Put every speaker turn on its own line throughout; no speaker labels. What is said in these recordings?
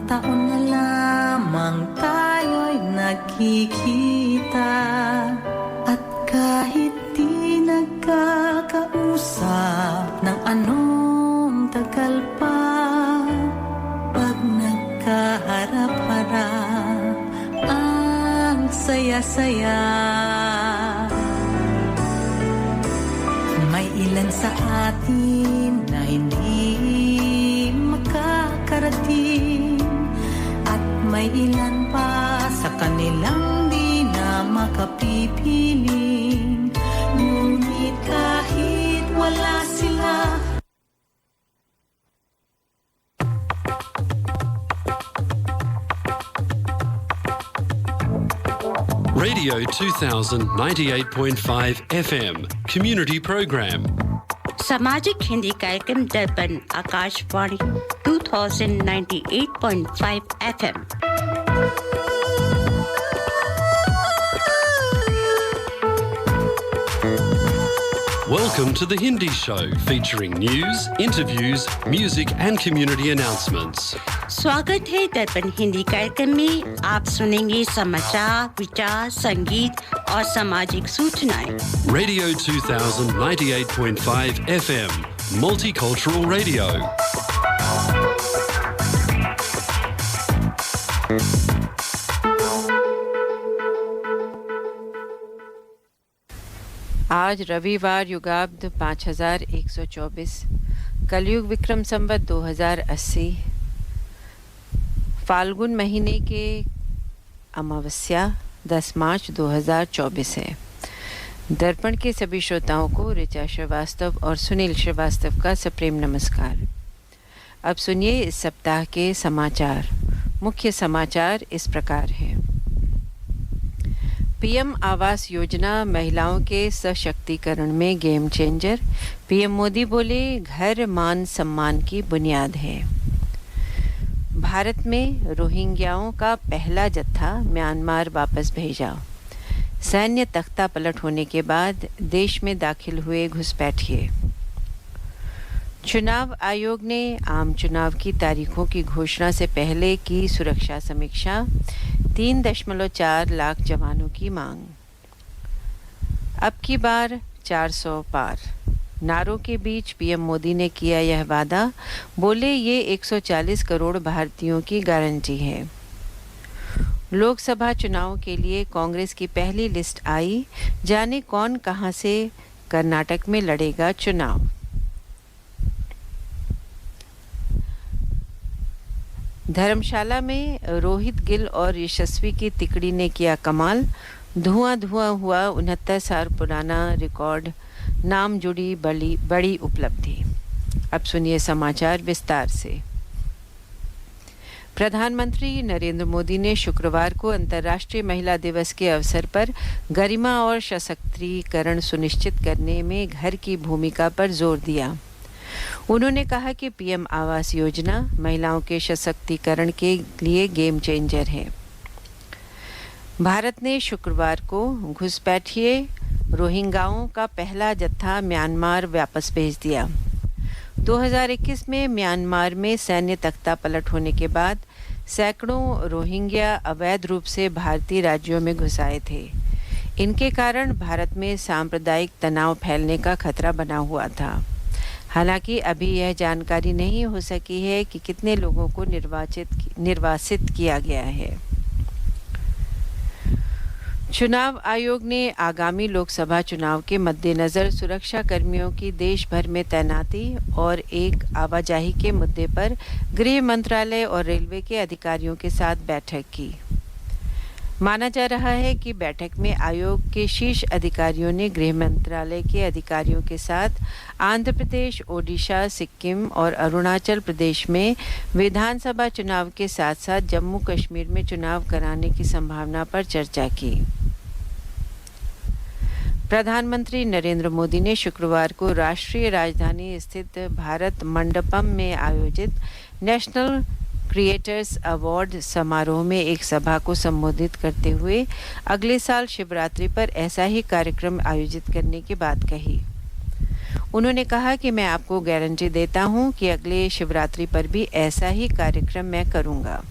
taon na lamang tayo'y nagkikita. At kahit di nagkakausap ng anong tagal pa, pag nagkaharap-harap, ang saya-saya. May ilan sa atin na hindi makakarating, at may ilan pa sa kanilang di na makapipiling. Ngunit kahit wala sila,
Radio 2000 98.5 FM Community Program.
सामाजिक हिंदी कार्यक्रम दर्पण Akashvani 2098.5 FM।
Welcome to the Hindi Show, featuring news, interviews, music and community announcements.
स्वागत है दर्पण हिंदी कार्यक्रम में। आप सुनेंगे समाचार, विचार, संगीत और सामाजिक सूचनाएं।
Radio 2000 98.5 FM Multicultural Radio.
आज रविवार युगाब्द 5124 कलयुग विक्रम संवत 2080 फाल्गुन महीने के अमावस्या 10 मार्च 2024 है। दर्पण के सभी श्रोताओं को ऋचा श्रीवास्तव और सुनील श्रीवास्तव का सप्रेम नमस्कार। अब सुनिए इस सप्ताह के समाचार। मुख्य समाचार इस प्रकार हैं। पीएम आवास योजना महिलाओं के सशक्तिकरण में गेम चेंजर। पीएम मोदी बोले, घर मान सम्मान की बुनियाद है। भारत में रोहिंग्याओं का पहला जत्था म्यांमार वापस भेजा। सैन्य तख्ता पलट होने के बाद देश में दाखिल हुए घुसपैठिए। चुनाव आयोग ने आम चुनाव की तारीखों की घोषणा से पहले की सुरक्षा समीक्षा। 3.4 लाख जवानों की मांग। अब की बार 400 पार। नारों के बीच पीएम मोदी ने किया यह वादा। बोले, ये 140 करोड़ भारतीयों की गारंटी है। लोकसभा चुनाव के लिए कांग्रेस की पहली लिस्ट आई। जाने कौन कहां से कर्नाटक में लड़ेगा चुनाव। धर्मशाला में रोहित गिल और यशस्वी की तिकड़ी ने किया कमाल। धुआं धुआं हुआ 69 साल पुराना रिकॉर्ड। नाम जुड़ी बड़ी उपलब्धि। अब सुनिए समाचार विस्तार से। प्रधानमंत्री नरेंद्र मोदी ने शुक्रवार को अंतर्राष्ट्रीय महिला दिवस के अवसर पर गरिमा और सशक्तिकरण सुनिश्चित करने में घर की भूमिका पर जोर दिया। उन्होंने कहा कि पीएम आवास योजना महिलाओं के सशक्तिकरण के लिए गेम चेंजर है। भारत ने शुक्रवार को घुसपैठिए रोहिंग्याओं का पहला जत्था म्यांमार वापस भेज दिया। 2021 में म्यांमार में सैन्य तख्ता पलट होने के बाद सैकड़ों रोहिंग्या अवैध रूप से भारतीय राज्यों में घुस आए थे। इनके कारण भारत में सांप्रदायिक तनाव फैलने का खतरा बना हुआ था। हालांकि अभी यह जानकारी नहीं हो सकी है कि कितने लोगों को निर्वासित किया गया है। चुनाव आयोग ने आगामी लोकसभा चुनाव के मद्देनज़र सुरक्षा कर्मियों की देश भर में तैनाती और एक आवाजाही के मुद्दे पर गृह मंत्रालय और रेलवे के अधिकारियों के साथ बैठक की। माना जा रहा है कि बैठक में आयोग के शीर्ष अधिकारियों ने गृह मंत्रालय के अधिकारियों के साथ आंध्र प्रदेश, ओडिशा, सिक्किम और अरुणाचल प्रदेश में विधानसभा चुनाव के साथ साथ जम्मू कश्मीर में चुनाव कराने की संभावना पर चर्चा की। प्रधानमंत्री नरेंद्र मोदी ने शुक्रवार को राष्ट्रीय राजधानी स्थित भारत मंडपम में आयोजित नेशनल क्रिएटर्स अवार्ड समारोह में एक सभा को संबोधित करते हुए अगले साल शिवरात्रि पर ऐसा ही कार्यक्रम आयोजित करने की बात कही। उन्होंने कहा कि मैं आपको गारंटी देता हूं कि अगले शिवरात्रि पर भी ऐसा ही कार्यक्रम मैं करूंगा।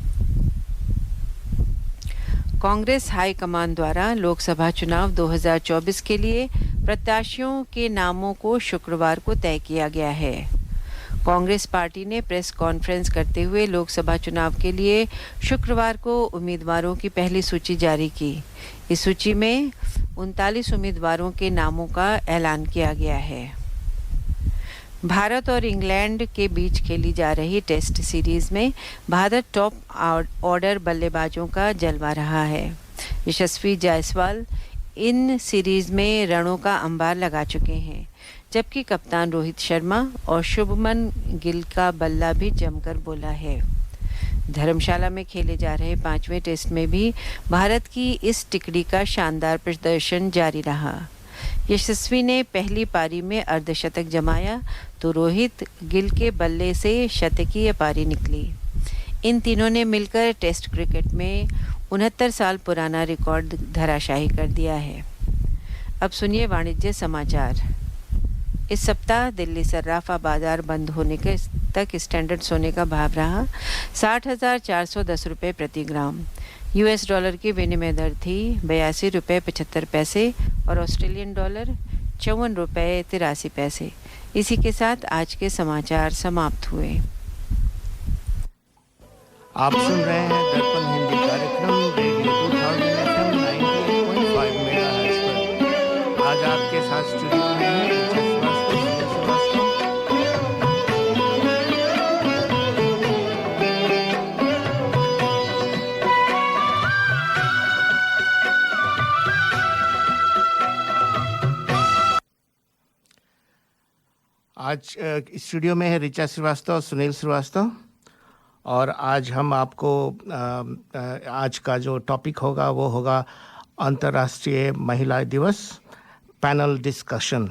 कांग्रेस हाईकमान द्वारा लोकसभा चुनाव 2024 के लिए प्रत्याशियों के नामों को शुक्रवार को तय किया गया है। कांग्रेस पार्टी ने प्रेस कॉन्फ्रेंस करते हुए लोकसभा चुनाव के लिए शुक्रवार को उम्मीदवारों की पहली सूची जारी की। इस सूची में 39 उम्मीदवारों के नामों का ऐलान किया गया है। भारत और इंग्लैंड के बीच खेली जा रही टेस्ट सीरीज में भारत टॉप ऑर्डर बल्लेबाजों का जलवा रहा है। यशस्वी जायसवाल इन सीरीज में रनों का अंबार लगा चुके हैं, जबकि कप्तान रोहित शर्मा और शुभमन गिल का बल्ला भी जमकर बोला है। धर्मशाला में खेले जा रहे 5वें टेस्ट में भी भारत की इस टिकड़ी का शानदार प्रदर्शन जारी रहा। यशस्वी ने पहली पारी में अर्धशतक जमाया तो रोहित गिल के बल्ले से शतकीय पारी निकली। इन तीनों ने मिलकर टेस्ट क्रिकेट में 69 साल पुराना रिकॉर्ड धराशायी कर दिया है। अब सुनिए वाणिज्य समाचार। इस सप्ताह दिल्ली सर्राफा बाजार बंद होने के तक स्टैंडर्ड सोने का भाव रहा 60,410 रुपये प्रति ग्राम। यूएस डॉलर की विनिमय दर थी 82 रुपये 75 पैसे और ऑस्ट्रेलियन डॉलर 54 रुपये 83 पैसे। इसी के साथ आज के समाचार समाप्त हुए।
आप सुन रहे हैं दर्पण हिंदी कार्यक्रम रेडियो 2000 FM 98.5 मेगाहर्ट्ज पर। आज आपके साथ स्टूडियो में है आज स्टूडियो में है ऋचा श्रीवास्तव, सुनील श्रीवास्तव, और आज हम आपको आज का जो टॉपिक होगा वो होगा अंतर्राष्ट्रीय महिला दिवस पैनल डिस्कशन।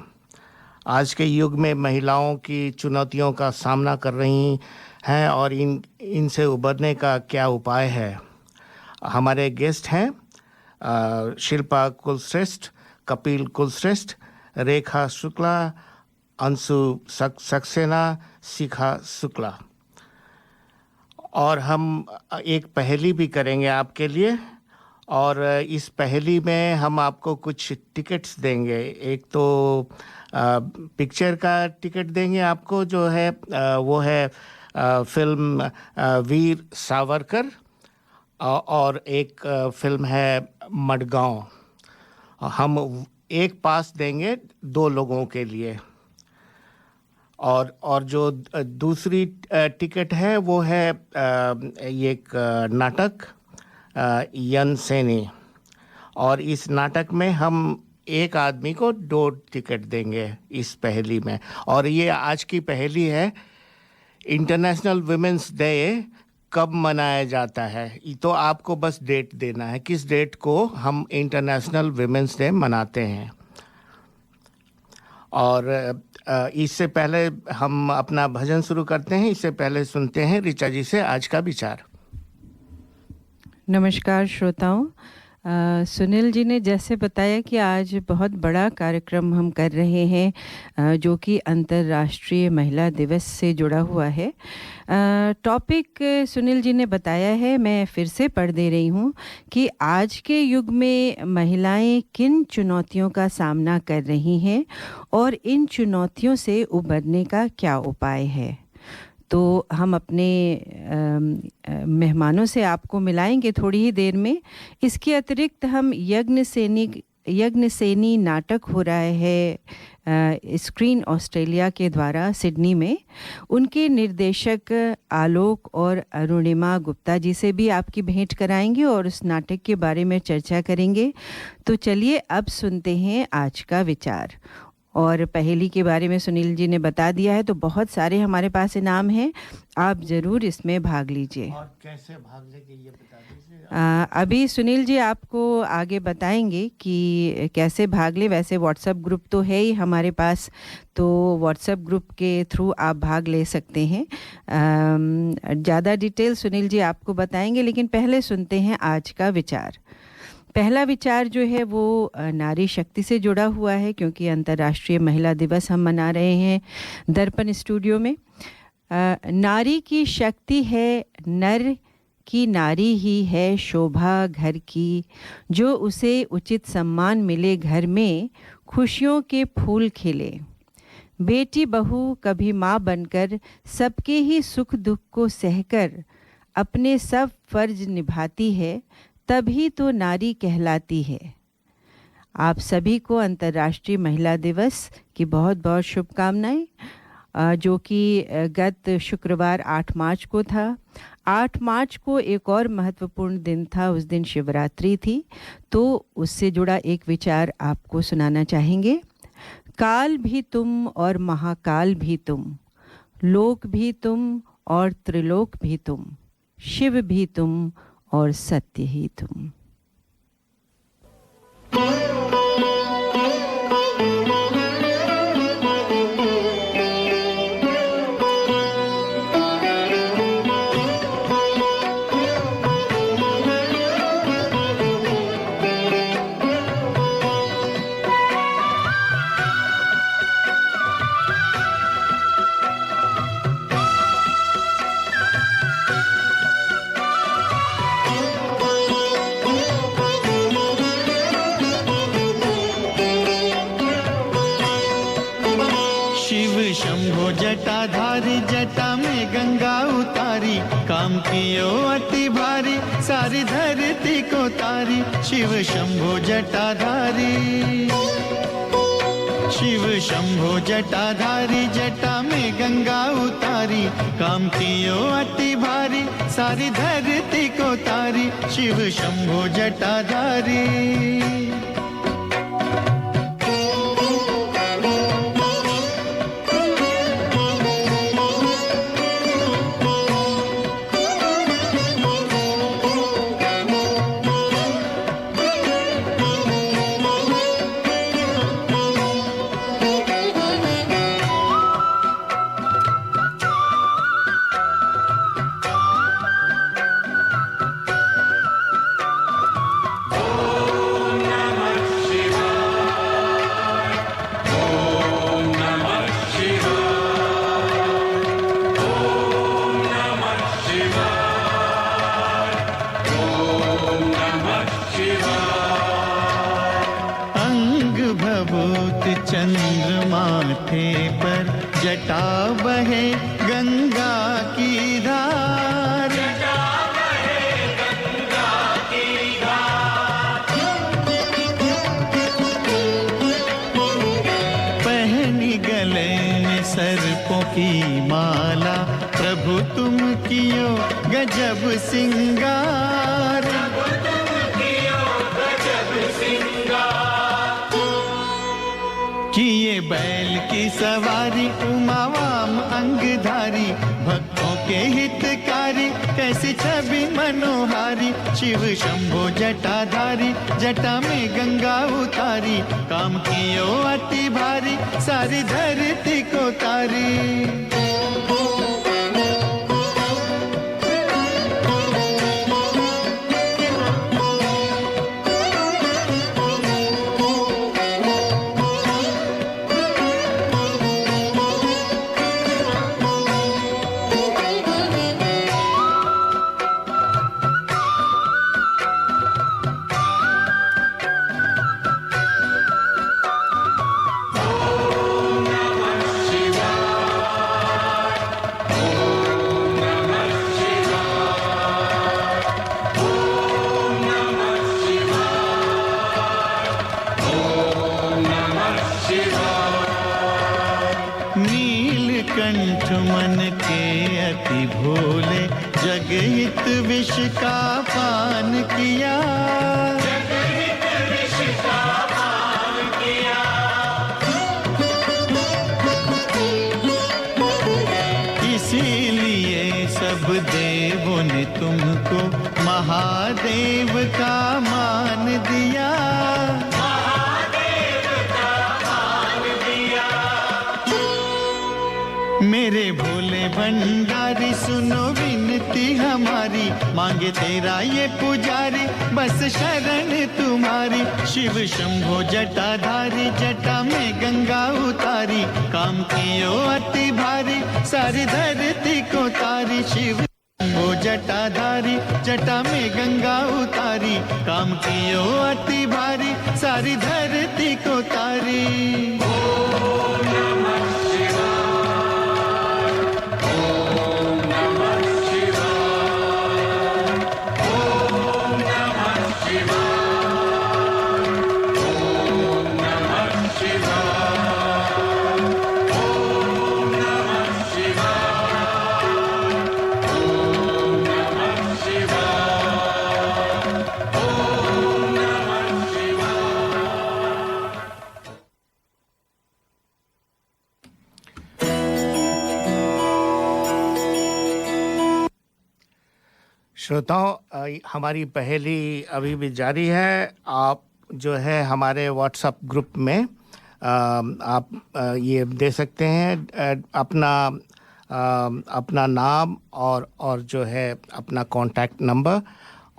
आज के युग में महिलाओं की चुनौतियों का सामना कर रही हैं और इनसे उबरने का क्या उपाय है। हमारे गेस्ट हैं शिल्पा कुलश्रेष्ठ, कपिल कुलश्रेष्ठ, रेखा शुक्ला, अंशु सक्सेना, शिखा शुक्ला। और हम एक पहेली भी करेंगे आपके लिए, और इस पहेली में हम आपको कुछ टिकट्स देंगे। एक तो पिक्चर का टिकट देंगे आपको, जो है वो है फिल्म वीर सावरकर, और एक फिल्म है मडगांव। हम एक पास देंगे 2 लोगों के लिए। और जो दूसरी टिकट है वो है एक नाटक यन सेनी, और इस नाटक में हम एक आदमी को 2 टिकट देंगे इस पहेली में। और ये आज की पहेली है, इंटरनेशनल वुमेन्स डे कब मनाया जाता है। तो आपको बस डेट देना है, किस डेट को हम इंटरनेशनल वुमेन्स डे मनाते हैं। और इससे पहले हम अपना भजन शुरू करते हैं, इससे पहले सुनते हैं ऋचा जी से आज का विचार।
नमस्कार श्रोताओं। सुनील जी ने जैसे बताया कि आज बहुत बड़ा कार्यक्रम हम कर रहे हैं जो कि अंतर्राष्ट्रीय महिला दिवस से जुड़ा हुआ है। टॉपिक सुनील जी ने बताया है, मैं फिर से पढ़ दे रही हूँ कि आज के युग में महिलाएं किन चुनौतियों का सामना कर रही हैं और इन चुनौतियों से उबरने का क्या उपाय है। तो हम अपने मेहमानों से आपको मिलाएंगे थोड़ी ही देर में। इसके अतिरिक्त हम यज्ञ सेनी नाटक हो रहा है स्क्रीन ऑस्ट्रेलिया के द्वारा सिडनी में, उनके निर्देशक आलोक और अरुणिमा गुप्ता जी से भी आपकी भेंट कराएंगे और उस नाटक के बारे में चर्चा करेंगे। तो चलिए अब सुनते हैं आज का विचार। और पहेली के बारे में सुनील जी ने बता दिया है, तो बहुत सारे हमारे पास इनाम हैं, आप ज़रूर इसमें भाग लीजिए।
और कैसे भाग लेंगे ये बता दीजिए।
अभी सुनील जी आपको आगे बताएंगे कि कैसे भाग ले। वैसे व्हाट्सएप ग्रुप तो है ही हमारे पास, तो व्हाट्सएप ग्रुप के थ्रू आप भाग ले सकते हैं। ज़्यादा डिटेल सुनील जी आपको बताएंगे, लेकिन पहले सुनते हैं आज का विचार। पहला विचार जो है वो नारी शक्ति से जुड़ा हुआ है, क्योंकि अंतर्राष्ट्रीय महिला दिवस हम मना रहे हैं दर्पण स्टूडियो में। नारी की शक्ति है नर की, नारी ही है शोभा घर की, जो उसे उचित सम्मान मिले घर में, खुशियों के फूल खिले। बेटी बहू कभी माँ बनकर सबके ही सुख दुख को सहकर अपने सब फर्ज निभाती है, तभी तो नारी कहलाती है। आप सभी को अंतर्राष्ट्रीय महिला दिवस की बहुत बहुत शुभकामनाएं, जो कि गत शुक्रवार 8 मार्च को था। 8 मार्च को एक और महत्वपूर्ण दिन था, उस दिन शिवरात्रि थी, तो उससे जुड़ा एक विचार आपको सुनाना चाहेंगे। काल भी तुम और महाकाल भी तुम, लोक भी तुम और त्रिलोक भी तुम, शिव भी तुम और सत्य ही तुम।
जटाधारी जटा में गंगा उतारी, काम कियो अति भारी, सारी धरती को तारी। शिव शंभो जटाधारी, शिव शंभो जटाधारी, जटा में गंगा उतारी, काम कियो अति भारी, सारी धरती को तारी। शिव शंभो जटाधारी। चंद्रमाथे पर जटा बहे गंगा की धार, जटा बहे गंगा की धार। पहनी गले में सर्पों की माला, प्रभु तुम कियो गजब सिंगार, किए बैल की सवारी, उमावाम अंगधारी, भक्तों के हितकारी, कैसी छवि मनोहारी। शिव शंभो जटाधारी, जटा में गंगा उतारी, काम कियो अति भारी, सारी धरती को तारी। नीलकंठ मन के अति भोले, जगहित विष का पान किया, जगहित विष का पान किया। इसीलिए सब देवों ने तुमको महादेव का मान दिया, मेरे भोले भंडारी सुनो विनती विनती हमारी, मांगे तेरा ये पुजारी बस शरण तुम्हारी। शिव शंभो जटाधारी, जटा में गंगा उतारी, काम कियो अति भारी, सारी धरती को तारी। शिव शंभो जटाधारी, जटा में गंगा उतारी, काम कियो अति भारी, सारी धरती को तारी।
श्रोताओं, हमारी पहेली अभी भी जारी है। आप जो है हमारे व्हाट्सएप ग्रुप में आप ये दे सकते हैं अपना नाम और जो है अपना कॉन्टैक्ट नंबर,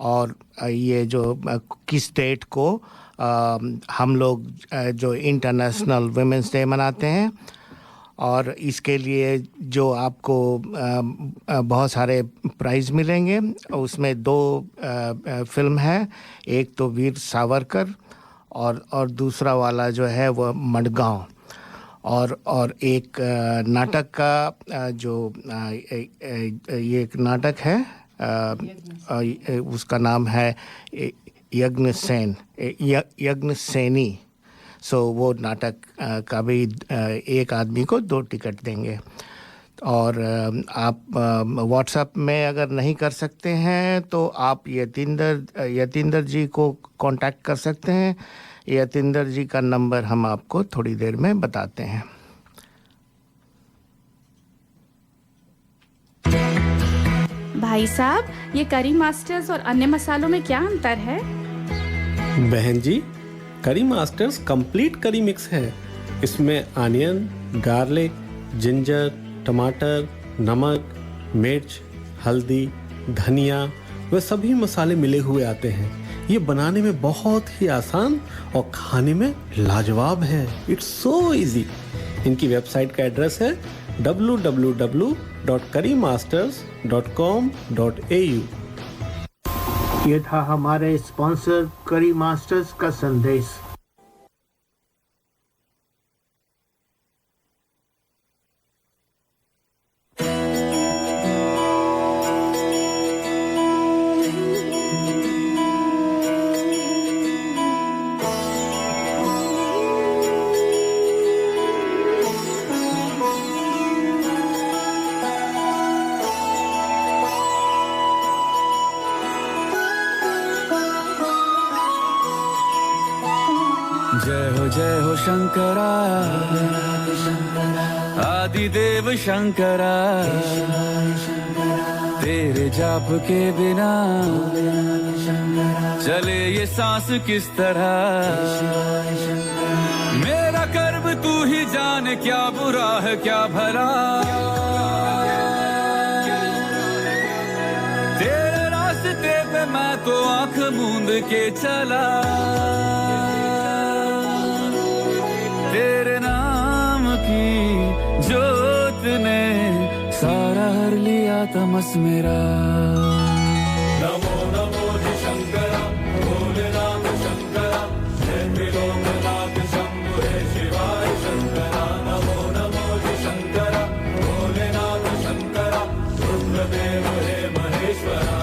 और ये जो किस डेट को हम लोग जो इंटरनेशनल वुमेन्स डे मनाते हैं, और इसके लिए जो आपको बहुत सारे प्राइज़ मिलेंगे। उसमें 2 फिल्म है, एक तो वीर सावरकर और दूसरा वाला जो है वो मडगांव, और एक नाटक का जो ये एक नाटक है, उसका नाम है यज्ञ सेनी। सो वो नाटक का भी एक आदमी को 2 टिकट देंगे। और आप व्हाट्सएप में अगर नहीं कर सकते हैं तो आप यतींदर जी को कांटेक्ट कर सकते हैं। यतींदर जी का नंबर हम आपको थोड़ी देर में बताते हैं।
भाई साहब, ये करी मास्टर्स और अन्य मसालों में क्या अंतर है?
बहन जी, करी मास्टर्स कंप्लीट करी मिक्स है। इसमें अनियन, गार्लिक, जिंजर, टमाटर, नमक, मिर्च, हल्दी, धनिया वे सभी मसाले मिले हुए आते हैं। ये बनाने में बहुत ही आसान और खाने में लाजवाब है। It's so easy. इनकी वेबसाइट का एड्रेस है www.currymasters.com.au।
ये था हमारे स्पॉन्सर करी मास्टर्स का संदेश।
जय हो शंकरा, आदिदेव शंकरा, तेरे जाप के बिना चले ये सांस किस तरह। मेरा कर्म तू ही जाने, क्या बुरा है क्या भला। तेरे रास्ते पे मैं तो आंख मूंद के चला। तेरे नाम की जोत ने सारा हर लिया तमस मेरा। नमो नमो जी शंकरा, भोलेनाथ शंकरा, जय त्रिलोकनाथ शंभु हे शिवाय शंकरा। नमो नमो जी शंकरा, भोलेनाथ शंकरा, रुद्रदेव हे महेश्वरा।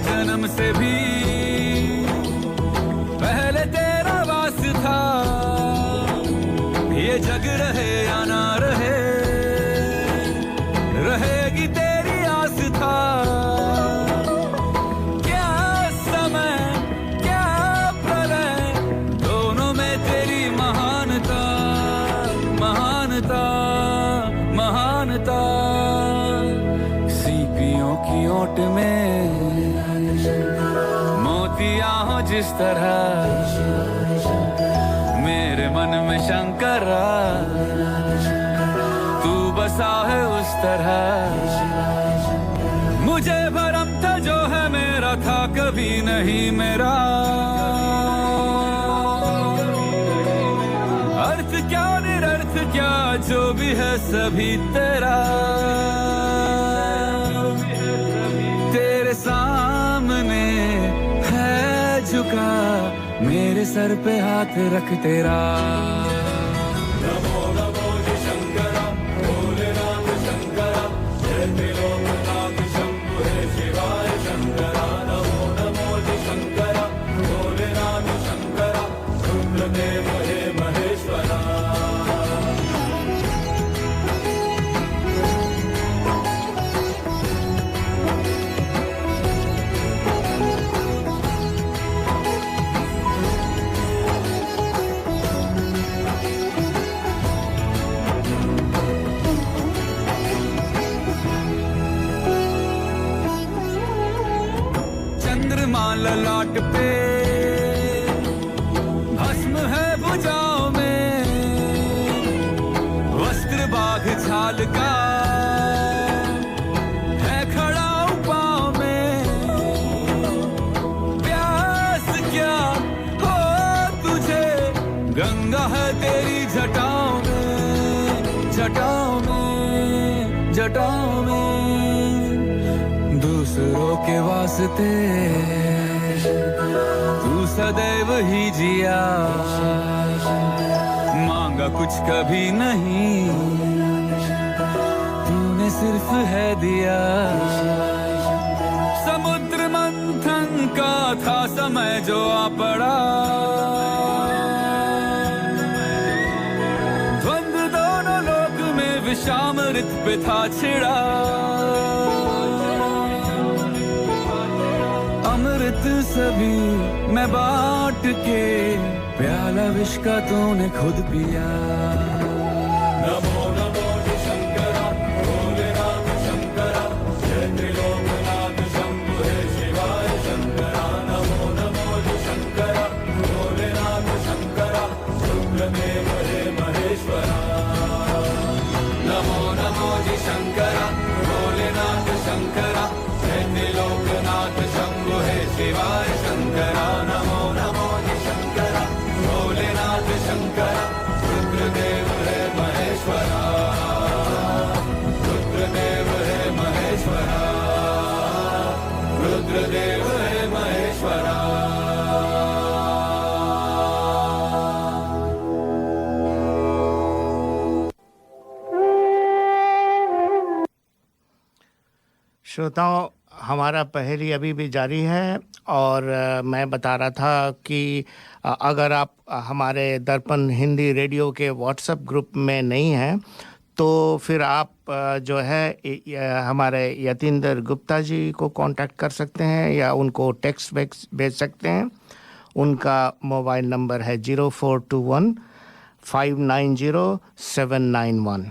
जन्म से भी पहले तेरा वास था। ये जग रहे या ना रहे, रहेगी तेरी आस था। क्या समय क्या प्रलय, दोनों में तेरी महानता महानता। उड़ता सीपियों की ओट में मोतियां हो जिस तरह मेरे मन में शंकरा तू बसा है उस तरह मुझे भरम था जो है मेरा था कभी नहीं मेरा अर्थ क्या निरर्थ क्या जो भी है सभी तेरा तेरे सामने है झुका मेरे सर पे हाथ रख तेरा नमो नमो जी शंकरा भोलेनाथ शंकरा जय त्रिलोकनाथ शंभु हे शिवाय शंकरा नमो नमो जी शंकरा भोलेनाथ शंकरा रुद्रदेव हे महेश्वरा ललाट पे भस्म है भुजाओं में वस्त्र बाघ छाल का है खड़ा पाँव में प्यास क्या हो तुझे गंगा है तेरी जटाओं में जटाओं में जटाओं में दूसरों के वास्ते तू सदैव ही जिया मांगा कुछ कभी नहीं तूने सिर्फ है दिया समुद्र मंथन का था समय जो आ पड़ा द्वंद्व दोनों लोक में विषामृत पे था छिड़ा अमृत सभी मैं बांट के प्याला विष का तूने खुद पिया नमो नमो जी शंकरा भोलेनाथ शंकरा जय त्रिलोकनाथ शंभु हे शिवाय शंकरा नमो नमो जी शंकरा भोलेनाथ शंकरा रुद्रदेव हे महेश्वरा नमो नमो जी शंकरा भोलेनाथ शंकरा जय त्रिलोकनाथ शंभु हे शिवाय शंकरा नमो नमो जी शंकरा भोलेनाथ शंकरा रुद्रदेव हे महेश्वरा रुद्रदेव हे महेश्वरा रुद्रदेव हे महेश्वरा
श्रोताओं हमारा पहेली अभी भी जारी है और मैं बता रहा था कि अगर आप हमारे दर्पण हिंदी रेडियो के व्हाट्सएप ग्रुप में नहीं हैं तो फिर आप जो है हमारे यतीन्द्र गुप्ता जी को कांटेक्ट कर सकते हैं या उनको टेक्स्ट भेज सकते हैं। उनका मोबाइल नंबर है 0421 590 791।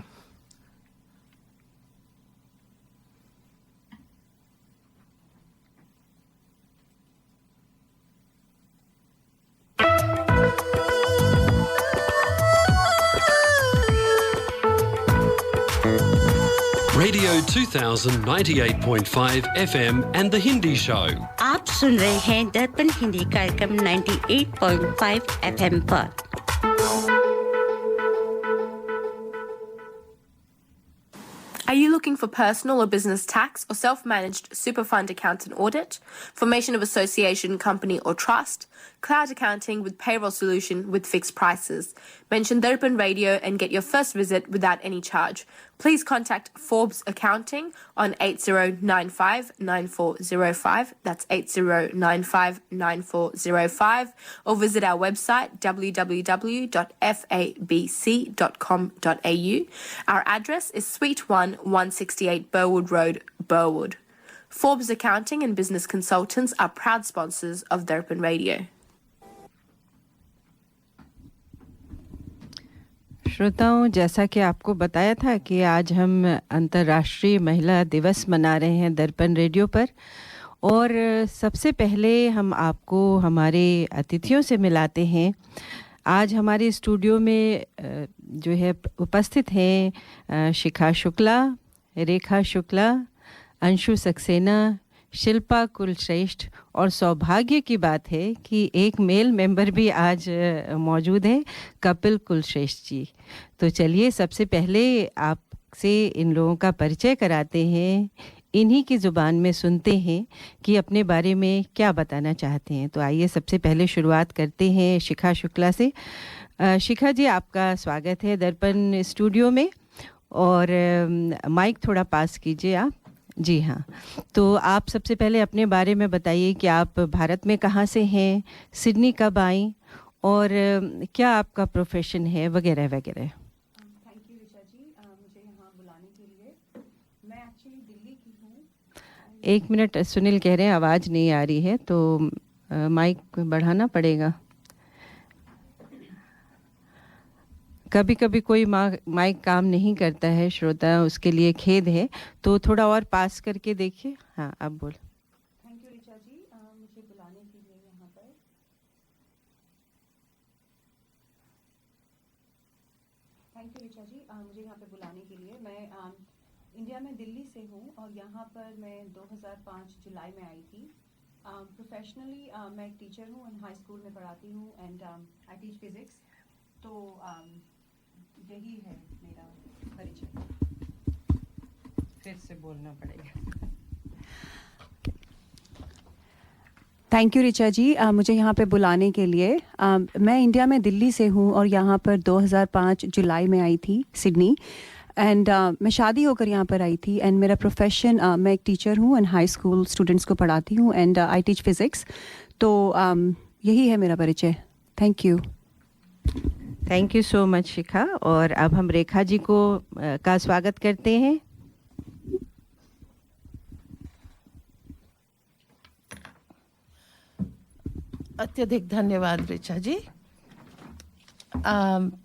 Radio 2000 98.5 FM and The Hindi Show.
आप सुन रहे हैं दर्पण हिंदी कार्यक्रम 98.5 FM पर।
Are you looking for personal or business tax or self-managed super fund account and audit, formation of association, company or trust, cloud accounting with payroll solution with fixed prices? Mention Darpan Radio and get your first visit without any charge. Please contact Forbes Accounting on 8095 9405. That's 8095 9405. Or visit our website www.fabc.com.au. Our address is Suite 1, 168 Burwood Road, Burwood. Forbes Accounting and Business Consultants are proud sponsors of Darpan Radio.
श्रोताओं, जैसा कि आपको बताया था कि आज हम अंतर्राष्ट्रीय महिला दिवस मना रहे हैं दर्पण रेडियो पर। और सबसे पहले हम आपको हमारे अतिथियों से मिलाते हैं। आज हमारे स्टूडियो में जो है उपस्थित हैं शिखा शुक्ला, रेखा शुक्ला, अंशु सक्सेना, शिल्पा कुलश्रेष्ठ, और सौभाग्य की बात है कि एक मेल मेंबर भी आज मौजूद हैं, कपिल कुलश्रेष्ठ जी। तो चलिए सबसे पहले आपसे इन लोगों का परिचय कराते हैं, इन्हीं की ज़ुबान में सुनते हैं कि अपने बारे में क्या बताना चाहते हैं। तो आइए सबसे पहले शुरुआत करते हैं शिखा शुक्ला से। शिखा जी, आपका स्वागत है दर्पण स्टूडियो में, और माइक थोड़ा पास कीजिए आप। जी हाँ, तो आप सबसे पहले अपने बारे में बताइए कि आप भारत में कहाँ से हैं, सिडनी कब आई, और क्या आपका प्रोफेशन है, वगैरह वगैरह।
थैंक यू ऋचा जी, मुझे यहाँ बुलाने के लिए। मैं एक्चुअली दिल्ली की हूँ।
एक मिनट, सुनील कह रहे हैं आवाज़ नहीं आ रही है, तो माइक बढ़ाना पड़ेगा। कभी कभी कोई माइक काम नहीं करता है श्रोता, उसके लिए खेद है, तो थोड़ा और पास करके देखिए। हाँ, अब बोल।
थैंक यू ऋचा जी, मुझे बुलाने के लिए यहाँ पर। थैंक यू ऋचा जी, मुझे यहाँ पे बुलाने के लिए। मैं इंडिया में दिल्ली से हूँ और यहाँ पर मैं 2005 जुलाई में आई थी। प्रोफेशनली मैं एक टीचर हूँ एंड हाई स्कूल में पढ़ाती हूँ एंड आई टीच फिज़िक्स। तो यही है मेरा परिचय।
फिर से बोलना पड़ेगा।
थैंक यू ऋचा जी, मुझे यहाँ पे बुलाने के लिए। मैं इंडिया में दिल्ली से हूँ और यहाँ पर 2005 जुलाई में आई थी सिडनी। एंड मैं शादी होकर यहाँ पर आई थी एंड मेरा प्रोफेशन, मैं एक टीचर हूँ एंड हाई स्कूल स्टूडेंट्स को पढ़ाती हूँ एंड आई टीच फिज़िक्स। तो यही है मेरा परिचय। Thank you.
Thank you so much Shikha. और अब हम रेखा जी को का स्वागत करते हैं।
अत्यधिक धन्यवाद ऋचा जी,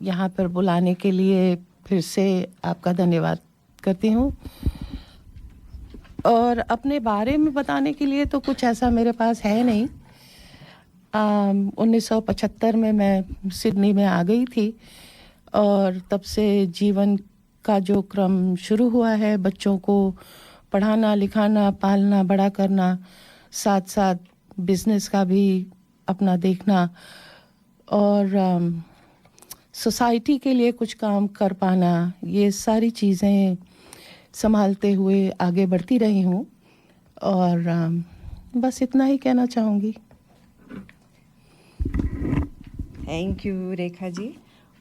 यहाँ पर बुलाने के लिए फिर से आपका धन्यवाद करती हूँ। और अपने बारे में बताने के लिए तो कुछ ऐसा मेरे पास है नहीं। 1975 में मैं सिडनी में आ गई थी और तब से जीवन का जो क्रम शुरू हुआ है, बच्चों को पढ़ाना लिखाना पालना बड़ा करना, साथ साथ बिजनेस का भी अपना देखना और सोसाइटी के लिए कुछ काम कर पाना, ये सारी चीज़ें संभालते हुए आगे बढ़ती रही हूँ। और बस इतना ही कहना चाहूँगी।
Thank you Rekha ji.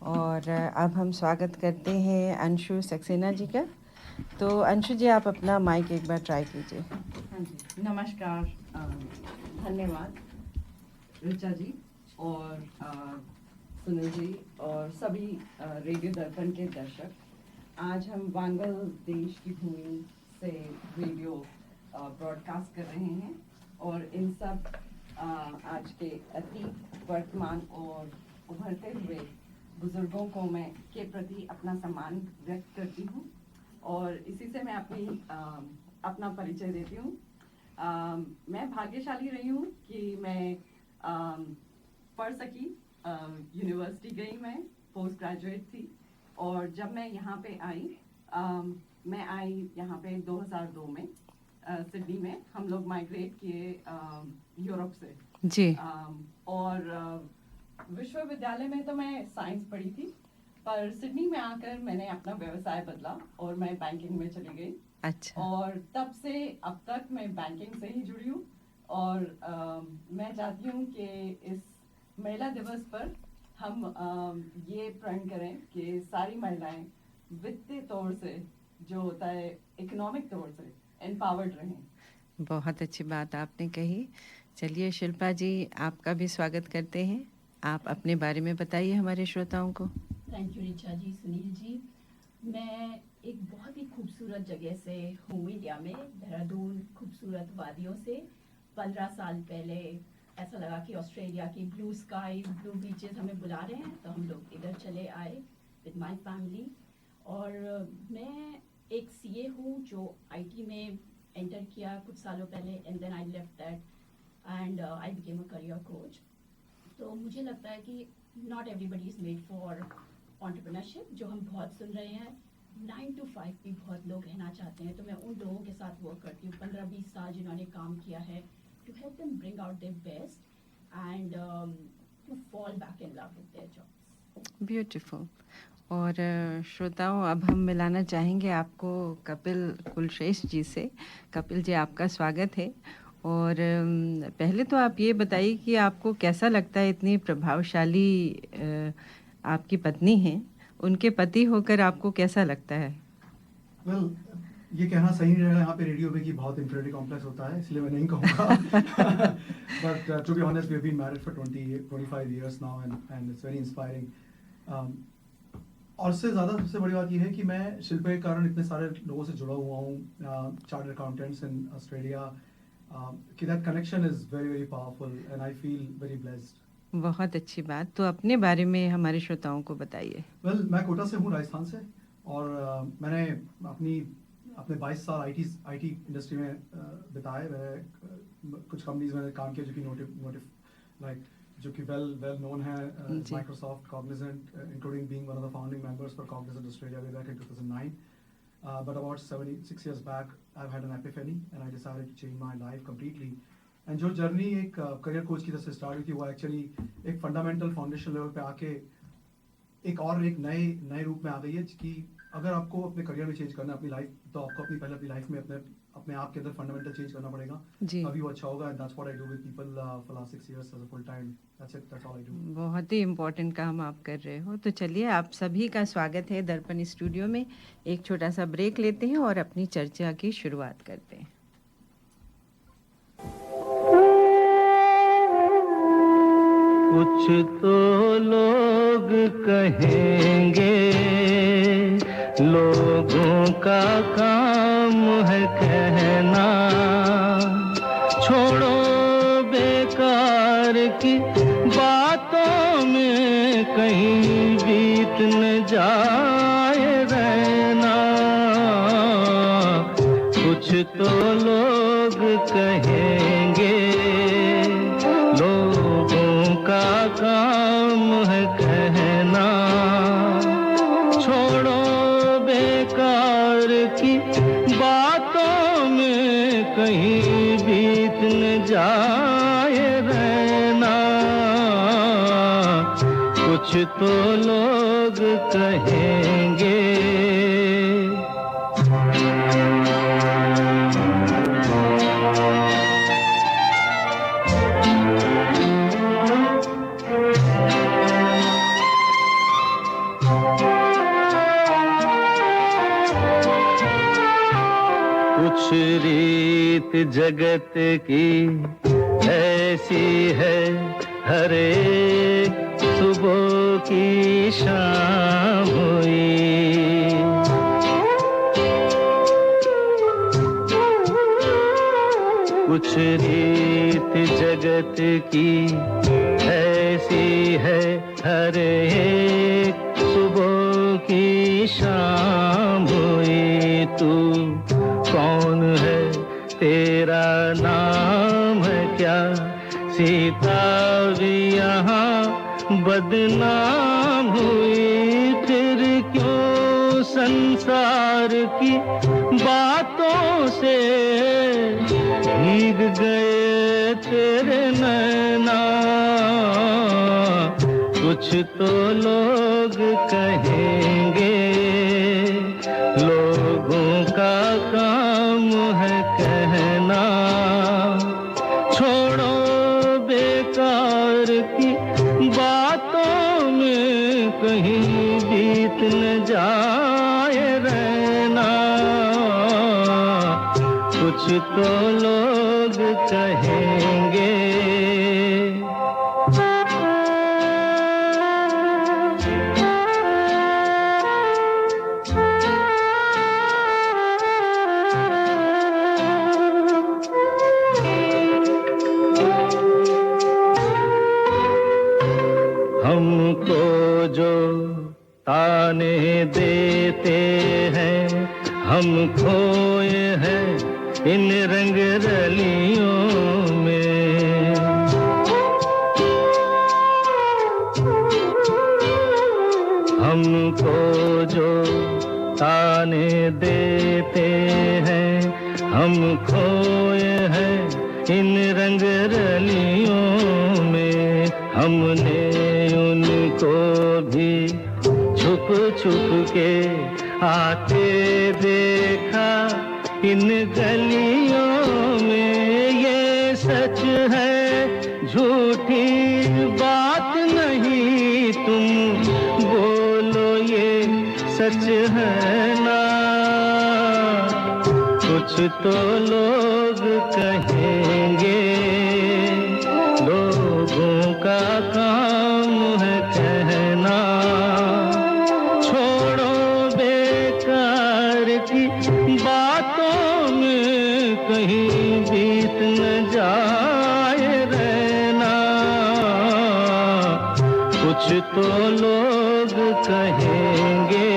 और अब हम स्वागत करते हैं अंशु सक्सेना जी का। तो अंशु जी, आप अपना माइक एक बार ट्राई कीजिए।
हाँ जी, नमस्कार, धन्यवाद ऋचा जी और सुनील जी और सभी रेडियो दर्पण के दर्शक। आज हम बांग्लादेश की भूमि से रेडियो ब्रॉडकास्ट कर रहे हैं और इन सब आज के अतीत, वर्तमान और उभरते हुए बुजुर्गों को मैं के प्रति अपना सम्मान व्यक्त करती हूँ और इसी से मैं अपना परिचय देती हूँ। मैं भाग्यशाली रही हूँ कि मैं पढ़ सकी। यूनिवर्सिटी गई, मैं पोस्ट ग्रेजुएट थी और जब मैं यहाँ पे आई, मैं आई यहाँ पे 2002 में सिडनी में। हम लोग माइग्रेट किए यूरोप से
जी।
और विश्वविद्यालय में तो मैं साइंस पढ़ी थी, पर सिडनी में आकर मैंने अपना व्यवसाय बदला और मैं बैंकिंग में चली गई।
अच्छा।
और तब से अब तक मैं बैंकिंग से ही जुड़ी हूँ और मैं चाहती हूँ कि इस महिला दिवस पर हम ये प्रण करें कि सारी महिलाएं वित्तीय तौर से, जो होता है इकोनॉमिक तौर से, एम्पावर्ड रहें।
बहुत अच्छी बात आपने कही। चलिए शिल्पा जी, आपका भी स्वागत करते हैं। आप अपने बारे में बताइए हमारे श्रोताओं को।
थैंक यू ऋचा जी, सुनील जी। मैं एक बहुत ही खूबसूरत जगह से हूँ इंडिया में, देहरादून, खूबसूरत वादियों से। 15 साल पहले ऐसा लगा कि ऑस्ट्रेलिया की ब्लू स्काई, ब्लू बीचेस हमें बुला रहे हैं, तो हम लोग इधर चले आए with my family. और मैं एक CA हूँ जो IT में एंटर किया कुछ सालों पहले, and then I left that and I became a career coach. तो मुझे लगता है कि not everybody is made for entrepreneurship, जो हम बहुत सुन रहे हैं. 9 to 5 भी बहुत लोग रहना चाहते हैं, तो मैं उन लोगों के साथ वर्क करती हूँ 15-20 साल जिन्होंने काम किया है, to help them bring out their best and to fall back in love with their jobs.
Beautiful. और श्रोताओं, अब हम मिलाना चाहेंगे आपको कपिल कुलश्रेष्ठ जी से. कपिल जी, आपका स्वागत है. और पहले तो आप ये बताइए कि आपको कैसा लगता है, इतनी प्रभावशाली आपकी पत्नी हैं, उनके पति होकर आपको कैसा लगता है?
Well, ये कहना सही नहीं रहेगा यहाँ पे रेडियो पे कि बहुत इंफीरियरिटी कॉम्प्लेक्स होता है, इसलिए मैं नहीं कहूँगा. But to be honest, we have been married for 25 years now and it's very inspiring. और से ज़्यादा सबसे बड़ी बात ये है कि मैं शिल्पा के कारण इतने सारे लोगों से जुड़ा हुआ हूँ, चार्टर्ड अकाउंटेंट्स इन ऑस्ट्रेलिया, कि that connection is very very powerful and I feel very blessed.
बहुत अच्छी बात. तो अपने बारे में हमारे श्रोताओं को बताइए.
Well, मैं कोटा से हूँ, राजस्थान से, और मैंने अपने 22 साल IT इंडस्ट्री में बिताए. मैंने कुछ कंपनीज में काम किया जो कि जो कि वेल नोन है, Microsoft, Cognizant, including being one of the founding members for Cognizant Australia way back in 2009. But about 6 years back, I've had an epiphany and I decided to change my life completely. And जो journey एक career coach की तरफ से start हुई थी, वो actually एक fundamental foundation level पे आके एक नए रूप में आ गई है कि अगर आपको अपने करियर में चेंज करना है अपनी लाइफ, तो आपको अपनी लाइफ में अपने आप के अंदर फंडामेंटल चेंज करना पड़ेगा, तभी वो अच्छा होगा. And that's what I do with people for last 6 years as a full time. That's all I do.
बहुत ही इम्पोर्टेंट काम आप कर रहे हो. तो चलिए, आप सभी का स्वागत है दर्पण स्टूडियो में. एक छोटा सा ब्रेक लेते हैं और अपनी चर्चा की शुरुआत करते हैं.
कुछ तो लोग कहेंगे, लोगों का काम है कहना, छोड़ो बेकार की बातों में कहीं बीत न जाए रहना. कुछ तो लोग कहेंगे, काम है कहना, छोड़ो बेकार की बातों में कहीं बीत न जाए रहना. कुछ तो लोग कहेंगे. रीत जगत की ऐसी है, हर एक सुबह की शाम हुई. कुछ रीत जगत की ऐसी है, हर एक सुबह की शाम हुई. तू कौन है, तेरा नाम है क्या, सीता भी यहाँ बदनाम हुई. फिर क्यों संसार की बातों से भीग गए तेरे नैना. कुछ तो लोग कहेंगे, लोगों का काम है कहना, छोड़ो बेकार की बातों में कहीं बीत न जाए रहना. कुछ तो लोग कहेंगे. हम खोए हैं इन रंग रलियों में। हमको जो ताने देते हैं, हम खोए हैं इन रंग रलियों में। हमने उनको भी छुप छुप के आते देखा इन गलियों में। ये सच है झूठी बात नहीं, तुम बोलो ये सच है ना। कुछ तो लोग कहेंगे, लोगों का काम है कहना। छोड़ो बेकार की बातों में कहीं बीत न जाए रहना। कुछ तो लोग कहेंगे,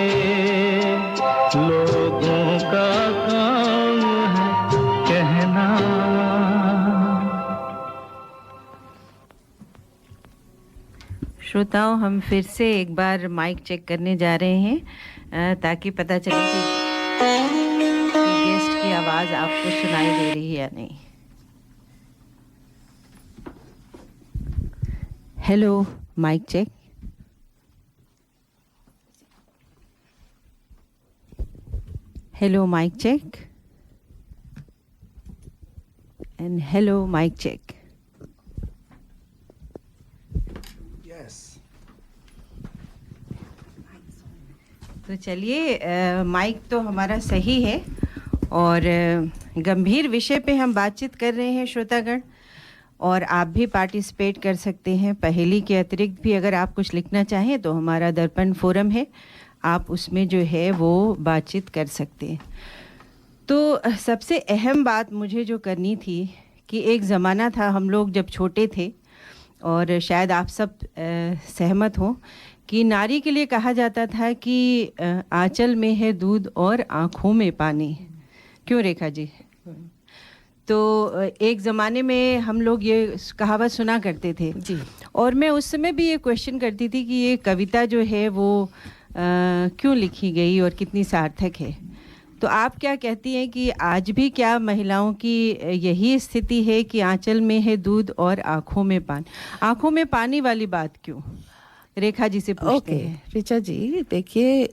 लोगों का काम है कहना।
श्रोताओं, हम फिर से एक बार माइक चेक करने जा रहे हैं ताकि पता चले कि गेस्ट की आवाज़ आपको सुनाई दे रही है या नहीं। Hello, mic check. Hello, mic check. And hello, mic check. तो चलिए, माइक तो हमारा सही है और गंभीर विषय पे हम बातचीत कर रहे हैं श्रोतागण, और आप भी पार्टिसिपेट कर सकते हैं। पहेली के अतिरिक्त भी अगर आप कुछ लिखना चाहें तो हमारा दर्पण फोरम है, आप उसमें जो है वो बातचीत कर सकते हैं। तो सबसे अहम बात मुझे जो करनी थी कि एक ज़माना था, हम लोग जब छोटे थे, और शायद आप सब सहमत हो कि नारी के लिए कहा जाता था कि आंचल में है दूध और आँखों में पानी। क्यों रेखा जी? तो एक ज़माने में हम लोग ये कहावत सुना करते थे जी, और मैं उस समय भी ये क्वेश्चन करती थी कि ये कविता जो है वो क्यों लिखी गई और कितनी सार्थक है। तो आप क्या कहती हैं कि आज भी क्या महिलाओं की यही स्थिति है कि आंचल में है दूध और आँखों में पानी? आँखों में पानी वाली बात क्यों? रेखा जी से पूछते हैं।
ऋचा जी, देखिए,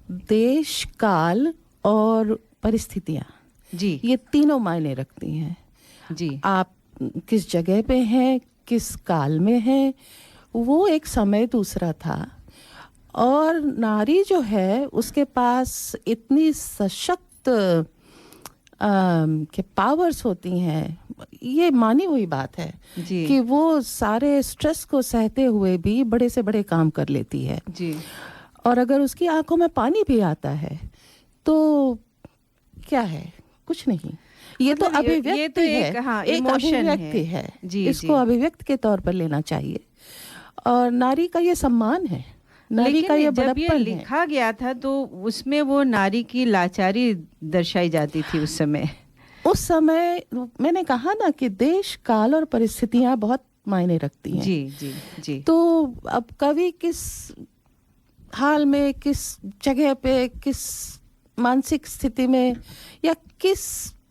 देश, काल और परिस्थितियाँ
जी,
ये तीनों मायने रखती हैं
जी।
आप किस जगह पे हैं, किस काल में हैं, वो एक समय दूसरा था। और नारी जो है उसके पास इतनी सशक्त के पावर्स होती हैं, ये मानी हुई बात है
जी,
कि वो सारे स्ट्रेस को सहते हुए भी बड़े से बड़े काम कर लेती है
जी।
और अगर उसकी आंखों में पानी भी आता है तो क्या है? कुछ नहीं। ये तो अभिव्यक्ति
ये तो
है, एक
इमोशन
अभिव्यक्ति है
जी,
इसको अभिव्यक्ति के तौर पर लेना चाहिए। और नारी का ये सम्मान है, नारी का ये बड़प्पन है।
लिखा गया था तो उसमें वो नारी की लाचारी दर्शाई जाती थी उस समय।
उस समय मैंने कहा ना कि देश, काल और परिस्थितियां बहुत मायने रखती हैं।
जी जी जी।
तो अब कवि किस हाल में, किस जगह पे, किस मानसिक स्थिति में या किस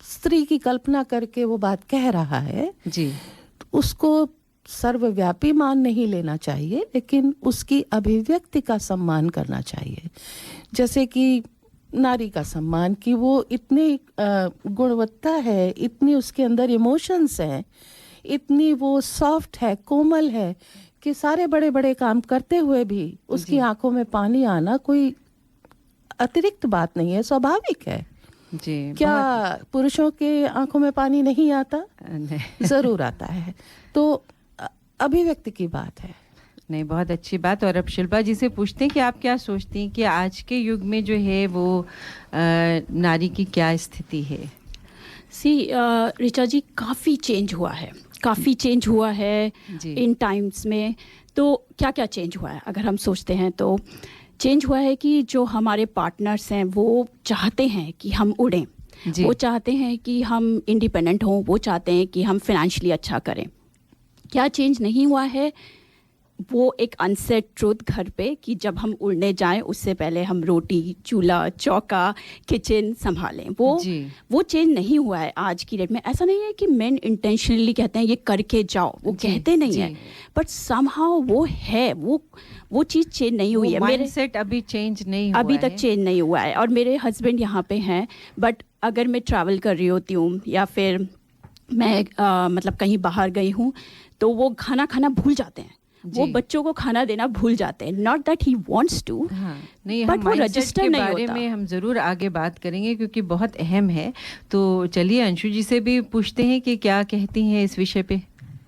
स्त्री की कल्पना करके वो बात कह रहा है
जी,
उसको सर्वव्यापी मान नहीं लेना चाहिए, लेकिन उसकी अभिव्यक्ति का सम्मान करना चाहिए। जैसे कि नारी का सम्मान कि वो इतनी गुणवत्ता है, इतनी उसके अंदर इमोशंस हैं, इतनी वो सॉफ्ट है, कोमल है कि सारे बड़े बड़े काम करते हुए भी उसकी आंखों में पानी आना कोई अतिरिक्त बात नहीं है, स्वाभाविक है
जी।
क्या पुरुषों के आंखों में पानी नहीं आता? जरूर आता है। तो अभिव्यक्ति की बात है।
नहीं, बहुत अच्छी बात। और अब शिल्पा जी से पूछते हैं कि आप क्या सोचती हैं कि आज के युग में जो है वो नारी की क्या स्थिति है?
ऋचा जी, काफ़ी चेंज हुआ है, काफ़ी चेंज हुआ है इन टाइम्स में। तो क्या क्या चेंज हुआ है अगर हम सोचते हैं तो चेंज हुआ है कि जो हमारे पार्टनर्स हैं वो चाहते हैं कि हम उड़ें, वो चाहते हैं कि हम इंडिपेंडेंट हों, वो चाहते हैं कि हम फाइनेंशियली अच्छा करें। क्या चेंज नहीं हुआ है, वो एक अनसेट ट्रूथ घर पे कि जब हम उड़ने जाएं उससे पहले हम रोटी, चूल्हा, चौका, किचन संभालें। वो चेंज नहीं हुआ है आज की डेट में। ऐसा नहीं है कि मेन इंटेंशनली कहते हैं ये करके जाओ, वो कहते नहीं है, बट समहाउ वो है, वो चीज़ चेंज नहीं हुई है। मेरे
माइंडसेट अभी चेंज नहीं हुआ
अभी तक चेंज नहीं हुआ है। और मेरे हस्बैंड यहाँ पे हैं, बट अगर मैं ट्रैवल कर रही होती हूँ या फिर मैं मतलब कहीं बाहर गई हूँ तो वो खाना खाना भूल जाते हैं, वो बच्चों को खाना देना भूल जाते हैं। Not that he wants to,
नहीं,
बट
हम
वो
माइंडसेट
रजिस्टर
के
नहीं
बारे
होता।
में हम ज़रूर आगे बात करेंगे क्योंकि बहुत अहम है। तो चलिए अंशु जी से भी पूछते हैं कि क्या कहती हैं इस विषय पे।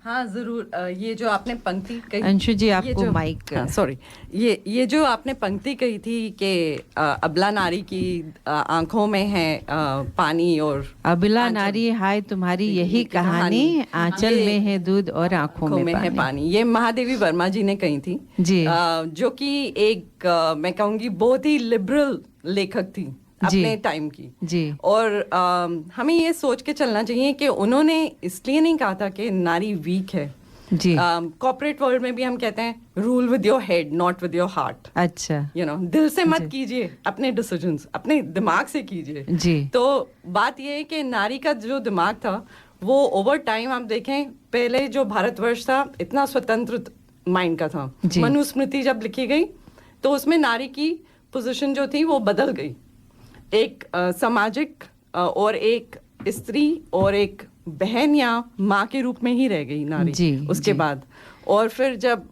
हाँ ज़रूर। ये जो आपने पंक्ति कही,
अंशु जी आपको माइक,
सॉरी, ये जो आपने पंक्ति कही थी कि अबला नारी की आंखों में है पानी और
अबला नारी हाय तुम्हारी यही कहानी, आंचल में है दूध और आंखों में
है पानी। ये महादेवी वर्मा जी ने कही थी जी, जो कि एक मैं कहूँगी बहुत ही लिबरल लेखक थी अपने टाइम की जी। और हमें ये सोच के चलना चाहिए कि उन्होंने इसलिए नहीं कहा था कि नारी वीक है जी। कॉर्पोरेट वर्ल्ड में भी हम कहते हैं rule with your head not with your heart. अच्छा, यू नो, दिल से मत कीजिए अपने डिसीजंस, अपने दिमाग से कीजिए जी। तो बात ये है कि नारी का जो दिमाग था वो ओवर टाइम आप देखें, पहले जो भारतवर्ष था इतना स्वतंत्र माइंड का था। मनुस्मृति जब लिखी गई तो उसमें नारी की पोजीशन जो थी वो बदल गई, एक सामाजिक और एक स्त्री और एक बहन या माँ के रूप में ही रह गई नारी जी, उसके बाद। और फिर जब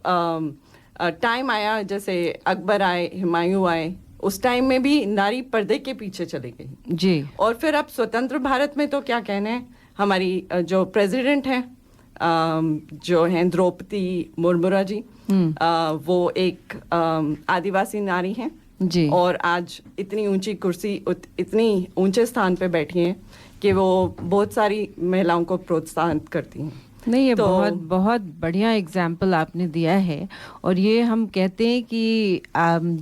टाइम आया, जैसे अकबर आए, हुमायूं आए, उस टाइम में भी नारी पर्दे के पीछे चली गई जी। और फिर अब स्वतंत्र भारत में तो क्या कहने हैं, हमारी जो प्रेसिडेंट हैं जो हैं द्रौपदी मुर्मू जी, वो एक आदिवासी नारी हैं जी। और आज इतनी ऊंची कुर्सी, इतनी ऊंचे स्थान पे बैठी हैं कि वो बहुत सारी महिलाओं को प्रोत्साहित करती हैं। नहीं, ये तो बहुत बढ़िया एग्जाम्पल आपने दिया है। और ये हम कहते हैं कि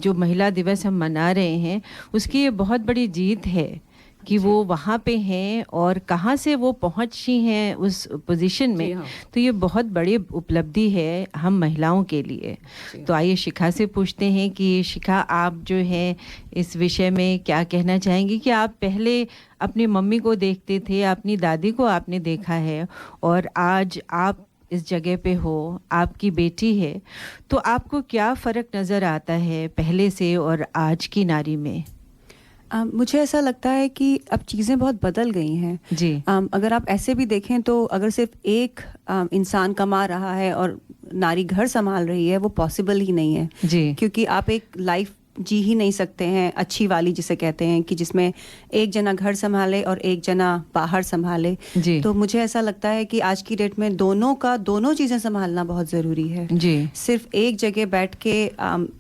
जो महिला दिवस हम मना रहे हैं उसकी ये बहुत बड़ी जीत है कि वो वहाँ पे हैं और कहाँ से वो पहुँची हैं उस पोजीशन में। हाँ। तो ये बहुत बड़ी उपलब्धि है हम महिलाओं के लिए। तो आइए शिखा से पूछते हैं कि शिखा, आप जो हैं इस विषय में क्या कहना चाहेंगी कि आप पहले अपनी मम्मी को देखते थे, अपनी दादी को आपने देखा है और आज आप इस जगह पे हो, आपकी बेटी है, तो आपको क्या फ़र्क नज़र आता है पहले से और आज की नारी में?
मुझे ऐसा लगता है कि अब चीज़ें बहुत बदल गई हैं जी। अगर आप ऐसे भी देखें तो अगर सिर्फ एक इंसान कमा रहा है और नारी घर संभाल रही है, वो पॉसिबल ही नहीं है जी। क्योंकि आप एक लाइफ जी ही नहीं सकते हैं अच्छी वाली, जिसे कहते हैं कि जिसमें एक जना घर संभाले और एक जना बाहर संभाले जी। तो मुझे ऐसा लगता है कि आज की डेट में दोनों चीज़ें संभालना बहुत ज़रूरी है जी। सिर्फ एक जगह बैठ के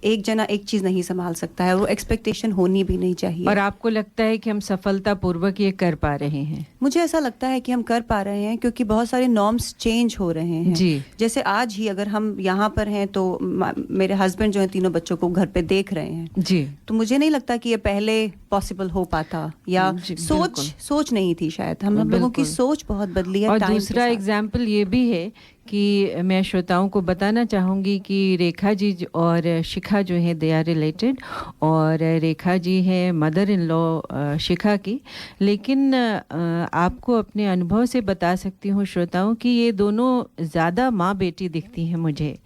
एक जना एक चीज़ नहीं संभाल सकता है, वो एक्सपेक्टेशन होनी भी नहीं चाहिए।
और आपको लगता है कि हम सफलतापूर्वक ये कर पा रहे हैं?
मुझे ऐसा लगता है कि हम कर पा रहे हैं क्योंकि बहुत सारे नॉर्म्स चेंज हो रहे हैं जी। जैसे आज ही अगर हम यहाँ पर हैं तो मेरे हस्बैंड जो है तीनों बच्चों को घर पे देख रहे हैं जी। तो मुझे नहीं लगता कि ये पहले पॉसिबल हो पाता, या सोच नहीं थी शायद। हम लोगों की सोच बहुत बदली है।
और दूसरा एग्जाम्पल ये भी है कि मैं श्रोताओं को बताना चाहूँगी कि रेखा जी और शिखा जो है दे आर रिलेटेड, और रेखा जी है मदर इन लॉ शिखा की। लेकिन आपको अपने अनुभव से बता सकती हूँ श्रोताओं कि ये दोनों ज़्यादा माँ बेटी दिखती हैं मुझे।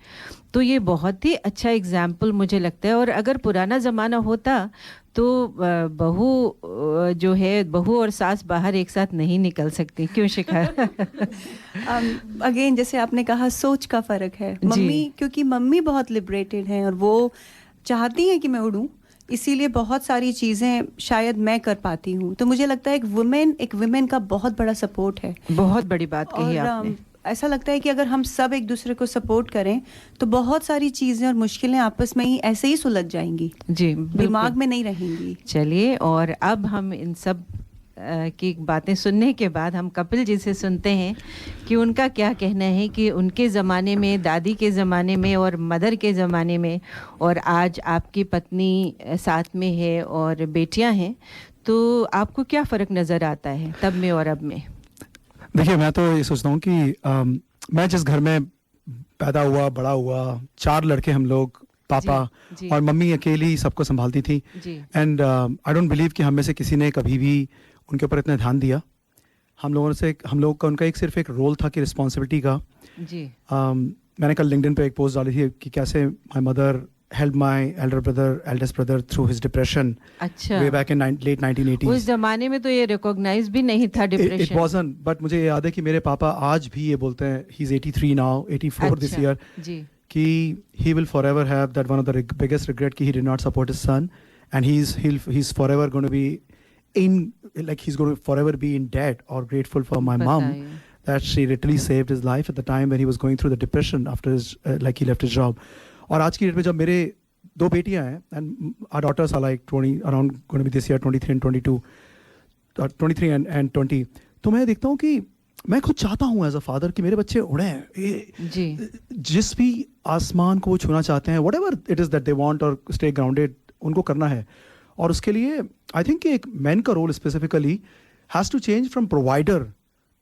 तो ये बहुत ही अच्छा एग्जाम्पल मुझे लगता है। और अगर पुराना ज़माना होता तो बहू और सास बाहर एक साथ नहीं निकल सकती, क्यों शिखा?
अगेन जैसे आपने कहा, सोच का फ़र्क है। मम्मी, क्योंकि मम्मी बहुत लिबरेटेड हैं और वो चाहती हैं कि मैं उड़ूं, इसीलिए बहुत सारी चीज़ें शायद मैं कर पाती हूँ। तो मुझे लगता है एक वुमेन का बहुत बड़ा सपोर्ट है। बहुत बड़ी बात कही आपने। ऐसा लगता है कि अगर हम सब एक दूसरे को सपोर्ट करें तो बहुत सारी चीज़ें और मुश्किलें आपस में ही ऐसे ही सुलझ जाएंगी जी, दिमाग में नहीं रहेंगी।
चलिए, और अब हम इन सब की बातें सुनने के बाद हम कपिल जी से सुनते हैं कि उनका क्या कहना है कि उनके ज़माने में, दादी के ज़माने में और मदर के ज़माने में, और आज आपकी पत्नी साथ में है और बेटियां हैं, तो आपको क्या फ़र्क नज़र आता है तब में और अब में?
देखिए, मैं तो ये सोचता हूँ कि मैं जिस घर में पैदा हुआ, बड़ा हुआ, 4 लड़के हम लोग, पापा
जी।
और मम्मी अकेली सबको संभालती थी। एंड आई डोंट बिलीव कि हम में से किसी ने कभी भी उनके ऊपर इतना ध्यान दिया। हम लोगों का उनका सिर्फ एक रोल था कि रिस्पॉन्सिबिलिटी का।
जी।
मैंने कल लिंक्डइन पे एक पोस्ट डाली थी कि कैसे my mother helped my eldest brother through his depression.
अच्छा।
way back in late 1980s.
उस जमाने में तो ये रिकॉग्नाइज भी नहीं था डिप्रेशन।
It wasn't, but मुझे याद है कि मेरे पापा आज भी ये बोलते हैं, he's 83 now, 84 this year,
जी,
कि he will forever have that one of the biggest regret कि he did not support his son, and he's forever going to be he's going to forever be in debt or grateful for my mom that she literally saved his life at the time when he was going through the depression after his he left his job. और आज की date में जब मेरे 2 बेटियां हैं, and our daughters are like 20 around going to be this year 23 and 22, 23 and 20, तो मैं देखता हूँ कि मैं खुद चाहता हूँ एज अ फादर कि मेरे बच्चे उड़े हैं
जी,
जिस भी आसमान को वो छूना चाहते हैं, whatever it is that they want or stay grounded, उनको करना है। और उसके लिए आई थिंक एक मैन का role specifically has to change from provider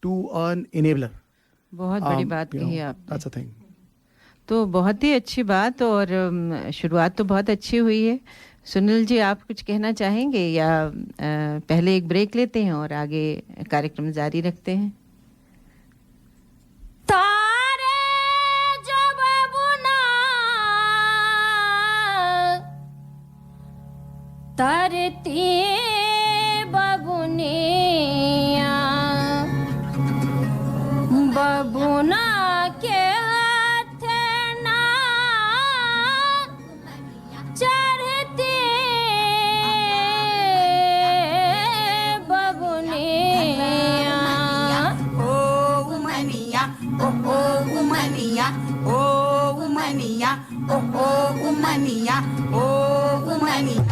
to an enabler.
बहुत बड़ी बात कही आप।
That's a thing.
तो बहुत ही अच्छी बात, और शुरुआत तो बहुत अच्छी हुई है। सुनील जी, आप कुछ कहना चाहेंगे या पहले एक ब्रेक लेते हैं और आगे कार्यक्रम जारी रखते हैं?
तरती बबुनिया बबुना के हाथ ना चढ़ती बबुनिया ओ उमनिया ओ उमनिया ओ उमनिया ओ उमनिया ओ उमनिया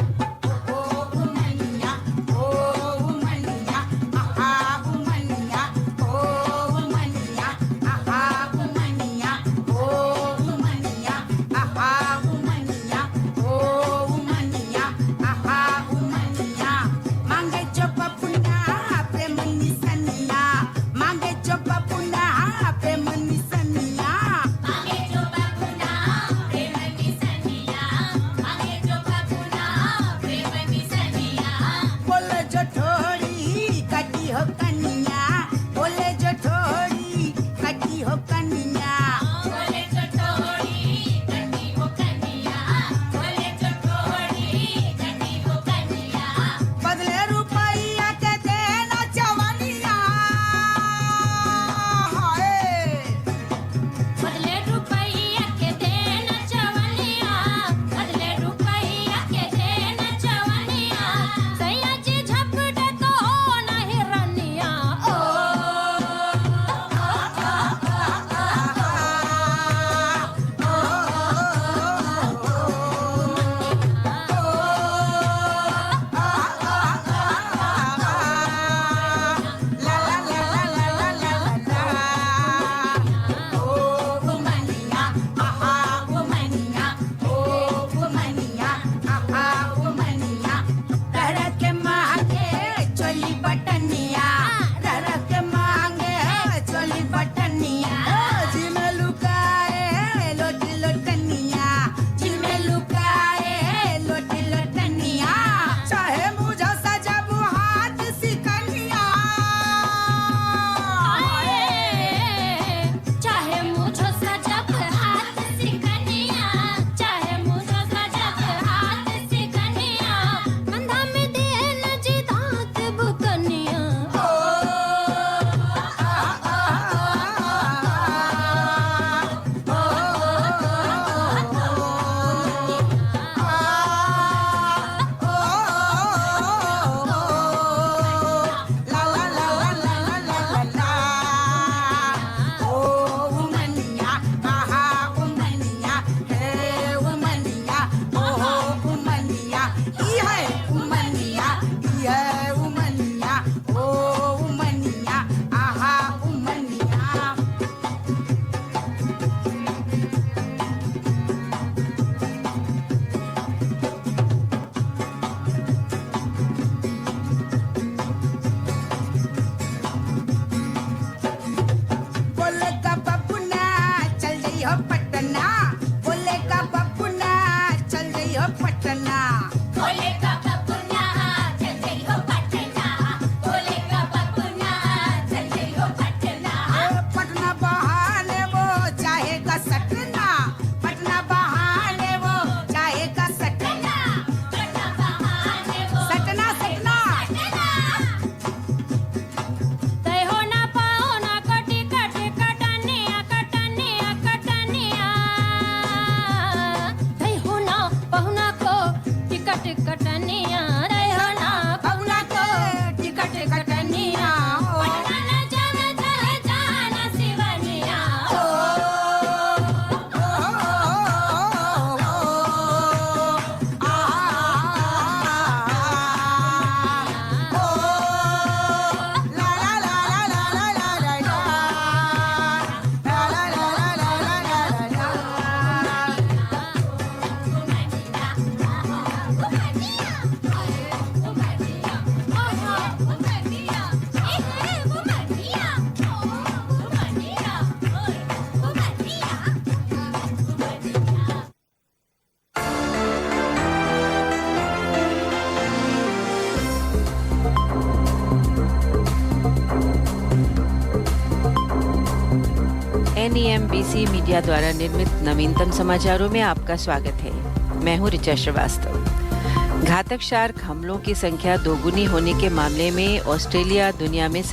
NEMBC मीडिया द्वारा निर्मित नवीनतम समाचारों में आपका स्वागत है। मैं हूं ऋचा श्रीवास्तव। घातक शार्क हमलों की संख्या दोगुनी होने के मामले में ऑस्ट्रेलिया दुनिया में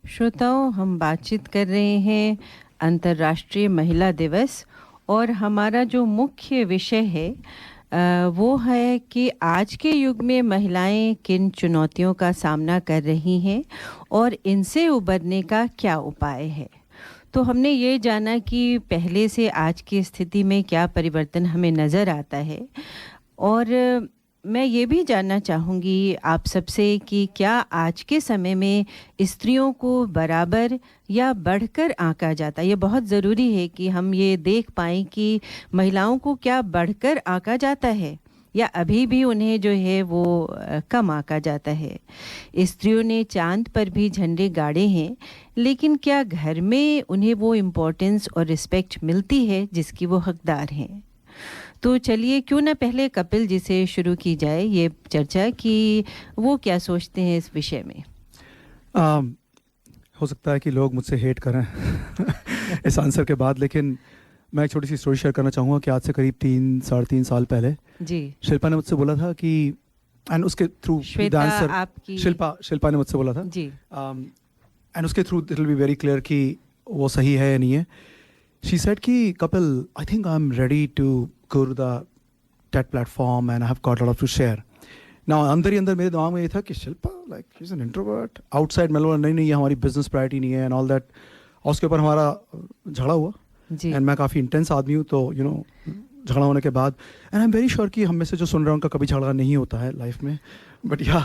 श्रोताओं, हम बातचीत कर रहे हैं अंतर्राष्ट्रीय महिला दिवस और हमारा जो मुख्य विषय है वो है कि आज के युग में महिलाएं किन चुनौतियों का सामना कर रही हैं और इनसे उबरने का क्या उपाय है। तो हमने ये जाना कि पहले से आज की स्थिति में क्या परिवर्तन हमें नज़र आता है, और मैं ये भी जानना चाहूँगी आप सबसे कि क्या आज के समय में स्त्रियों को बराबर या बढ़कर आंका जाता है। ये बहुत ज़रूरी है कि हम ये देख पाएँ कि महिलाओं को क्या बढ़कर आंका जाता है या अभी भी उन्हें जो है वो कम आंका जाता है। स्त्रियों ने चांद पर भी झंडे गाड़े हैं, लेकिन क्या घर में उन्हें वो इम्पोर्टेंस और रिस्पेक्ट मिलती है जिसकी वो हकदार हैं। तो चलिए क्यों ना पहले कपिल जी से शुरू की जाए ये चर्चा कि वो क्या सोचते हैं इस विषय में।
हो सकता है कि लोग मुझसे हेट करें इस आंसर के बाद, लेकिन मैं एक छोटी सी स्टोरी शेयर करना चाहूँगा कि आज से करीब 3-3.5 साल पहले
जी
शिल्पा ने मुझसे बोला था कि एंड उसके थ्रू
आपकी
शिल्पा ने मुझसे बोला था
जी
एंड उसके through it will be very clear कि वो सही है या नहीं है। She said कि Kapil, I think I'm ready to go to the TED platform and I have got a lot to share. Now अंदर ही अंदर मेरे दिमाग में ये था कि Shilpa like she's an introvert, outside मैं बोला नहीं ये हमारी business priority नहीं है and all that। और उसके ऊपर हमारा झगड़ा हुआ and मैं काफ़ी intense आदमी हूँ, तो you know झगड़ा होने के बाद and I'm very sure कि हम में से जो सुन रहे हैं उनका कभी झगड़ा नहीं होता है लाइफ में, but yeah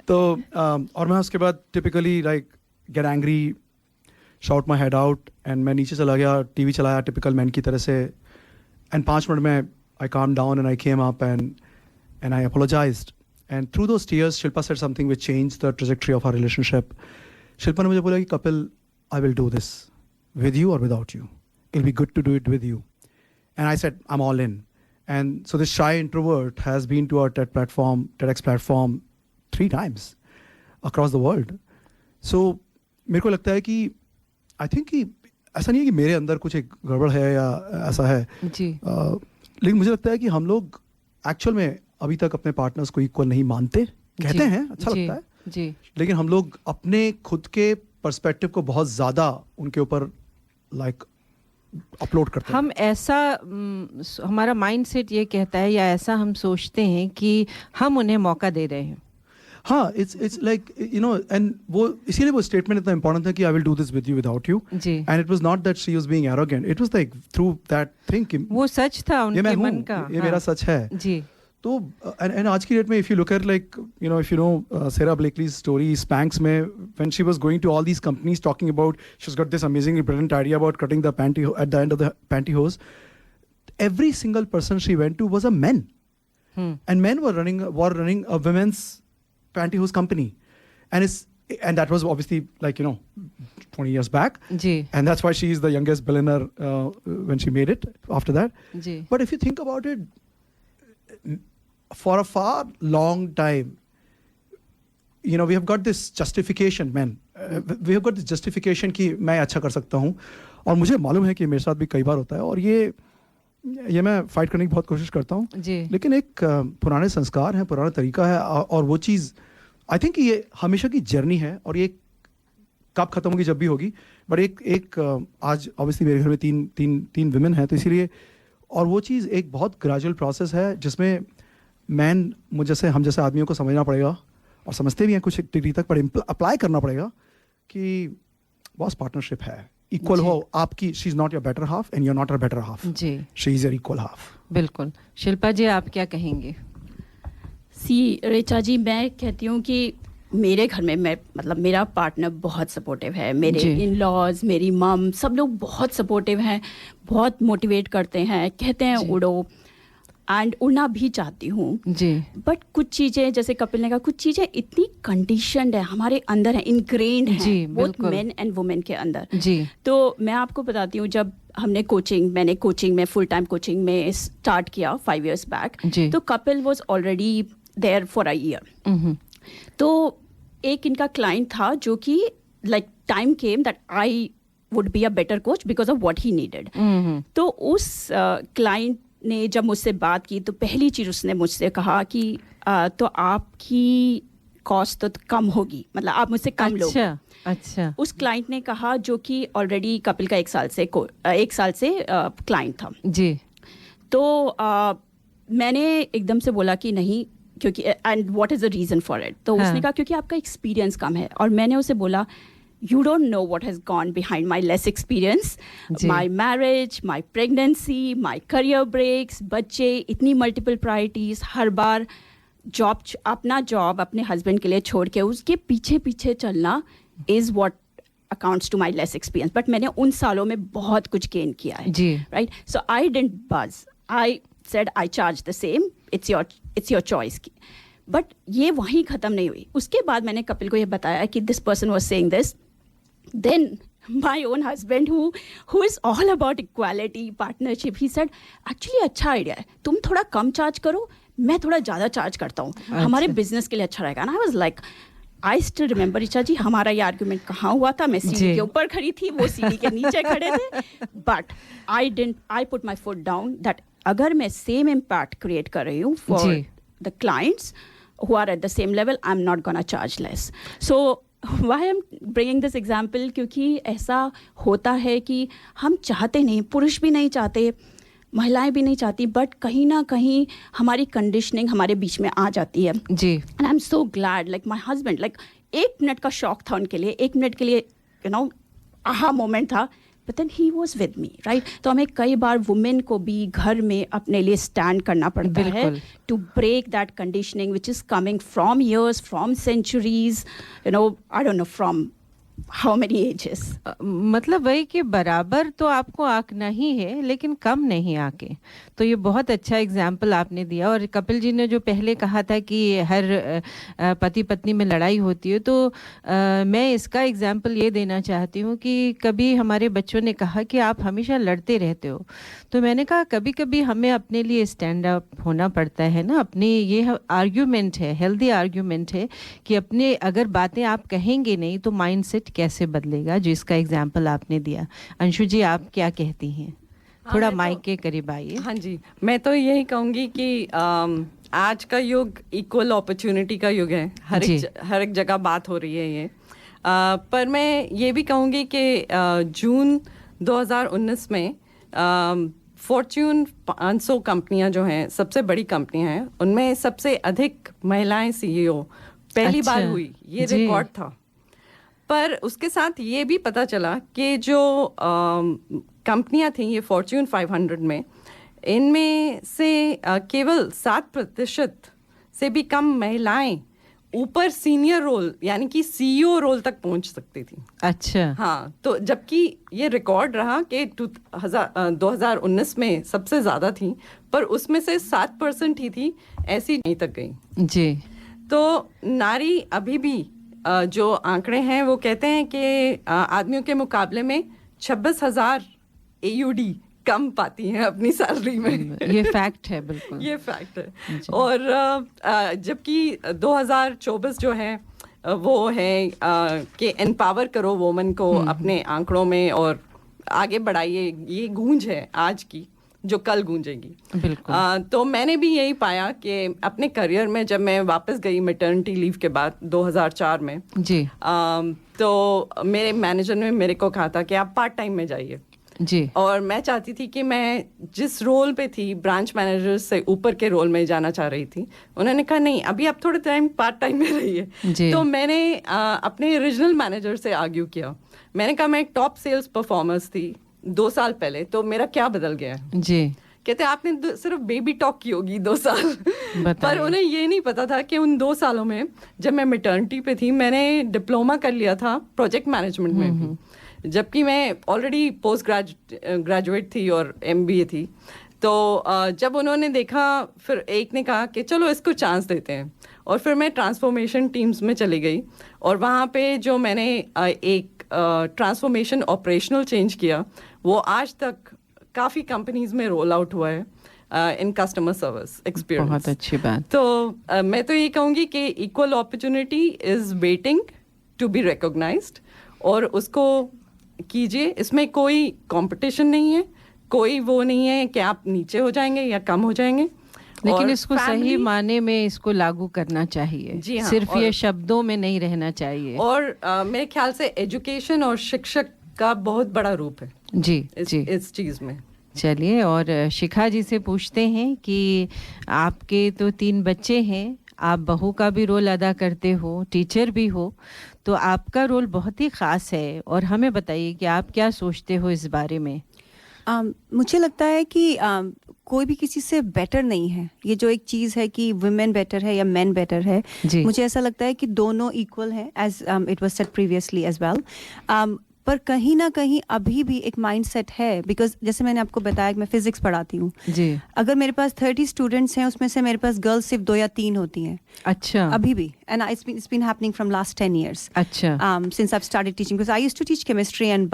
तो और मैं उसके बाद typically like get angry, shot my head out and मैं नीचे चला गया, टीवी चलाया टिपिकल मैन की तरह से एंड 5 मिनट में I came down and I came up and I apologized and through those tears Shilpa said something which change the trajectory of our relationship. Shilpa ने मुझे बोला कि Kapil I will do this with you और without you, it will be good to do it with you and I said I am all in and so this shy introvert has been to our TEDx platform 3 times across the world. So मेरे को लगता है कि I think कि ऐसा नहीं है कि मेरे अंदर कुछ एक गड़बड़ है या ऐसा है
जी,
लेकिन मुझे लगता है कि हम लोग एक्चुअल में अभी तक अपने पार्टनर्स को इक्वल नहीं मानते, कहते हैं अच्छा लगता है
जी, लेकिन
हम लोग अपने खुद के पर्सपेक्टिव को बहुत ज़्यादा उनके ऊपर लाइक अपलोड करते हैं।
हम ऐसा हमारा माइंडसेट ये कहता है या ऐसा हम सोचते हैं कि हम उन्हें मौका दे रहे हैं।
हाँ, it's like you no and वो इसीलिए वो स्टेटमेंट इतना इंपॉर्टेंट था कि आई will do this with you without you and it was not that she was being arrogant, it was like through that thing कि
वो सच था उनके मन का,
ये मेरा सच है
जी।
तो एंड आज की डेट में if you look at like you know if you know Sara Blakely's story Spanx में when she was going to all these companies talking about she has got this amazing brilliant idea about cutting the panty at the end of the pantyhose, every single person she went to was a man and men were running a women's pantyhose company and that was obviously like you know 20 years back and that's why she is the youngest billionaire when she made it after that but if you think about it for a far long time you know we have got this justification men we have got this justification कि मैं अच्छा कर सकता हूँ और मुझे मालूम है कि मेरे साथ भी कई बार होता है और ये मैं फाइट करने की बहुत कोशिश करता हूँ लेकिन एक पुराने संस्कार है, पुराना तरीका है और वो चीज़ आई थिंक ये हमेशा की जर्नी है और ये कब ख़त्म होगी, जब भी होगी, बट एक आज ऑब्वियसली मेरे घर में तीन विमेन हैं तो इसीलिए और वो चीज़ एक बहुत ग्रेजुअल प्रोसेस है जिसमें मैन हम जैसे आदमियों को समझना पड़ेगा और समझते भी हैं कुछ डिग्री तक, पर अप्लाई करना पड़ेगा कि बॉस पार्टनरशिप है, इक्वल हो आपकी, she is not your better half and you are not your better half जी, she is your equal half.
बिल्कुल। शिल्पा जी आप क्या कहेंगे?
ऋचा जी मैं कहती हूँ कि मेरे घर में मतलब मेरा पार्टनर बहुत सपोर्टिव है, मेरे इन लॉज, मेरी मम, सब लोग बहुत सपोर्टिव हैं, बहुत मोटिवेट करते हैं, कहते हैं उड़ो। एंड उड़ना भी चाहती हूँ
जी।
बट कुछ चीज़ें जैसे कपिल ने कहा, कुछ चीज़ें इतनी कंडीशनड है, हमारे अंदर है, इनग्रेन्ड है, बोथ मेन एंड वुमेन के अंदर
जी।
तो मैं आपको बताती हूँ, जब मैंने कोचिंग में फुल टाइम कोचिंग में स्टार्ट किया 5 years बैक, तो Kapil was already there for a year. तो एक इनका क्लाइंट था जो कि like time came that I would be a better coach because of what he needed. तो उस क्लाइंट ने जब मुझसे बात की तो पहली चीज़ उसने मुझसे कहा कि तो आपकी कॉस्ट तो कम होगी, मतलब आप मुझसे कम लोगे।
अच्छा।
उस क्लाइंट ने कहा जो कि ऑलरेडी कपिल का 1 साल से क्लाइंट था
जी।
तो मैंने एकदम से बोला कि नहीं, क्योंकि and what is the reason for it. तो उसने कहा क्योंकि आपका एक्सपीरियंस कम है। और मैंने उसे बोला you don't know what has gone behind my less experience, my marriage, my pregnancy, my career breaks, बच्चे, इतनी multiple priorities, हर बार अपना जॉब अपने हस्बैंड के लिए छोड़ के उसके पीछे पीछे चलना is what accounts to my less experience. But मैंने उन सालों में बहुत कुछ gain किया है
जी।
right? So I didn't buzz. I said I charge the same. It's your choice. But ये वहीं ख़त्म नहीं हुई। उसके बाद मैंने कपिल को ये बताया कि this person was saying this. Then my own husband who is all about equality, partnership, he said actually अच्छा आइडिया है, तुम थोड़ा कम चार्ज करो, मैं थोड़ा ज़्यादा चार्ज करता हूँ, हमारे बिजनेस के लिए अच्छा रहेगा। And I was like, I still remember Richa जी, हमारा ये आर्ग्यूमेंट कहाँ हुआ था, मैं सीढ़ी के ऊपर खड़ी थी, वो सीढ़ी के नीचे खड़े थे। But I put my foot down that अगर मैं सेम इम्पैक्ट क्रिएट कर रही हूँ for the clients who are at the same level, I'm not gonna charge less. So why I'm bringing this example, क्योंकि ऐसा होता है कि हम चाहते नहीं, पुरुष भी नहीं चाहते, महिलाएं भी नहीं चाहती, बट कहीं ना कहीं हमारी कंडीशनिंग हमारे बीच में आ जाती है
जी।
And I am so glad, like my husband, like 1 minute का शौक था उनके लिए, 1 मिनट के लिए आहा मोमेंट था, but then he was with me, right. तो हमें कई बार वुमेन को भी घर में अपने लिए स्टैंड करना पड़ता है to break that conditioning which is coming from years, from centuries, I don't know from how many ages.
मतलब वही कि बराबर तो आपको आंकना ही है, लेकिन कम नहीं आके। तो ये बहुत अच्छा एग्जाम्पल आपने दिया। और कपिल जी ने जो पहले कहा था कि हर पति पत्नी में लड़ाई होती है, तो मैं इसका एग्जाम्पल ये देना चाहती हूँ कि कभी हमारे बच्चों ने कहा कि आप हमेशा लड़ते रहते हो, तो मैंने कहा कभी कभी हमें अपने लिए स्टैंड अप होना पड़ता है ना। अपने ये आर्ग्यूमेंट है, हेल्दी आर्ग्यूमेंट है कि अपने अगर बातें आप कहेंगे नहीं तो माइंडसेट कैसे बदलेगा, जो इसका एग्जाम्पल आपने दिया। अंशु जी, आप क्या कहती हैं? थोड़ा माइक के करीब आइए।
हाँ जी, मैं तो यही कहूँगी कि आज का युग इक्वल अपॉर्चुनिटी का युग है, हर एक जगह बात हो रही है ये। पर मैं ये भी कहूँगी कि जून 2019 में फॉर्च्यून 500 कंपनियां जो हैं, सबसे बड़ी कंपनियां हैं, उनमें सबसे अधिक महिलाएं सीईओ पहली बार हुई, ये रिकॉर्ड था। पर उसके साथ ये भी पता चला कि जो कंपनियां थी ये फॉर्च्यून 500 में, इनमें से केवल 7% से भी कम महिलाएं ऊपर सीनियर रोल यानी कि सीईओ रोल तक पहुंच सकती थी।
अच्छा।
हाँ, तो जबकि ये रिकॉर्ड रहा कि 2019 में सबसे ज़्यादा थी, पर उसमें से 7% ही थी ऐसी नहीं तक गई
जी।
तो नारी अभी भी जो आंकड़े हैं वो कहते हैं कि आदमियों के मुकाबले में 26,000 AUD कम पाती हैं अपनी सैलरी में।
ये फैक्ट है, बिल्कुल
ये फैक्ट है। और जबकि 2024 जो है वो है कि एम्पावर करो वोमन को अपने आंकड़ों में और आगे बढ़ाइए, ये गूंज है आज की जो कल गूंजेगी।
बिल्कुल।
तो मैंने भी यही पाया कि अपने करियर में जब मैं वापस गई मैटरनिटी लीव के बाद 2004 में
जी,
तो मेरे मैनेजर ने मेरे को कहा था कि आप पार्ट टाइम में जाइए
जी। और
मैं चाहती थी कि मैं जिस रोल पे थी, ब्रांच मैनेजर से ऊपर के रोल में जाना चाह रही थी। उन्होंने कहा नहीं, अभी आप थोड़े टाइम पार्ट टाइम में रहिए। तो मैंने अपने रीजनल मैनेजर से आर्ग्यू किया। मैंने कहा मैं एक टॉप सेल्स परफॉर्मर्स थी 2 साल पहले, तो मेरा क्या बदल गया है
जी।
कहते आपने सिर्फ बेबी टॉक की होगी 2 साल। पर उन्हें ये नहीं पता था कि उन 2 सालों में जब मैं मैटरनिटी पे थी, मैंने डिप्लोमा कर लिया था प्रोजेक्ट मैनेजमेंट में भी, जबकि मैं ऑलरेडी पोस्ट ग्रेजुएट थी और MBA थी। तो जब उन्होंने देखा, फिर एक ने कहा कि चलो इसको चांस देते हैं, और फिर मैं ट्रांसफॉर्मेशन टीम्स में चली गई, और वहाँ पे जो मैंने एक ट्रांसफॉर्मेशन ऑपरेशनल चेंज किया, वो आज तक काफ़ी कंपनीज में रोल आउट हुआ है इन कस्टमर सर्विस एक्सपीरियंस।
बहुत अच्छी बात।
तो मैं तो ये कहूँगी कि equal opportunity is waiting to be recognised, और उसको कीजिए। इसमें कोई कंपटीशन नहीं है, कोई वो नहीं है कि आप नीचे हो जाएंगे या कम हो जाएंगे,
लेकिन इसको सही माने में इसको लागू करना चाहिए।
जी हाँ,
सिर्फ ये शब्दों में नहीं रहना चाहिए।
और मेरे ख्याल से एजुकेशन और शिक्षक का बहुत बड़ा रूप है
जी
इस चीज़ में।
चलिए, और शिखा जी से पूछते हैं कि आपके तो 3 बच्चे हैं, आप बहू का भी रोल अदा करते हो, टीचर भी हो, तो आपका रोल बहुत ही ख़ास है, और हमें बताइए कि आप क्या सोचते हो इस बारे में।
मुझे लगता है कि कोई भी किसी से बेटर नहीं है। ये जो एक चीज़ है कि वुमेन बेटर है या मेन बेटर है, मुझे ऐसा लगता है कि दोनों इक्वल हैं, as it was said previously as well. पर कहीं ना कहीं अभी भी एक माइंडसेट है, बिकॉज जैसे मैंने आपको बताया कि मैं फिजिक्स पढ़ाती हूँ जी। अगर मेरे पास 30 स्टूडेंट्स हैं, उसमें से मेरे पास गर्ल्स सिर्फ 2 या 3 होती हैं। अच्छा। अभी भी, and it's been happening from last 10 years। अच्छा। Since I started teaching, because I used to teach chemistry and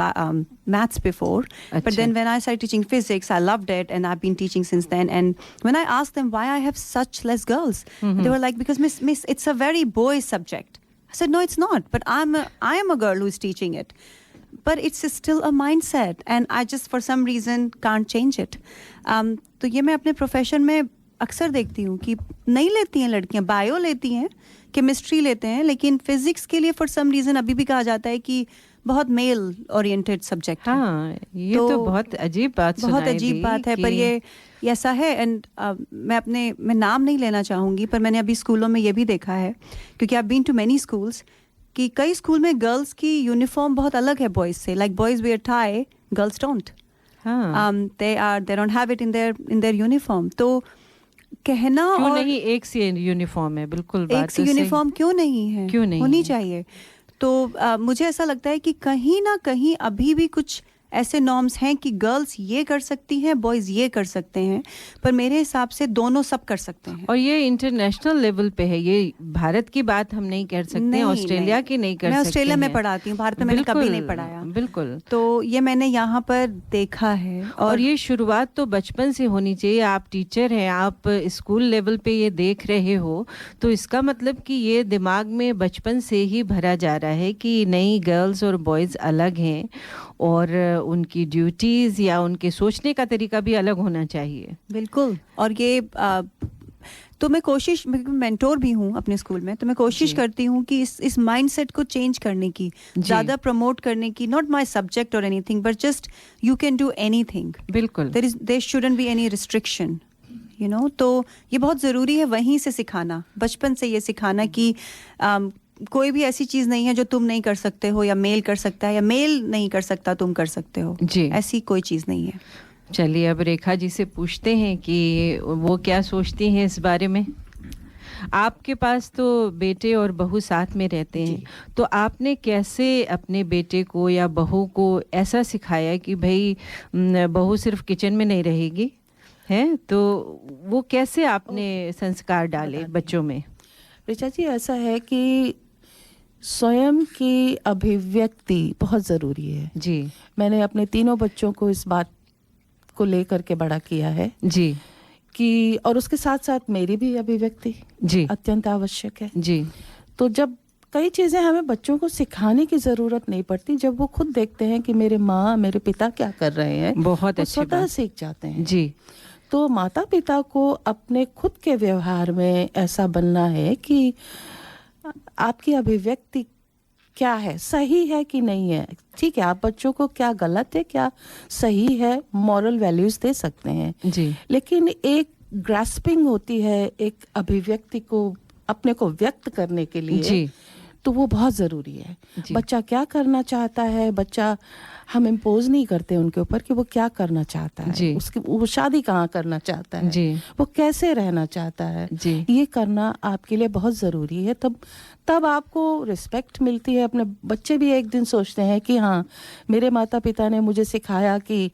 maths before, but then when I started teaching physics, I loved it and I have been teaching since then. And when I asked them why I have such less girls, they were like, because miss it's a very boys subject. I said no, it's not, but I am a girl who is teaching it, but it's still a mindset and I just for some reason can't change it। तो ये मैं अपने profession में अक्सर देखती हूँ कि नहीं लेती हैं लड़कियाँ, बायो लेती हैं, केमिस्ट्री लेते हैं, लेकिन फिजिक्स के लिए फॉर सम रीज़न अभी भी कहा जाता है कि बहुत मेल ओरिएंटेड सब्जेक्ट है। हाँ, ये तो बहुत अजीब बात, बहुत अजीब बात है, पर ये ऐसा है। एंड मैं नाम नहीं लेना चाहूँगी, पर मैंने अभी स्कूलों में ये भी देखा है, क्योंकि I have been to many schools, कि कई स्कूल में गर्ल्स की यूनिफॉर्म बहुत अलग है बॉयज से। Like boys wear tie, girls don't. They don't have it in their uniform. तो कहना क्यों और नहीं एक सी यूनिफॉर्म है, बिल्कुल एक सी यूनिफॉर्म क्यों नहीं है, क्यों नहीं होनी चाहिए। तो मुझे ऐसा लगता है कि कहीं ना कहीं अभी भी कुछ ऐसे नॉर्म्स हैं कि गर्ल्स ये कर सकती हैं, बॉयज ये कर सकते हैं, पर मेरे हिसाब से दोनों सब कर सकते हैं। और ये इंटरनेशनल लेवल पे है, ये भारत की बात हम नहीं कर सकते, ऑस्ट्रेलिया की नहीं कर सकते। मैं ऑस्ट्रेलिया में पढ़ाती हूँ, भारत में मैंने कभी नहीं पढ़ाया। बिल्कुल। तो ये मैंने यहाँ पर देखा है, और ये शुरुआत तो बचपन से होनी चाहिए। आप टीचर हैं, आप स्कूल लेवल पे ये देख रहे हो, तो इसका मतलब कि ये दिमाग में बचपन से ही भरा जा रहा है कि नहीं, गर्ल्स और बॉयज़ अलग हैं, और उनकी ड्यूटीज़ या उनके सोचने का तरीका भी अलग होना चाहिए। बिल्कुल। और ये तो मैं मेंटोर भी हूँ अपने स्कूल में, तो मैं कोशिश करती हूँ कि इस माइंडसेट को चेंज करने की, ज़्यादा प्रमोट करने की। नॉट माई सब्जेक्ट और anything, but just you can do anything. बिल्कुल। There shouldn't be any restriction, you know. तो ये बहुत ज़रूरी है वहीं से सिखाना, बचपन से ये सिखाना कि कोई भी ऐसी चीज़ नहीं है जो तुम नहीं कर सकते हो, या मेल कर सकता है, या मेल नहीं कर सकता तुम कर सकते हो जी। ऐसी कोई चीज़ नहीं है। चलिए, अब रेखा जी से पूछते हैं कि वो क्या सोचती हैं इस बारे में। आपके पास तो बेटे और बहू साथ में रहते हैं, तो आपने कैसे अपने बेटे को या बहू को ऐसा सिखाया कि भाई बहू सिर्फ किचन में नहीं रहेगी, है? तो वो कैसे आपने संस्कार डाले बच्चों में?
ऋचा जी, ऐसा है कि स्वयं की अभिव्यक्ति बहुत ज़रूरी है जी। मैंने अपने 3 बच्चों को इस बात को लेकर के बड़ा किया है जी, कि और उसके साथ साथ मेरी भी अभिव्यक्ति जी अत्यंत आवश्यक है जी। तो जब कई चीज़ें हमें बच्चों को सिखाने की ज़रूरत नहीं पड़ती, जब वो खुद देखते हैं कि मेरे माँ मेरे पिता क्या कर रहे हैं, बहुत अच्छी बात, स्वतः सीख जाते हैं जी। तो माता पिता को अपने खुद के व्यवहार में ऐसा बनना है कि आपकी अभिव्यक्ति क्या है, सही है कि नहीं है। ठीक है, आप बच्चों को क्या गलत है क्या सही है, मॉरल वैल्यूज दे सकते हैं जी, लेकिन एक ग्रास्पिंग होती है एक अभिव्यक्ति को अपने को व्यक्त करने के लिए जी, तो वो बहुत ज़रूरी है। बच्चा क्या करना चाहता है, बच्चा हम इम्पोज नहीं करते उनके ऊपर कि वो क्या करना चाहता है, उसकी वो शादी कहाँ करना चाहता है जी, वो कैसे रहना चाहता है जी, ये करना आपके लिए बहुत ज़रूरी है। तब आपको रिस्पेक्ट मिलती है। अपने बच्चे भी एक दिन सोचते हैं कि हाँ, मेरे माता पिता ने मुझे सिखाया कि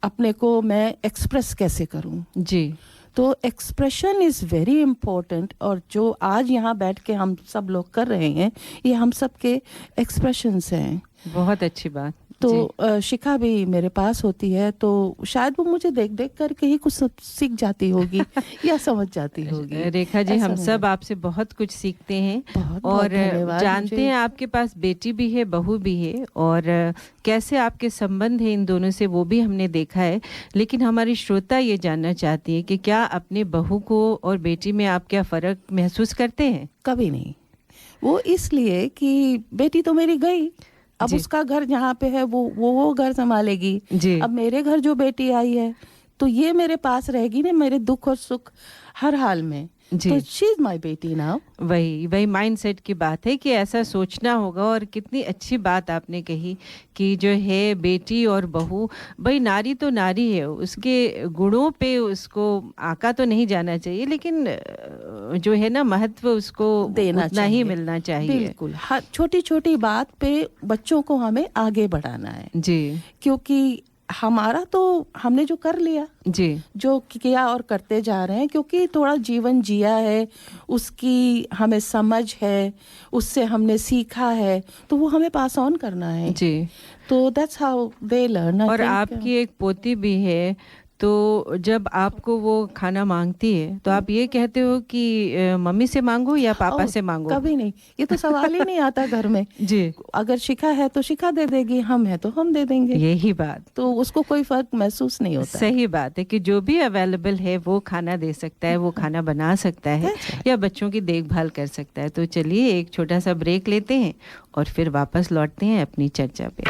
अपने को मैं एक्सप्रेस कैसे करूं
जी।
तो एक्सप्रेशन इज़ वेरी इम्पोर्टेंट, और जो आज यहाँ बैठ के हम सब लोग कर रहे हैं ये हम सब के एक्सप्रेशंस हैं।
बहुत अच्छी बात।
तो शिखा भी मेरे पास होती है तो शायद वो मुझे देख देख करके ही कुछ सीख जाती होगी या समझ जाती होगी।
रेखा जी, हम सब आपसे बहुत कुछ सीखते हैं और जानते हैं आपके पास बेटी भी है, बहू भी है, और कैसे आपके संबंध है इन दोनों से वो भी हमने देखा है। लेकिन हमारी श्रोता ये जानना चाहती है कि क्या अपने बहू को और बेटी में आप क्या फ़र्क महसूस करते हैं?
कभी नहीं। वो इसलिए कि बेटी तो मेरी गई, अब उसका घर जहाँ पे है वो घर संभालेगी। अब मेरे घर जो बेटी आई है तो ये मेरे पास रहेगी ना, मेरे दुख और सुख हर हाल में। तो शी इज माय बेटी नाउ।
वही माइंडसेट की बात है कि ऐसा सोचना होगा। और कितनी अच्छी बात आपने कही कि जो है बेटी और बहू, भाई नारी तो नारी है, उसके गुणों पे उसको आका तो नहीं जाना चाहिए, लेकिन जो है ना महत्व उसको देना उतना ही मिलना चाहिए।
बिल्कुल, हर छोटी छोटी बात पे बच्चों को हमें आगे बढ़ाना है
जी,
क्योंकि हमारा तो हमने जो कर लिया
जी,
जो किया और करते जा रहे हैं, क्योंकि थोड़ा जीवन जिया है, उसकी हमें समझ है, उससे हमने सीखा है, तो वो हमें पास ऑन करना है
जी।
तो दैट्स हाउ दे लर्न।
और आपकी एक पोती भी है, तो जब आपको वो खाना मांगती है तो आप ये कहते हो कि मम्मी से मांगो या पापा से मांगो?
कभी नहीं, ये तो सवाल ही नहीं आता घर में
जी।
अगर शिखा है तो शिखा दे देगी, हम है तो हम दे देंगे,
यही बात।
तो उसको कोई फर्क महसूस नहीं होता।
सही बात है कि जो भी अवेलेबल है वो खाना दे सकता है, वो खाना बना सकता है या बच्चों की देखभाल कर सकता है। तो चलिए एक छोटा सा ब्रेक लेते हैं और फिर वापस लौटते हैं अपनी चर्चा पे।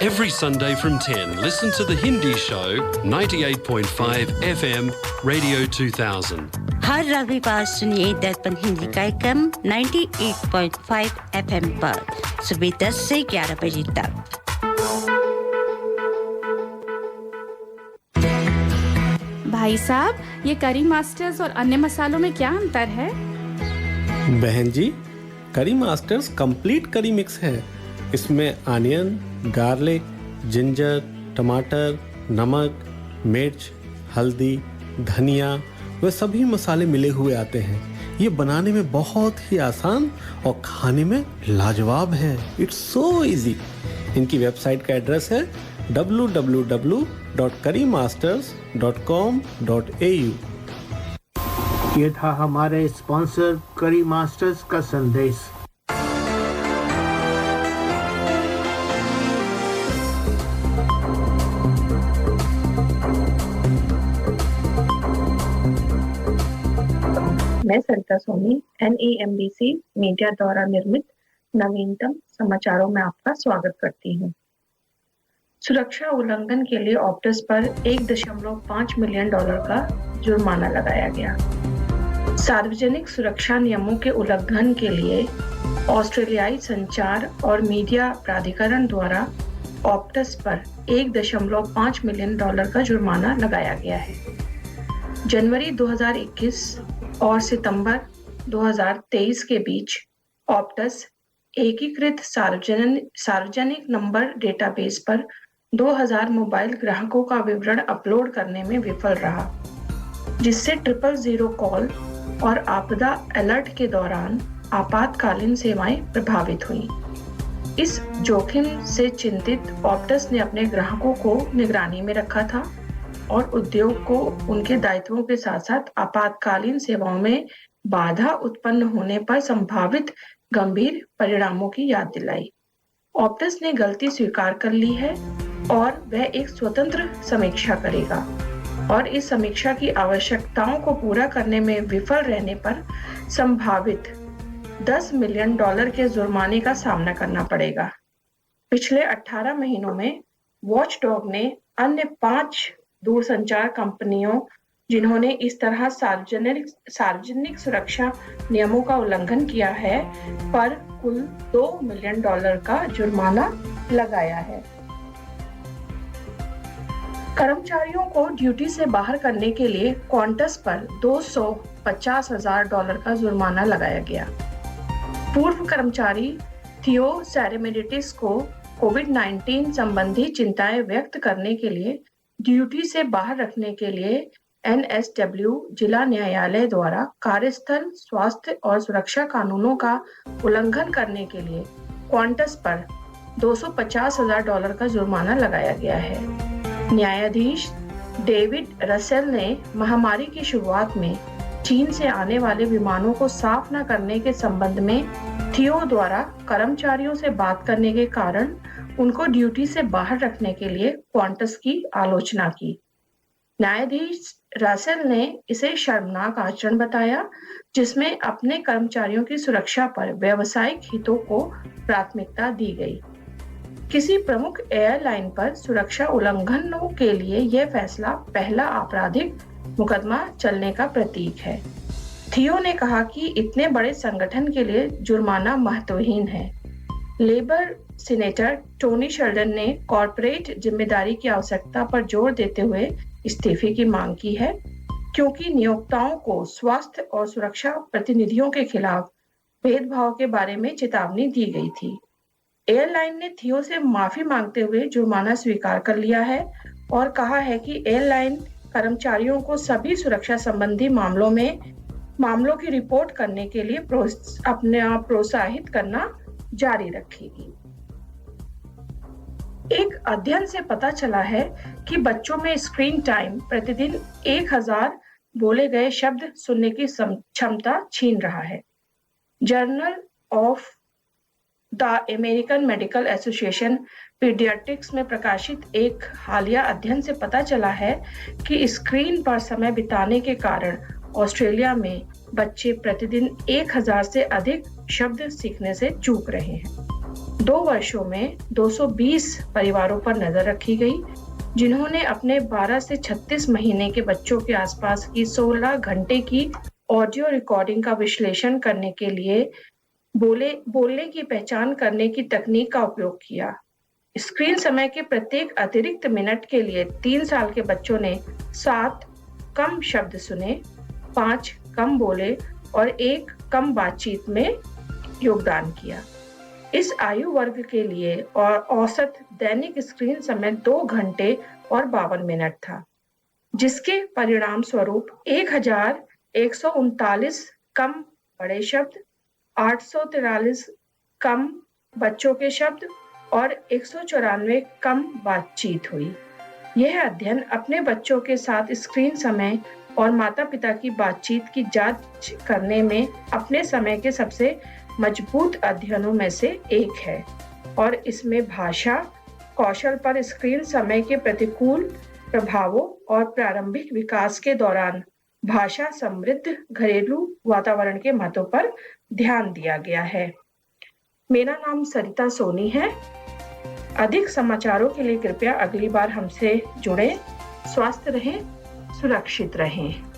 Every Sunday from 10, listen to the Hindi show 98.5 FM Radio 2000.
हर रविवार सुनिए दर्पण हिंदी कार्यक्रम 98.5 FM पर सुबह 10 से 11 बजे तक।
भाई साहब, ये करी मास्टर्स और अन्य मसालों में क्या अंतर है?
बहन जी, करी मास्टर्स कंप्लीट करी मिक्स है। इसमें आनियन, गार्लिक, जिंजर, टमाटर, नमक, मिर्च, हल्दी, धनिया वे सभी मसाले मिले हुए आते हैं। ये बनाने में बहुत ही आसान और खाने में लाजवाब है। It's so easy. इनकी वेबसाइट का एड्रेस है www.currymasters.com.au।
ये था हमारे स्पॉन्सर करी मास्टर्स का संदेश।
मैं सरिता सोनी NEMBC मीडिया द्वारा निर्मित नवीनतम समाचारों में आपका स्वागत करती हूँ। सुरक्षा उल्लंघन के लिए ऑप्टस पर $1.5 मिलियन का जुर्माना लगाया गया। सार्वजनिक सुरक्षा नियमों के उल्लंघन के लिए ऑस्ट्रेलियाई संचार और मीडिया प्राधिकरण द्वारा ऑप्टस पर $1.5 मिलियन का जुर्माना लगाया गया है। जनवरी 2021 और सितंबर 2023 के बीच ऑप्टस एकीकृत सार्वजनिक नंबर डेटाबेस पर 2000 मोबाइल ग्राहकों का विवरण अपलोड करने में विफल रहा, जिससे 000 कॉल और आपदा अलर्ट के दौरान आपातकालीन सेवाएं प्रभावित हुईं। इस जोखिम से चिंतित ऑप्टस ने अपने ग्राहकों को निगरानी में रखा था और उद्योग को उनके दायित्वों के साथ साथ आपातकालीन सेवाओं में बाधा उत्पन्न होने पर संभावित गंभीर परिणामों की याद दिलाई। ऑप्टस ने गलती स्वीकार कर ली है और वह एक स्वतंत्र समीक्षा करेगा और इस समीक्षा की आवश्यकताओं को पूरा करने में विफल रहने पर संभावित $10 मिलियन के जुर्माने का सामना करना पड़ेगा। पिछले 18 महीनों में वॉचडॉग ने अन्य 5 दूरसंचार कंपनियों जिन्होंने इस तरह सार्वजनिक सुरक्षा नियमों का उल्लंघन किया है पर कुल $2 मिलियन का जुर्माना लगाया है। कर्मचारियों को ड्यूटी से बाहर करने के लिए क्वांटस पर $250,000 का जुर्माना लगाया गया। पूर्व कर्मचारी थियो सैरेमेडिटिस को कोविड-19 संबंधी चिंताएं व्यक्त करने के लिए ड्यूटी से बाहर रखने के लिए एनएसडब्ल्यू जिला न्यायालय द्वारा कार्यस्थल स्वास्थ्य और सुरक्षा कानूनों का उल्लंघन करने के लिए क्वांटस पर $250,000 का जुर्माना लगाया गया है। न्यायाधीश डेविड रसेल ने महामारी की शुरुआत में चीन से आने वाले विमानों को साफ न करने के संबंध में थियो द्वारा कर्मचारियों से बात करने के कारण उनको ड्यूटी से बाहर रखने के लिए क्वांटस की आलोचना की। न्यायाधीश रसेल ने इसे शर्मनाक आचरण बताया, जिसमें अपने कर्मचारियों की सुरक्षा पर व्यावसायिक हितों को प्राथमिकता दी गई। किसी प्रमुख एयरलाइन पर सुरक्षा उल्लंघनों के लिए यह फैसला पहला आपराधिक मुकदमा चलने का प्रतीक है। थियो ने कहा कि इतने बड़े संगठन के लिए जुर्माना महत्वहीन है। लेबर सीनेटर टोनी शेल्डन ने कॉरपोरेट जिम्मेदारी की आवश्यकता पर जोर देते हुए इस्तीफे की मांग की है, क्योंकि नियोक्ताओं को स्वास्थ्य और सुरक्षा प्रतिनिधियों के खिलाफ भेदभाव के बारे में चेतावनी दी गई थी। एयरलाइन ने थियो से माफी मांगते हुए जुर्माना स्वीकार कर लिया है और कहा है कि एयरलाइन कर्मचारियों को सभी सुरक्षा संबंधी मामलों की रिपोर्ट करने के लिए प्रोत्साहित करना जारी रखेगी। एक अध्ययन से पता चला है कि बच्चों में स्क्रीन टाइम प्रतिदिन 1000 बोले गए शब्द सुनने की क्षमता छीन रहा है। Journal of the American medical association paediatrics में प्रकाशित एक हालिया अध्ययन से पता चला है कि स्क्रीन पर समय बिताने के कारण ऑस्ट्रेलिया में बच्चे प्रतिदिन 1000 से अधिक शब्द सीखने से चूक रहे हैं। 2 वर्षों में 220 परिवारों पर नजर रखी गई, जिन्होंने अपने 12 से 36 महीने के बच्चों के आसपास की 16 घंटे की ऑडियो रिकॉर्डिंग का विश्लेषण करने के लिए बोलने की पहचान करने की तकनीक का उपयोग किया। स्क्रीन समय के प्रत्येक अतिरिक्त मिनट के लिए 3 साल के बच्चों ने 7 कम शब्द सुने, 5 कम बोले और 1 कम बातचीत में योगदान किया। इस आयु वर्ग के लिए और औसत दैनिक स्क्रीन समय 2 घंटे और 52 मिनट था, जिसके परिणाम स्वरूप 1139 कम बड़े शब्द, 843 कम बच्चों के शब्द और 194 कम बातचीत हुई। यह अध्ययन अपने बच्चों के साथ स्क्रीन समय और माता-पिता की बातचीत की जांच करने में अपने समय के सबसे मजबूत अध्ययनों में से एक है और इसमें भाषा कौशल पर स्क्रीन समय के प्रतिकूल प्रभावों और प्रारंभिक विकास के दौरान भाषा समृद्ध घरेलू वातावरण के महत्व पर ध्यान दिया गया है। मेरा नाम सरिता सोनी है। अधिक समाचारों के लिए कृपया अगली बार हमसे जुड़ें। स्वस्थ रहें, सुरक्षित रहें।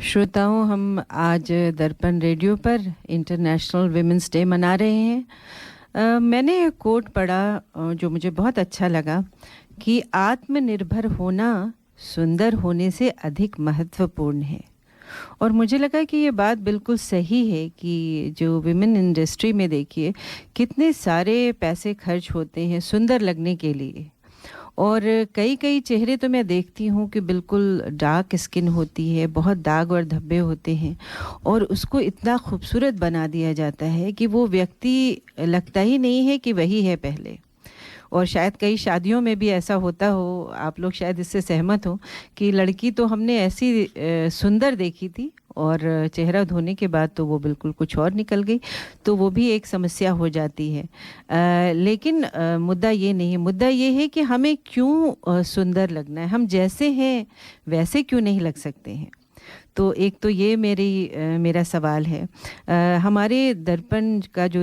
श्रोताओं, हम आज दर्पण रेडियो पर इंटरनेशनल विमेंस डे मना रहे हैं। मैंने एक कोट पढ़ा जो मुझे बहुत अच्छा लगा कि आत्मनिर्भर होना सुंदर होने से अधिक महत्वपूर्ण है। और मुझे लगा कि ये बात बिल्कुल सही है कि जो विमेन इंडस्ट्री में देखिए कितने सारे पैसे खर्च होते हैं सुंदर लगने के लिए, और कई चेहरे तो मैं देखती हूँ कि बिल्कुल डार्क स्किन होती है, बहुत दाग और धब्बे होते हैं, और उसको इतना खूबसूरत बना दिया जाता है कि वो व्यक्ति लगता ही नहीं है कि वही है पहले। और शायद कई शादियों में भी ऐसा होता हो, आप लोग शायद इससे सहमत हो कि लड़की तो हमने ऐसी सुंदर देखी थी और चेहरा धोने के बाद तो वो बिल्कुल कुछ और निकल गई, तो वो भी एक समस्या हो जाती है। लेकिन मुद्दा ये नहीं, मुद्दा ये है कि हमें क्यों सुंदर लगना है, हम जैसे हैं वैसे क्यों नहीं लग सकते हैं। तो एक तो ये मेरा सवाल है। हमारे दर्पण का जो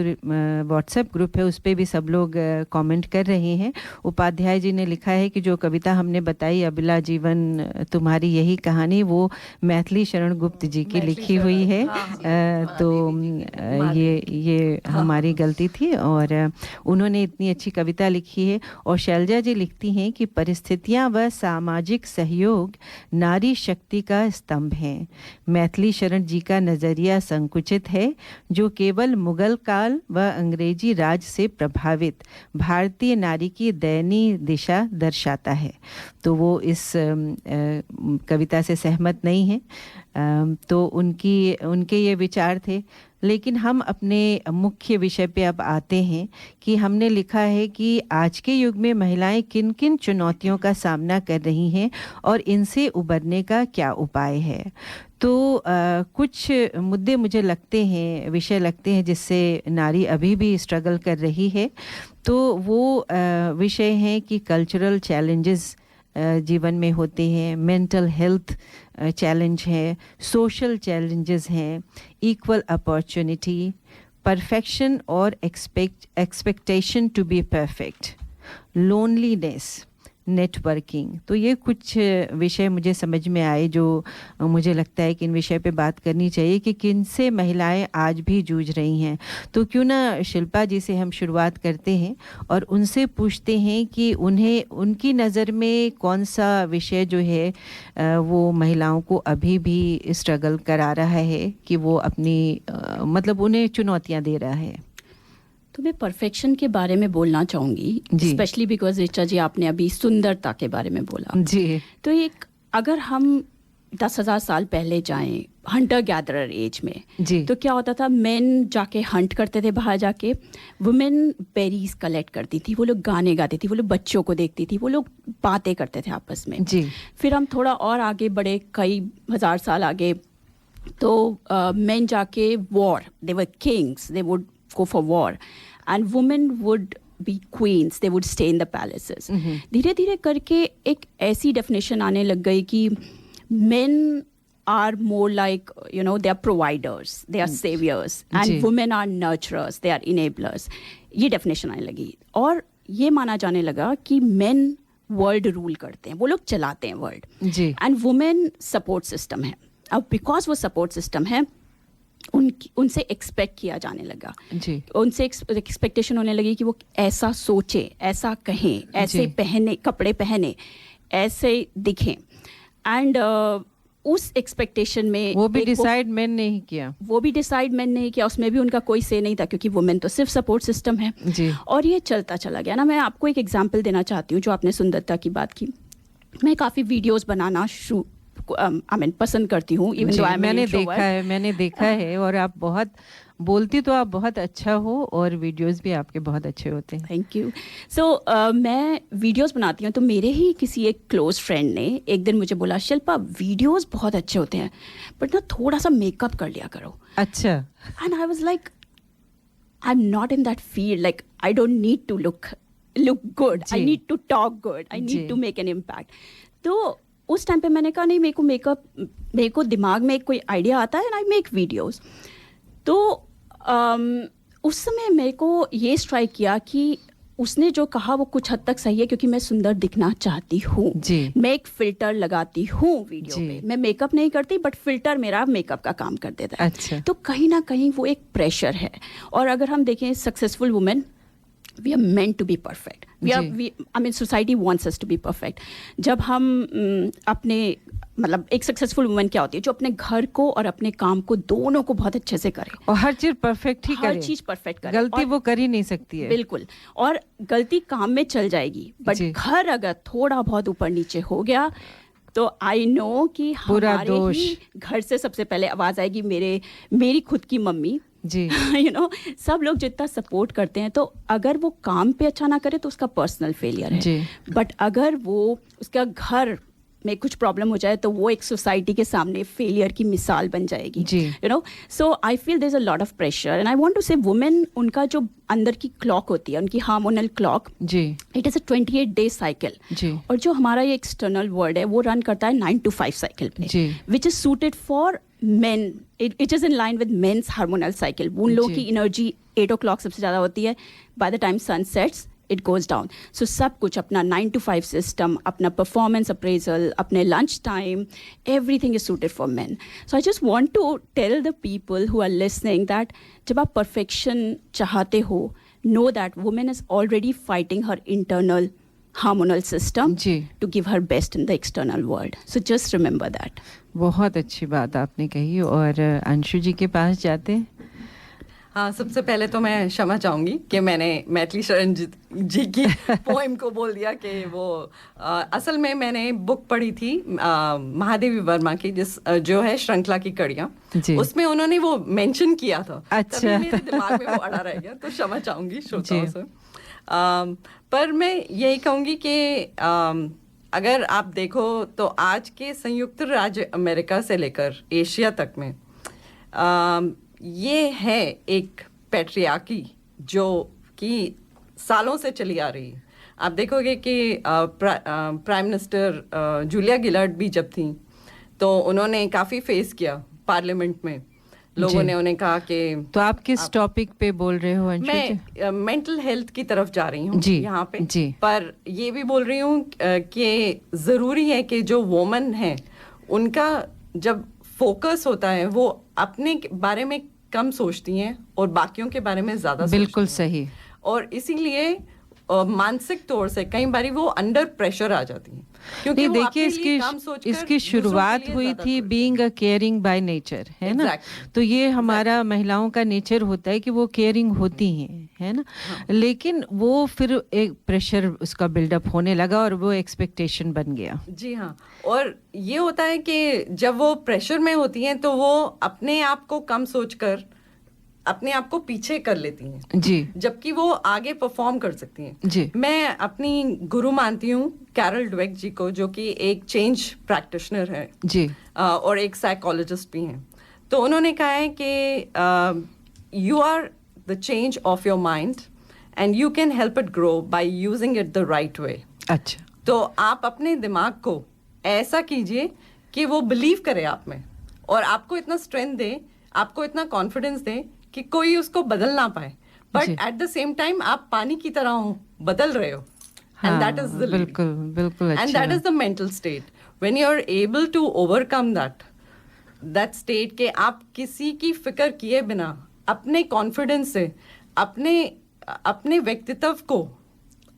व्हाट्सएप ग्रुप है उस पे भी सब लोग कमेंट कर रहे हैं। उपाध्याय जी ने लिखा है कि जो कविता हमने बताई अबला जीवन तुम्हारी यही कहानी, वो मैथिली शरण गुप्त जी की लिखी हुई है। तो ये हमारी गलती थी और उन्होंने इतनी अच्छी कविता लिखी है। और शैलजा जी लिखती हैं कि परिस्थितियां व सामाजिक सहयोग नारी शक्ति का स्तंभ हैं। मैथिली शरण जी का नज़रिया संकुचित है जो केवल मुगल काल व अंग्रेजी राज से प्रभावित भारतीय नारी की दयनीय दिशा दर्शाता है। तो वो इस कविता से सहमत नहीं है। तो उनके ये विचार थे। लेकिन हम अपने मुख्य विषय पे अब आते हैं कि हमने लिखा है कि आज के युग में महिलाएं किन किन चुनौतियों का सामना कर रही हैं और इनसे उबरने का क्या उपाय है। तो कुछ मुद्दे मुझे लगते हैं, विषय लगते हैं जिससे नारी अभी भी स्ट्रगल कर रही है। तो वो विषय हैं कि कल्चरल चैलेंजेस जीवन में होते हैं, मेंटल हेल्थ चैलेंज है, सोशल चैलेंजेस हैं, इक्वल अपॉर्चुनिटी, परफेक्शन और expectation to be perfect, loneliness, networking. तो ये कुछ विषय मुझे समझ में आए जो मुझे लगता है कि इन विषय पे बात करनी चाहिए कि किन से महिलाएं आज भी जूझ रही हैं। तो क्यों ना शिल्पा जी से हम शुरुआत करते हैं और उनसे पूछते हैं कि उन्हें उनकी नज़र में कौन सा विषय जो है वो महिलाओं को अभी भी स्ट्रगल करा रहा है कि वो अपनी मतलब उन्हें चुनौतियाँ दे रहा है।
तो मैं परफेक्शन के बारे में बोलना चाहूँगी, स्पेशली बिकॉज ऋचा जी आपने अभी सुंदरता के बारे में बोला
जी।
तो एक अगर हम 10,000 साल पहले जाएं हंटर गैदरर एज में
जी,
तो क्या होता था, मेन जाके हंट करते थे बाहर जाके, वुमेन बेरीज कलेक्ट करती थी, वो लोग गाने गाती थी, वो लोग बच्चों को देखती थी, वो लोग बातें करते थे आपस में
जी।
फिर हम थोड़ा और आगे बढ़े, कई हज़ार साल आगे, तो मेन जाके war, they were Kings, they would go for war and women would be queens, they would stay in the palaces. धीरे धीरे करके एक ऐसी definition आने लग गई कि men are more like, you know, they are providers, they are saviors and women are nurturers, they are enablers. ये definition आने लगी और ये माना जाने लगा कि men world rule करते हैं, वो लोग चलाते हैं world
ji,
and women support system है। अब because वो support system है उनसे एक्सपेक्ट किया जाने लगा
जी,
उनसे एक्सपेक्टेशन होने लगी कि वो ऐसा सोचे, ऐसा कहें, ऐसे पहने, कपड़े पहने, ऐसे दिखें। एंड उस एक्सपेक्टेशन में
वो भी डिसाइड मैन नहीं किया,
उसमें भी उनका कोई से नहीं था क्योंकि वुमेन तो सिर्फ सपोर्ट सिस्टम है
जी।
और ये चलता चला गया ना। मैं आपको एक एग्जांपल देना चाहती हूँ, जो आपने सुंदरता की बात की। मैं काफ़ी वीडियोस बनाना पसंद करती हूँ,
मैंने देखा है और आप बहुत बोलती तो आप बहुत अच्छा हो और वीडियोस भी आपके बहुत अच्छे होते हैं।
Thank you. सो मैं वीडियोस बनाती हूँ, तो मेरे ही किसी एक क्लोज फ्रेंड ने एक दिन मुझे बोला, शिल्पा वीडियोस बहुत अच्छे होते हैं बट ना थोड़ा सा मेकअप कर लिया करो।
अच्छा।
And I was like, I am not in that field, like I don't need to look good, I need to talk good, I need to make an impact. तो उस टाइम पे मैंने कहा नहीं, मेरे को दिमाग में कोई आइडिया आता है एंड आई मेक वीडियोस। तो उस समय मेरे को ये स्ट्राइक किया कि उसने जो कहा वो कुछ हद तक सही है क्योंकि मैं सुंदर दिखना चाहती हूँ। मैं एक फिल्टर लगाती हूँ वीडियो पे, मैं मेकअप नहीं करती बट फिल्टर मेरा मेकअप का काम कर देता है।
अच्छा।
तो कहीं ना कहीं वो एक प्रेशर है। और अगर हम देखें successful women, we are meant to be perfect. Society wants us to be perfect. जब हम अपने मतलब एक सक्सेसफुल वुमेन क्या होती है, जो अपने घर को और अपने काम को दोनों को बहुत अच्छे से करे
और हर चीज परफेक्ट ही करे,
हर चीज परफेक्ट करे,
गलती वो कर ही नहीं सकती है।
बिल्कुल। और गलती काम में चल जाएगी बट घर अगर थोड़ा बहुत ऊपर नीचे हो गया तो आई नो कि हमारे ही घर से सबसे पहले आवाज आएगी मेरी खुद की मम्मी
जी।
you know, सब लोग जितना सपोर्ट करते हैं, तो अगर वो काम पे अच्छा ना करे तो उसका पर्सनल फेलियर है, बट अगर वो उसका घर में कुछ प्रॉब्लम हो जाए तो वो एक सोसाइटी के सामने फेलियर की मिसाल बन जाएगी, you know. So I feel there is a lot of pressure and I want to say women, उनका जो अंदर की क्लॉक होती है, उनकी hormonal clock, it is a 28-day cycle. और जो हमारा ये एक्सटर्नल वर्ल्ड है वो रन करता है 9 to 5 साइकिल पे, which is suited for men. It is in line with men's hormonal cycle. उन लोगों की एनर्जी 8 o'clock सबसे ज़्यादा होती है. By the time sun sets it goes down. So सब कुछ अपना 9 to 5 system, अपना performance appraisal, अपने lunch time, everything is suited for men. So I just want to tell the people who are listening that जब आप perfection चाहते हो, know that woman is already fighting her internal hormonal system to give her best in the external world. So just remember that.
बहुत अच्छी बात आपने कही. और अंशु जी के पास जाते हैं.
हाँ, सबसे पहले तो मैं क्षमा चाहूँगी कि मैंने मैथिली शरण जी की पोएम को बोल दिया कि वो असल में मैंने बुक पढ़ी थी महादेवी वर्मा की, जो है श्रृंखला की कड़ियाँ. उसमें उन्होंने वो मेंशन किया था. अच्छा. मेरे दिमाग में वो अड़ा रह गया, तो क्षमा चाहूँगी श्रोताओं से. पर मैं यही कहूँगी कि अगर आप देखो तो आज के संयुक्त राज्य अमेरिका से लेकर एशिया तक में ये है एक पैट्रियार्की जो कि सालों से चली आ रही है. आप देखोगे कि प्राइम मिनिस्टर जूलिया गिलार्ड भी जब थी तो उन्होंने काफ़ी फेस किया पार्लियामेंट में. लोगों ने उन्हें कहा कि.
तो आप किस टॉपिक पे बोल रहे हो अंशु?
मैं मेंटल हेल्थ की तरफ जा रही हूँ यहाँ पे. पर ये भी बोल रही हूँ कि ज़रूरी है कि जो वोमन है उनका जब फोकस होता है वो अपने बारे में कम सोचती हैं और बाकियों के बारे में ज़्यादा.
बिल्कुल सही.
और इसीलिए मानसिक तौर से कई बारी वो अंडर प्रेशर आ जाती हैं. क्योंकि
देखिए इसकी शुरुआत हुई थी being a caring by nature, है ना. तो ये हमारा महिलाओं का नेचर होता है कि वो केयरिंग होती हैं, है ना. लेकिन वो फिर एक प्रेशर उसका बिल्डअप होने लगा और वो एक्सपेक्टेशन बन गया.
जी हाँ. और ये होता है कि जब वो प्रेशर में होती हैं तो वो अपने आप को कम सोचकर अपने आप को पीछे कर लेती हैं
जी,
जबकि वो आगे परफॉर्म कर सकती हैं
जी.
मैं अपनी गुरु मानती हूँ कैरल ड्वेक जी को, जो कि एक चेंज प्रैक्टिशनर है
जी,
और एक साइकोलॉजिस्ट भी हैं. तो उन्होंने कहा है कि you are the change of your mind and you can help it grow by using it the right way.
अच्छा.
तो आप अपने दिमाग को ऐसा कीजिए कि वो बिलीव करे आप में और आपको इतना स्ट्रेंथ दे, आपको इतना कॉन्फिडेंस दे कि कोई उसको बदल ना पाए. But at the same time आप पानी की तरह हो, बदल रहे हो. एंड दैट इज द
बिल्कुल बिल्कुल.
And that is the mental state when you are able to overcome that state के आप किसी की फिक्र किए बिना अपने कॉन्फिडेंस से अपने व्यक्तित्व को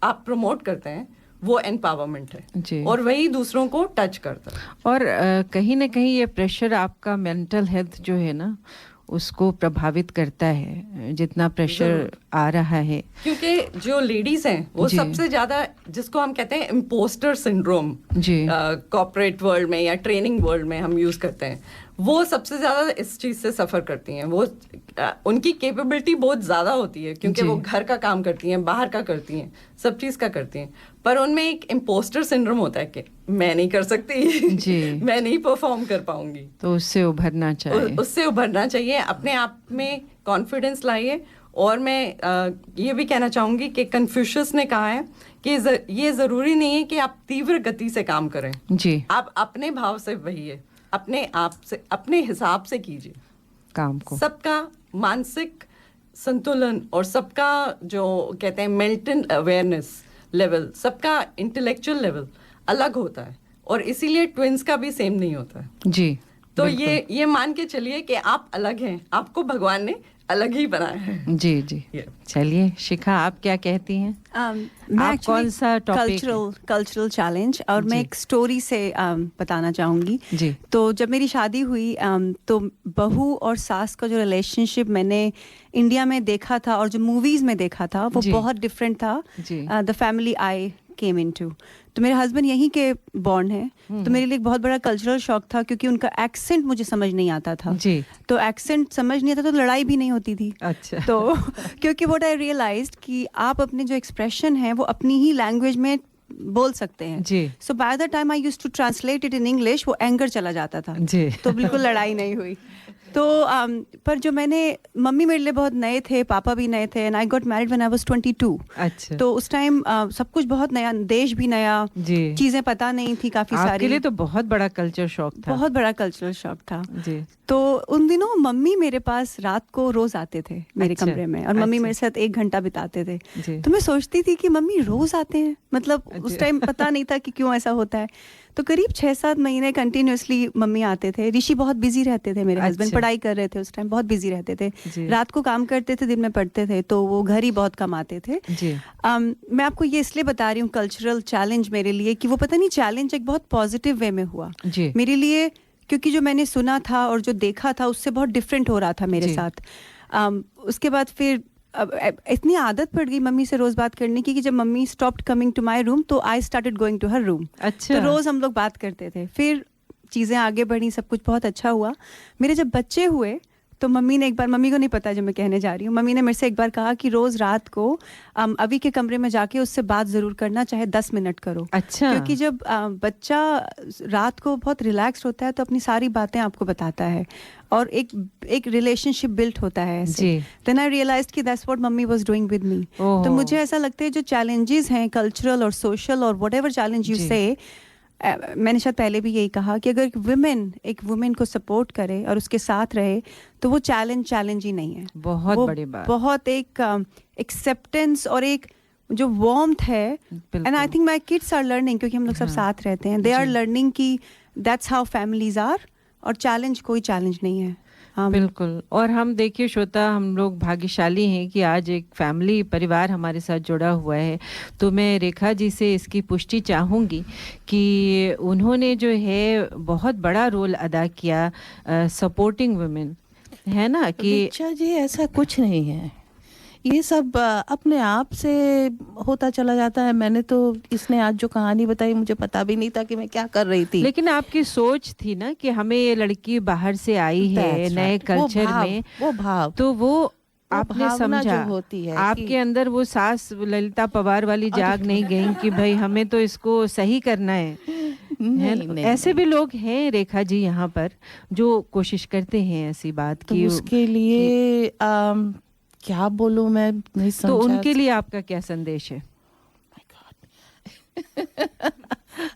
आप प्रमोट करते हैं. वो एम्पावरमेंट है और वही दूसरों को टच करता है.
और कहीं ना कहीं ये प्रेशर आपका मेंटल हेल्थ जो है ना उसको प्रभावित करता है, जितना प्रेशर आ रहा है.
क्योंकि जो लेडीज हैं वो सबसे ज्यादा, जिसको हम कहते हैं इम्पोस्टर सिंड्रोम, कॉर्पोरेट वर्ल्ड में या ट्रेनिंग वर्ल्ड में हम यूज करते हैं, वो सबसे ज़्यादा इस चीज़ से सफ़र करती हैं. वो उनकी कैपेबिलिटी बहुत ज़्यादा होती है क्योंकि वो घर का काम करती हैं, बाहर का करती हैं, सब चीज़ का करती हैं. पर उनमें एक इम्पोस्टर सिंड्रोम होता है कि मैं नहीं कर सकती
जी.
मैं नहीं परफॉर्म कर पाऊंगी.
तो उससे उभरना चाहिए.
उससे उभरना चाहिए. अपने आप में कॉन्फिडेंस लाइए. और मैं ये भी कहना चाहूँगी कि कन्फ्यूशियस ने कहा है कि ये ज़रूरी नहीं है कि आप तीव्र गति से काम करें
जी.
आप अपने भाव से बहिए, अपने आप से, अपने हिसाब से कीजिए
काम को.
सबका मानसिक संतुलन और सबका जो कहते हैं मेंटल अवेयरनेस लेवल, सबका इंटेलेक्चुअल लेवल अलग होता है और इसीलिए ट्विंस का भी सेम नहीं होता है
जी.
तो ये मान के चलिए कि आप अलग हैं, आपको भगवान ने अलग ही बनाया है.
जी जी. चलिए शिखा, आप क्या कहती हैं?
मैं
कौन सा टॉपिक?
Cultural challenge. और मैं एक स्टोरी से बताना चाहूँगी.
जी.
तो जब मेरी शादी हुई तो बहू और सास का जो रिलेशनशिप मैंने इंडिया में देखा था और जो मूवीज़ में देखा था वो बहुत डिफरेंट था. The family I came into. तो मेरे हस्बैंड यहीं के बॉर्न हैं, तो मेरे लिए एक बहुत बड़ा कल्चरल शॉक था क्योंकि उनका एक्सेंट मुझे समझ नहीं आता था
जी.
तो एक्सेंट समझ नहीं आता तो लड़ाई भी नहीं होती थी.
अच्छा.
तो क्योंकि व्हाट आई रियलाइज्ड कि आप अपने जो एक्सप्रेशन है वो अपनी ही लैंग्वेज में बोल सकते हैं
जी।
So by the time I used to translate it in English वो एंगर चला जाता था
जी।
तो बिल्कुल लड़ाई नहीं हुई। तो पर जो मैंने मम्मी मेरे लिए बहुत नए थे, पापा भी नए थे, and I got married when I was 22।
अच्छा।
तो उस टाइम सब कुछ बहुत नया, देश भी नया,
जी।
चीजें पता नहीं थी काफी सारी।
आपके लिए तो बहुत बड़ा कल्चर शॉक था।
बहुत बड़ा कल्चरल शॉक था
जी।
तो उन दिनों मम्मी मेरे पास रात को रोज आते थे मेरे
अच्छा,
कमरे में, और मम्मी
अच्छा।
मेरे साथ 1 घंटा बिताते थे।
जी।
तो मैं सोचती थी कि मम्मी रोज आते हैं, मतलब उस टाइम पता नहीं था कि क्यों ऐसा होता है। तो करीब 6-7 महीने कंटिन्यूअसली मम्मी आते थे। ऋषि बहुत बिजी रहते थे, मेरे हस्बैंड
अच्छा।
पढ़ाई कर रहे थे उस टाइम, बहुत बिजी रहते थे,
जी।
रात को काम करते थे, दिन में पढ़ते थे, तो वो घर ही बहुत कम आते थे।
जी।
मैं आपको ये इसलिए बता रही हूँ कल्चरल चैलेंज मेरे लिए, कि वो पता नहीं चैलेंज एक बहुत पॉजिटिव वे में हुआ
जी।
मेरे लिए, क्योंकि जो मैंने सुना था और जो देखा था उससे बहुत डिफरेंट हो रहा था मेरे
जी।
साथ। उसके बाद फिर इतनी आदत पड़ गई मम्मी से रोज बात करने की कि जब mummy stopped coming to my room तो I started going to her room.
अच्छा।
तो रोज हम लोग बात करते थे, फिर चीज़ें आगे बढ़ी, सब कुछ बहुत अच्छा हुआ। मेरे जब बच्चे हुए तो मम्मी ने एक बार, मम्मी को नहीं पता जो मैं कहने जा रही हूँ, मम्मी ने मेरे से एक बार कहा कि रोज रात को अभी के कमरे में जाके उससे बात जरूर करना, चाहे 10 मिनट करो।
अच्छा।
क्योंकि जब बच्चा रात को बहुत रिलैक्स होता है तो अपनी सारी बातें आपको बताता है और एक रिलेशनशिप बिल्ट होता है ऐसे।
जी।
देन आई रियलाइज्ड कि that's what mummy was doing with me. तो मुझे ऐसा लगता है जो चैलेंजेस हैं कल्चरल और सोशल और व्हाटएवर चैलेंज यू से, मैंने शायद पहले भी यही कहा कि अगर एक वुमेन को सपोर्ट करे और उसके साथ रहे तो वो चैलेंज ही नहीं है।
बहुत बड़ी बात।
बहुत एक एक्सेप्टेंस और एक जो वार्मथ है, and I think my kids are learning, क्योंकि हम लोग सब साथ रहते हैं, दे आर लर्निंग कि दैट्स हाउ फैमिलीज आर, और कोई चैलेंज नहीं है।
बिल्कुल। और हम देखिए श्रोता, हम लोग भाग्यशाली हैं कि आज एक फैमिली परिवार हमारे साथ जुड़ा हुआ है। तो मैं रेखा जी से इसकी पुष्टि चाहूँगी कि उन्होंने जो है बहुत बड़ा रोल अदा किया सपोर्टिंग वुमेन, है ना? कि
रिचा जी ऐसा कुछ नहीं है, ये सब अपने आप से होता चला जाता है। मैंने तो इसने आज जो कहानी बताई मुझे पता भी नहीं था कि मैं क्या कर रही थी।
लेकिन आपकी सोच थी ना कि हमें ये लड़की बाहर से आई है नए कल्चर में,
वो भाव,
तो वो आपने समझा
जो होती है
आपके अंदर वो सास ललिता पवार वाली जाग नहीं गई कि भाई हमें तो इसको सही करना है।
नहीं,
ऐसे भी लोग हैं रेखा जी यहाँ पर जो कोशिश करते हैं ऐसी बात
तो
की।
उसके लिए क्या बोलूं मैं नहीं समझा।
तो उनके लिए आपका क्या संदेश है?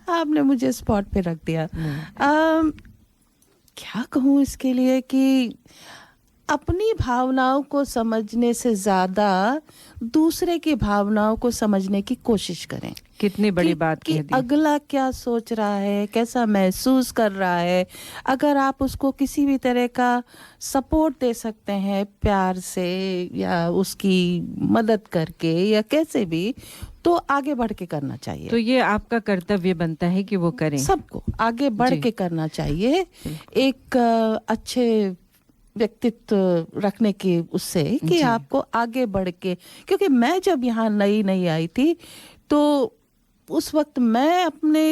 आपने मुझे स्पॉट पे रख दिया। क्या कहूँ इसके लिए कि अपनी भावनाओं को समझने से ज्यादा दूसरे की भावनाओं को समझने की कोशिश करें।
कितनी बड़ी बात कह दी।
अगला क्या सोच रहा है, कैसा महसूस कर रहा है, अगर आप उसको किसी भी तरह का सपोर्ट दे सकते हैं प्यार से या उसकी मदद करके या कैसे भी, तो आगे बढ़ के करना चाहिए।
तो ये आपका कर्तव्य बनता है कि वो करें,
सबको आगे बढ़ के करना चाहिए, एक अच्छे व्यक्तित्व रखने की उससे कि आपको आगे बढ़ के, क्योंकि मैं जब यहाँ नई आई थी तो उस वक्त मैं अपने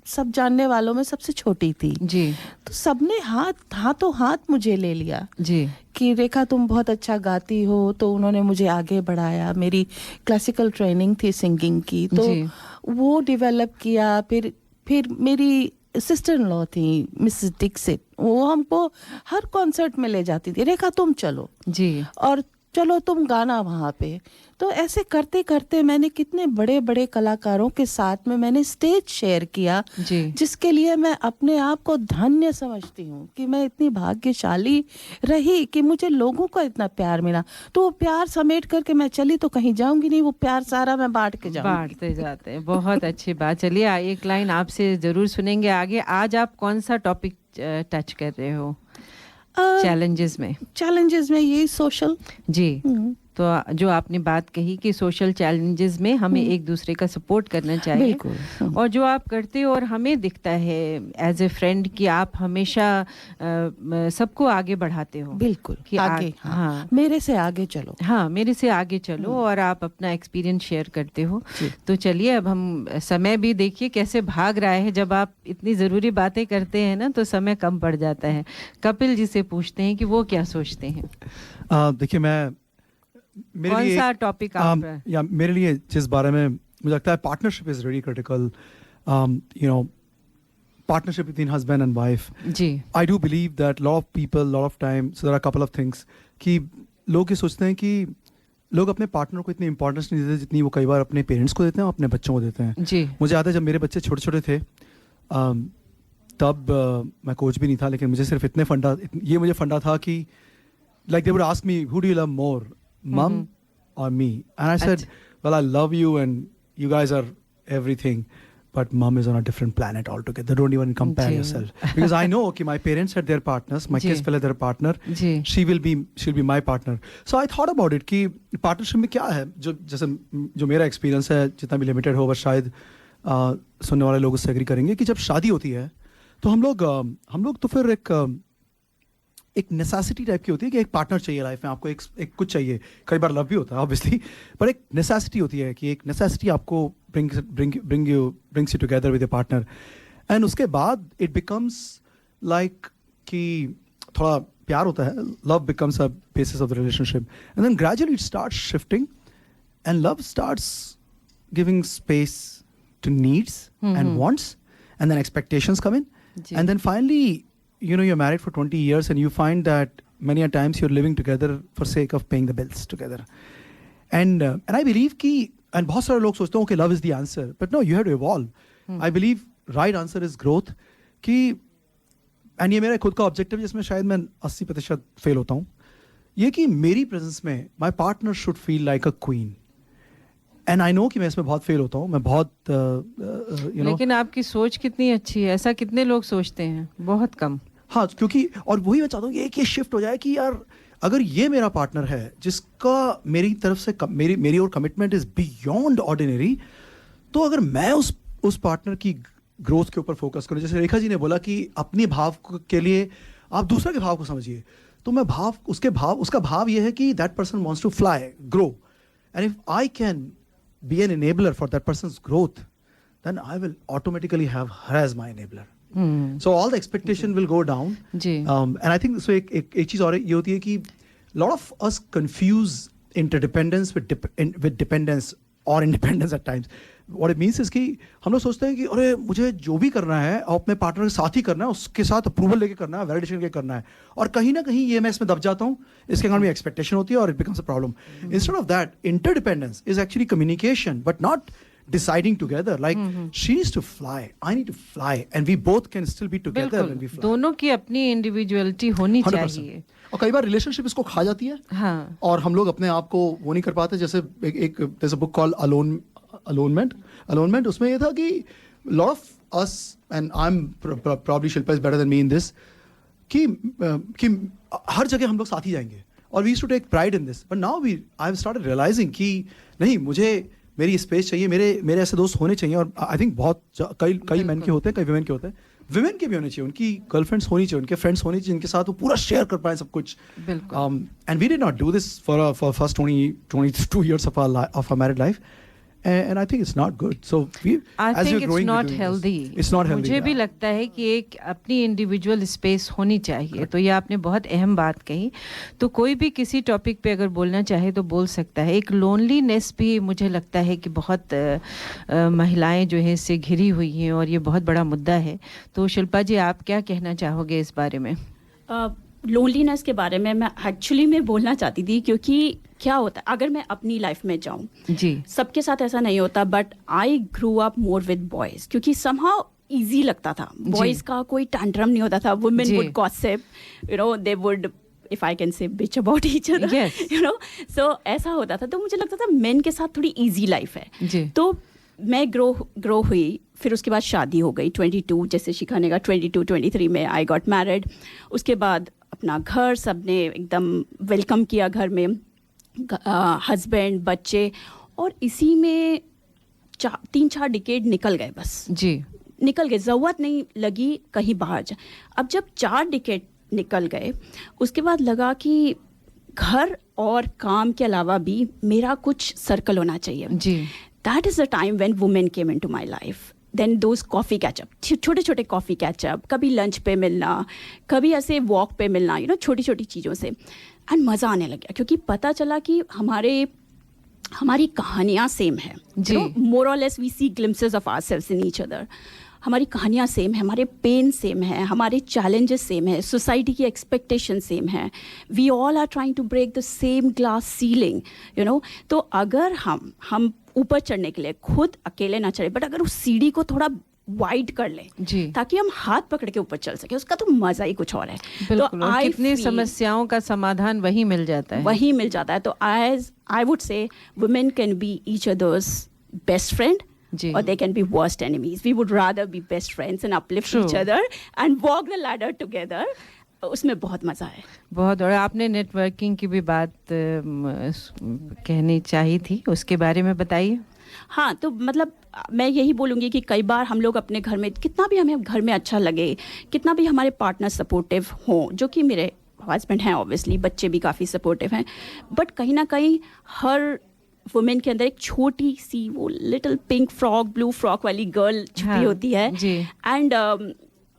सब जानने वालों में सबसे छोटी थी
जी।
तो सबने हाथ मुझे ले लिया
जी
कि रेखा तुम बहुत अच्छा गाती हो, तो उन्होंने मुझे आगे बढ़ाया। मेरी क्लासिकल ट्रेनिंग थी सिंगिंग की, तो वो डेवलप किया। फिर मेरी सिस्टर इन लॉ थी मिसेस डिक्सिट, वो हमको हर कॉन्सर्ट में ले जाती थी, रेखा तुम चलो
जी,
और चलो तुम गाना वहाँ पे। तो ऐसे करते करते मैंने कितने बड़े बड़े कलाकारों के साथ में मैंने स्टेज शेयर किया
जी।
जिसके लिए मैं अपने आप को धन्य समझती हूँ कि मैं इतनी भाग्यशाली रही कि मुझे लोगों का इतना प्यार मिला। तो वो प्यार समेट करके मैं चली तो कहीं जाऊंगी नहीं, वो प्यार सारा मैं बांट के जाऊंगी।
बांटते जाते हैं, बहुत अच्छी बात। चलिए एक लाइन आपसे जरूर सुनेंगे आगे। आज आप कौन सा टॉपिक टच कर रहे हो चैलेंजेस में?
यही सोशल
जी। तो जो आपने बात कही कि सोशल चैलेंजेस में हमें एक दूसरे का सपोर्ट करना चाहिए, और जो आप करते हो और हमें दिखता है एज ए फ्रेंड कि आप हमेशा सबको आगे बढ़ाते हो।
बिल्कुल
कि
आगे, हाँ, मेरे से आगे चलो,
हाँ मेरे से आगे चलो, और आप अपना एक्सपीरियंस शेयर करते हो। तो चलिए अब हम, समय भी देखिए कैसे भाग रहा है, जब आप इतनी ज़रूरी बातें करते हैं ना तो समय कम पड़ जाता है। कपिल जी से पूछते हैं कि वो क्या सोचते हैं।
देखिए, मैं
कौन सा टॉपिक आप
या मेरे लिए जिस बारे में मुझे लगता है partnership is very critical. Partnership between husband and wife.
जी.
I do believe that lot of people, lot of time, so there are a couple of things कि लोग ये सोचते हैं कि लोग अपने पार्टनर को इतनी इंपॉर्टेंस नहीं देते जितनी वो कई बार अपने पेरेंट्स को देते हैं और अपने बच्चों को देते हैं.
जी.
मुझे याद है जब मेरे बच्चे छोटे छोटे थे तब मैं कोच भी नहीं था, लेकिन मुझे सिर्फ ये मुझे फंडा था कि like they would ask me, who do you love more, mom or me? And I said, well, I love you and you guys are everything. But mom is on a different planet altogether. Don't even compare yourself. Because I know okay, my parents had their partners. My kids पहले their partner. She'll be my partner. So I thought about it कि partnership में क्या है जो मेरा experience है जितना भी limited हो, बस शायद सुनने वाले लोग उससे agree करेंगे कि जब शादी होती है तो हम लोग तो फिर एक नेसेसिटी टाइप की होती है कि एक पार्टनर चाहिए लाइफ में. आपको एक कुछ चाहिए. कई बार लव भी होता है ऑब्वियसली, पर एक नेसेसिटी होती है कि एक नेसेसिटी आपको brings you together with your partner. And उसके बाद इट बिकम्स लाइक कि थोड़ा प्यार होता है. Love becomes a basis of the relationship and then gradually it starts shifting and love starts giving space to needs and wants and then expectations come in and then finally you're married for 20 years and you find that many a times you're living together for sake of paying the bills together. And I believe and बहुत सारे लोग सोचते हैं कि love is the answer, but no, you have to evolve. I believe right answer is growth. And ये मेरा खुद का objective जिसमें शायद मैं 80% फेल होता हूँ, ये कि मेरी presence में my partner should feel like a queen. And I know कि मैं इसमें बहुत फेल होता हूँ. मैं बहुत
लेकिन आपकी सोच कितनी अच्छी है. ऐसा कितने लोग सोचते हैं? बहुत कम.
हाँ, क्योंकि और वही मैं चाहता हूँ कि एक ये शिफ्ट हो जाए कि यार अगर ये मेरा पार्टनर है जिसका मेरी तरफ से मेरी और कमिटमेंट इज बियॉन्ड ऑर्डिनरी, तो अगर मैं उस पार्टनर की ग्रोथ के ऊपर फोकस करूँ, जैसे रेखा जी ने बोला कि अपने भाव के लिए आप दूसरे के भाव को समझिए, तो मैं उसका भाव ये है कि that person wants to fly, grow, and if I can be an enabler for that person's growth, then I will automatically have her as my enabler. So all the expectation will go down. And I think so एक चीज और ये होती है कि lot of us confuse interdependence with dependence or independence at times. What it means is कि हम लोग सोचते हैं कि अरे मुझे जो भी करना है अपने पार्टनर के साथ ही करना है, उसके साथ अप्रूवल लेके करना है, वैलिडेशन लेके करना है, और कहीं ना कहीं ये मैं इसमें दब जाता हूँ. इसके कारण में एक्सपेक्टेशन होती है और it becomes a problem. Instead of that, interdependence is actually communication but not deciding together, like she needs to fly, I need to fly, and we both can still be together when we fly.
दोनों की अपनी individuality होनी चाहिए.
और कई बार relationship इसको खा जाती है. हाँ. और हम लोग अपने आप को वो नहीं कर पाते. जैसे एक there's a book called Alonement. उसमें ये था कि lot of us, and I'm probably Shilpa is better than me in this, कि हर जगह हम लोग साथ ही जाएंगे, और we used to take pride in this, but now I've started realizing कि नहीं, मुझे मेरी स्पेस चाहिए, मेरे ऐसे दोस्त होने चाहिए. और आई थिंक बहुत कई मैन के होते हैं, कई विमेन के होते हैं. विमेन के भी होने चाहिए, उनकी गर्लफ्रेंड्स होनी चाहिए, उनके फ्रेंड्स होनी चाहिए जिनके साथ वो पूरा शेयर कर पाए सब कुछ. And we did not do this for first 22 years of our married life. And I think it's not good. So
I think it's not healthy.
It's not healthy.
मुझे भी लगता है कि एक अपनी इंडिविजुअल स्पेस होनी चाहिए. तो ये आपने बहुत अहम बात कही. तो कोई भी किसी टॉपिक पे अगर बोलना चाहे तो बोल सकता है. एक लोनलीनेस भी मुझे लगता है कि बहुत महिलाएं जो है इससे घिरी हुई हैं, और ये बहुत बड़ा मुद्दा है. तो शिल्पा जी, आप क्या कहना चाहोगे इस बारे में?
लोनलीनेस के बारे में मैं एक्चुअली में बोलना चाहती थी, क्योंकि क्या होता है अगर मैं अपनी लाइफ में जाऊं, जी सबके साथ ऐसा नहीं होता, but I grew up more with boys, क्योंकि समहाउ इजी लगता था. बॉयज का कोई टैंट्रम नहीं होता था. Women would gossip, they would, if I can say, bitch about each other. Yes. So ऐसा होता था. तो मुझे लगता था मेन के साथ थोड़ी इजी लाइफ है. तो मैं ग्रो हुई. फिर उसके बाद शादी हो गई 22, जैसे शिखा ने कहा 22-23 में आई गॉट मैरिड. उसके बाद अपना घर सबने एकदम वेलकम किया घर में, हस्बैंड, बच्चे, और इसी में 3-4 डिकेड निकल गए. बस जी निकल गए, ज़रूरत नहीं लगी कहीं बाहर जा. अब जब 4 डिकेड निकल गए, उसके बाद लगा कि घर और काम के अलावा भी मेरा कुछ सर्कल होना चाहिए. जी that is the time when women came into my life. Then those coffee catch up, छोटे छोटे कॉफ़ी कैचअप, कभी लंच पे मिलना, कभी ऐसे वॉक पे मिलना, छोटी छोटी चीज़ों से. एंड मज़ा आने लग गया, क्योंकि पता चला कि हमारे हमारी कहानियाँ सेम है
जी।
मोर और less we see glimpses of ourselves in each other. हमारी कहानियाँ सेम है, हमारे पेन सेम है, हमारे चैलेंजेस सेम है, सोसाइटी की एक्सपेक्टेशन सेम है। We all are trying to break the same glass ceiling, you know. तो अगर हम ऊपर चढ़ने के लिए खुद अकेले ना चढ़े, बट अगर उस सीढ़ी को थोड़ा वाइड कर लें
जी,
ताकि हम हाथ पकड़ के ऊपर चल सके, उसका तो मजा ही कुछ और है।
बिल्कुल,
तो
और कितनी समस्याओं का समाधान वही मिल जाता है,
वही मिल जाता है। तो I would say women can be each others best friend or they can be worst enemies. We would rather be best friends and uplift each other and walk the ladder together. उसमें बहुत मज़ा है।
बहुत। और आपने networking की भी बात कहनी चाहिए थी, उसके बारे में बताइए।
हाँ, तो मतलब मैं यही बोलूँगी कि कई बार हम लोग अपने घर में, कितना भी हमें घर में अच्छा लगे, कितना भी हमारे पार्टनर सपोर्टिव हों, जो कि मेरे हस्बैंड हैं ऑब्वियसली, बच्चे भी काफ़ी सपोर्टिव हैं, बट कहीं ना कहीं हर वुमेन के अंदर एक छोटी सी वो little pink frock, blue frock वाली गर्ल छुपी होती है। एंड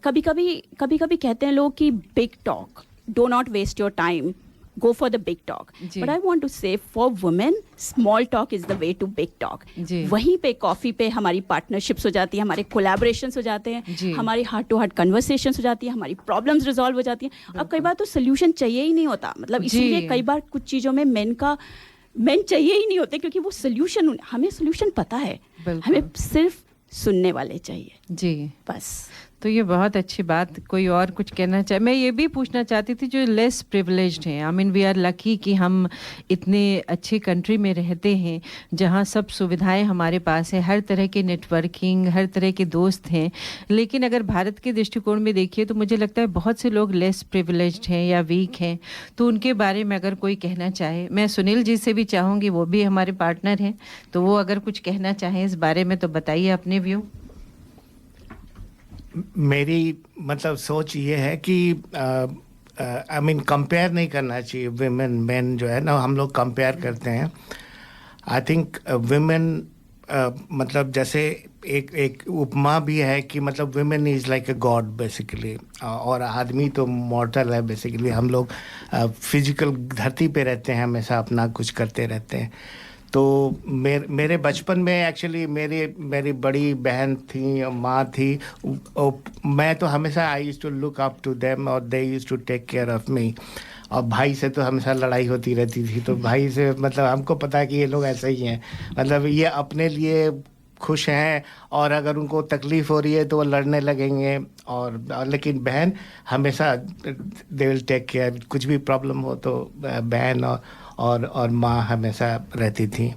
कभी कभी कहते हैं लोग कि big talk, do not waste your time, go for the big talk. But I want to say for women, small talk is the way to big talk. वहीं पे कॉफ़ी पे हमारी पार्टनरशिप्स हो जाती है, हमारे कोलैबोरेशंस हो जाते हैं, हमारी हार्ट टू हार्ट कन्वर्सेशंस हो जाती है, हमारी प्रॉब्लम्स रिजॉल्व हो जाती हैं। अब कई बार तो सोल्यूशन चाहिए ही नहीं होता, मतलब इसीलिए कई बार कुछ चीज़ों में मेन चाहिए ही नहीं होते, क्योंकि वो सोल्यूशन, हमें सोल्यूशन पता है, हमें सिर्फ सुनने वाले चाहिए
जी,
बस।
तो ये बहुत अच्छी बात। कोई और कुछ कहना चाहे? मैं ये भी पूछना चाहती थी, जो लेस प्रिविलेज्ड हैं, I mean we are lucky कि हम इतने अच्छी कंट्री में रहते हैं जहाँ सब सुविधाएं हमारे पास है, हर तरह के नेटवर्किंग, हर तरह के दोस्त हैं, लेकिन अगर भारत के दृष्टिकोण में देखिए तो मुझे लगता है बहुत से लोग लेस प्रिविलेज्ड हैं या वीक हैं, तो उनके बारे में अगर कोई कहना चाहे। मैं सुनील जी से भी चाहूँगी, वो भी हमारे पार्टनर हैं, तो वो अगर कुछ कहना चाहें इस बारे में तो बताइए अपने व्यू।
मेरी मतलब सोच ये है कि आई मीन कंपेयर नहीं करना चाहिए विमेन मेन, जो है ना हम लोग कंपेयर करते हैं। आई थिंक विमेन मतलब जैसे एक उपमा भी है कि मतलब women is like a god basically, और आदमी तो मॉर्टल है बेसिकली। हम लोग फिजिकल धरती पे रहते हैं, हमेशा अपना कुछ करते रहते हैं। तो मेरे बचपन में एक्चुअली मेरी बड़ी बहन थी, माँ थी, मैं तो हमेशा I used to look up to them और they used to take care of me. और भाई से तो हमेशा लड़ाई होती रहती थी, तो भाई से मतलब हमको पता है कि ये लोग ऐसे ही हैं, मतलब ये अपने लिए खुश हैं और अगर उनको तकलीफ़ हो रही है तो वो लड़ने लगेंगे। और लेकिन बहन हमेशा दे विल टेक केयर, कुछ भी प्रॉब्लम हो तो बहन और माँ हमेशा रहती थी।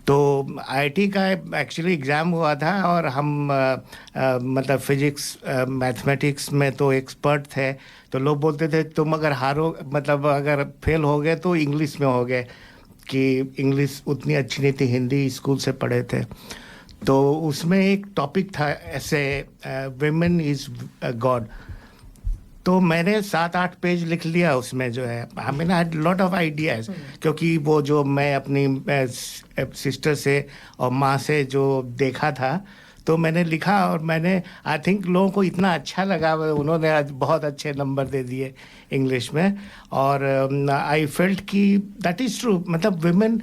तो आईआईटी का एक्चुअली एग्ज़ाम हुआ था और हम मतलब फिजिक्स मैथमेटिक्स में तो एक्सपर्ट थे, तो लोग बोलते थे तुम अगर हारो, मतलब अगर फेल हो गए तो इंग्लिश में हो गए, कि इंग्लिश उतनी अच्छी नहीं थी, हिंदी स्कूल से पढ़े थे। तो उसमें एक टॉपिक था ऐसे, विमेन इज़ गॉड। तो मैंने 7-8 पेज लिख लिया उसमें, जो है I mean I had lot of ideas, क्योंकि वो जो मैं अपनी सिस्टर से और माँ से जो देखा था तो मैंने लिखा, और मैंने आई थिंक लोगों को इतना अच्छा लगा, उन्होंने आज बहुत अच्छे नंबर दे दिए इंग्लिश में। और आई फेल्ट कि दैट इज़ ट्रू, मतलब women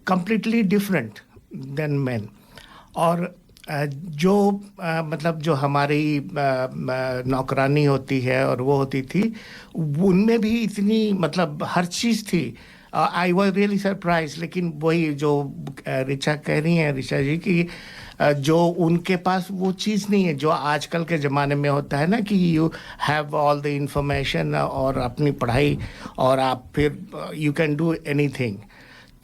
completely different than man. और जो मतलब जो हमारी नौकरानी होती है और वो होती थी, उनमें भी इतनी मतलब हर चीज़ थी। I was really surprise. लेकिन वही जो ऋचा कह रही हैं, ऋचा जी, की जो उनके पास वो चीज़ नहीं है जो आजकल के ज़माने में होता है ना, कि you have all the information और अपनी पढ़ाई और आप फिर यू कैन डू एनीथिंग।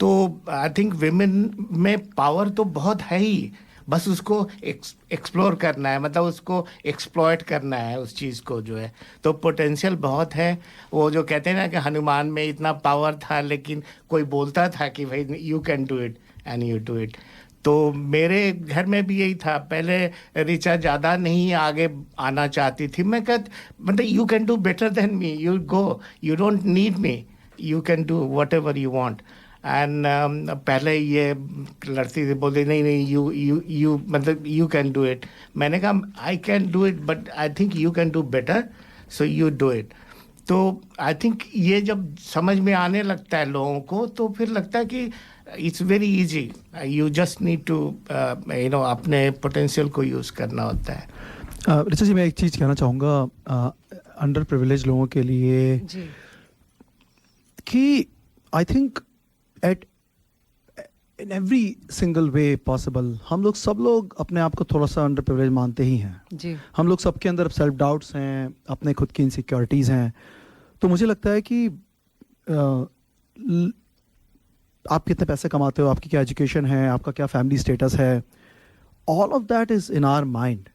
तो आई थिंक विमेन में पावर तो बहुत है ही, बस उसको एक्सप्लोर करना है, मतलब उसको एक्सप्लॉयट करना है उस चीज़ को, जो है। तो पोटेंशियल बहुत है। वो जो कहते हैं ना कि हनुमान में इतना पावर था, लेकिन कोई बोलता था कि भाई you can do it and you do it. तो मेरे घर में भी यही था। पहले ऋचा ज़्यादा नहीं आगे आना चाहती थी, मैं मतलब you can do better than me, you go, you don't need me, you can do what ever you want. And पहले ये लड़ती थी, बोलती नहीं यू मतलब यू कैन डू इट। मैंने कहा I can do it but I think you can do better, so you do it. तो आई थिंक ये जब समझ में आने लगता है लोगों को तो फिर लगता है कि it's very easy, you just need to अपने पोटेंशियल को यूज करना होता है।
ऋचा जी, मैं एक चीज़ कहना चाहूँगा अंडर प्रिविलेज लोगों के लिए
जी।
कि I think at in every single way possible हम लोग सब लोग अपने आप को थोड़ा सा अंडर प्रिविलेज मानते ही हैं
जी।
हम लोग सबके अंदर सेल्फ डाउट्स हैं, अपने खुद की इनसिक्योरिटीज़ हैं। तो मुझे लगता है कि आप कितने पैसे कमाते हो, आपकी क्या एजुकेशन है, आपका क्या फैमिली स्टेटस है, all of that is in our mind.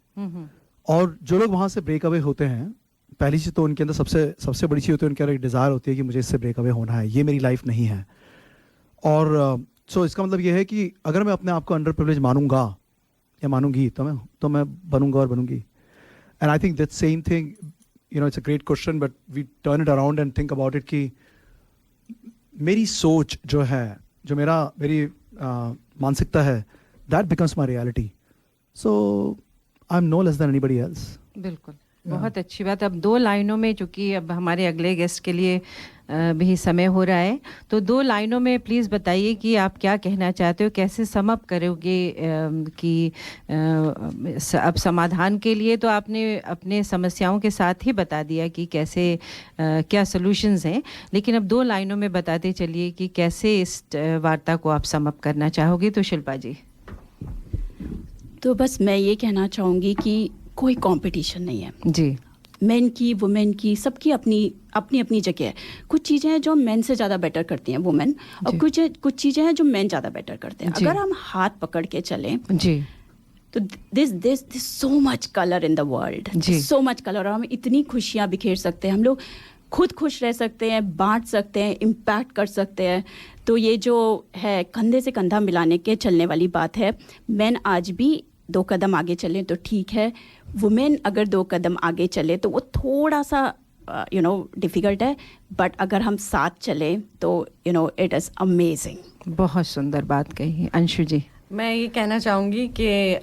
और जो लोग वहाँ से ब्रेक अवे होते हैं, पहली चीज़ तो उनके अंदर सबसे बड़ी चीज़ होती है, उनके अंदर एक डिज़ायर होती है कि मुझे इससे ब्रेक अवे होना है, ये मेरी लाइफ नहीं है। और सो इसका मतलब ये है कि अगर मैं अपने आप को अंडर प्रिविलेज मानूंगा या मानूंगी तो मैं बनूंगा और बनूंगी। And I think that same thing, you know, it's a great question but we turn it around and think about it कि मेरी सोच जो है, जो मेरी मानसिकता है, that becomes my reality. So I am no less than anybody else.
बिल्कुल, बहुत अच्छी बात। अब 2 लाइनों में, चूँकि अब हमारे अगले गेस्ट के लिए भी समय हो रहा है, तो 2 लाइनों में प्लीज़ बताइए कि आप क्या कहना चाहते हो, कैसे सम अप करोगे कि अब समाधान के लिए तो आपने अपने समस्याओं के साथ ही बता दिया कि कैसे क्या सॉल्यूशंस हैं, लेकिन अब 2 लाइनों में बताते चलिए कि कैसे इस वार्ता को आप सम अप करना चाहोगे। तो शिल्पा जी।
तो बस मैं ये कहना चाहूँगी कि कोई कंपटीशन नहीं है
जी।
मेन की, वुमेन की, सबकी अपनी अपनी जगह है। कुछ चीज़ें हैं जो मेन से ज़्यादा बेटर करती हैं वुमेन, और कुछ चीज़ें हैं जो मेन ज़्यादा बेटर करते हैं। अगर हम हाथ पकड़ के चलें
जी,
तो this so much colour in the world, so much colour, और हम इतनी खुशियाँ बिखेर सकते हैं। हम लोग खुद खुश रह सकते हैं, बांट सकते हैं, इम्पैक्ट कर सकते हैं। तो ये जो है कंधे से कंधा मिलाने के चलने वाली बात है। मैन आज भी 2 कदम आगे चलें तो ठीक है, वुमेन अगर 2 कदम आगे चले तो वो थोड़ा सा डिफ़िकल्ट है, बट अगर हम साथ चलें तो इट इज़ अमेजिंग।
बहुत सुंदर बात कही। अंशु जी।
मैं ये कहना चाहूँगी कि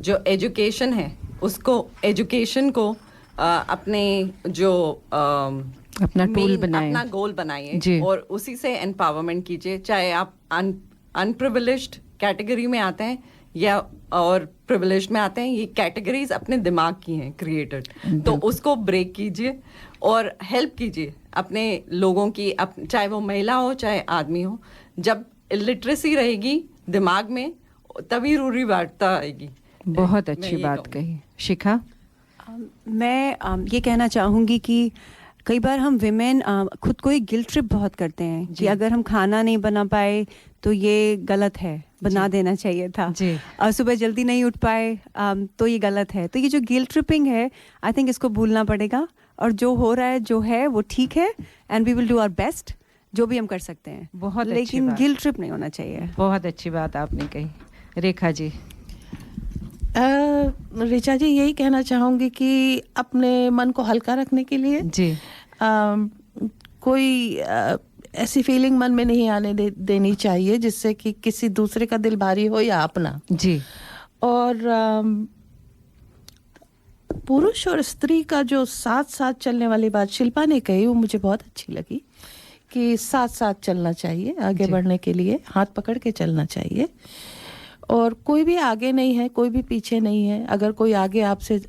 जो एजुकेशन है उसको, एजुकेशन को अपने जो
अपना टूल बनाएं,
अपना गोल बनाइए और उसी से एम्पावरमेंट कीजिए। चाहे आप अनप्रिविलेज्ड कैटेगरी में आते हैं या और प्रिविलेज में आते हैं, ये कैटेगरीज अपने दिमाग की हैं क्रिएटेड, तो उसको ब्रेक कीजिए और हेल्प कीजिए अपने लोगों की, चाहे वो महिला हो चाहे आदमी हो। जब लिटरेसी रहेगी दिमाग में तभी रूढ़ी वार्ता आएगी।
बहुत अच्छी बात कही। शिखा।
मैं ये कहना चाहूँगी कि कई बार हम विमेन खुद को एक गिल्ट ट्रिप बहुत करते हैं कि अगर हम खाना नहीं बना पाए तो ये गलत है, बना देना चाहिए था, सुबह जल्दी नहीं उठ पाए तो ये गलत है। तो ये जो गिल्ट ट्रिपिंग है, आई थिंक इसको भूलना पड़ेगा, और जो हो रहा है जो है वो ठीक है, and we will do our best, जो भी हम कर सकते हैं।
बहुत
लेकिन गिल्ट ट्रिप नहीं होना चाहिए।
बहुत अच्छी बात आपने कही। रेखा जी।
ऋचा जी, यही कहना चाहूँगी कि अपने मन को हल्का रखने के लिए कोई ऐसी फीलिंग मन में नहीं आने देनी चाहिए जिससे कि किसी दूसरे का दिल भारी हो या अपना
जी।
और पुरुष और स्त्री का जो साथ साथ चलने वाली बात शिल्पा ने कही, वो मुझे बहुत अच्छी लगी कि साथ साथ चलना चाहिए, आगे बढ़ने के लिए हाथ पकड़ के चलना चाहिए। और कोई भी आगे नहीं है, कोई भी पीछे नहीं है। अगर कोई आगे आपसे,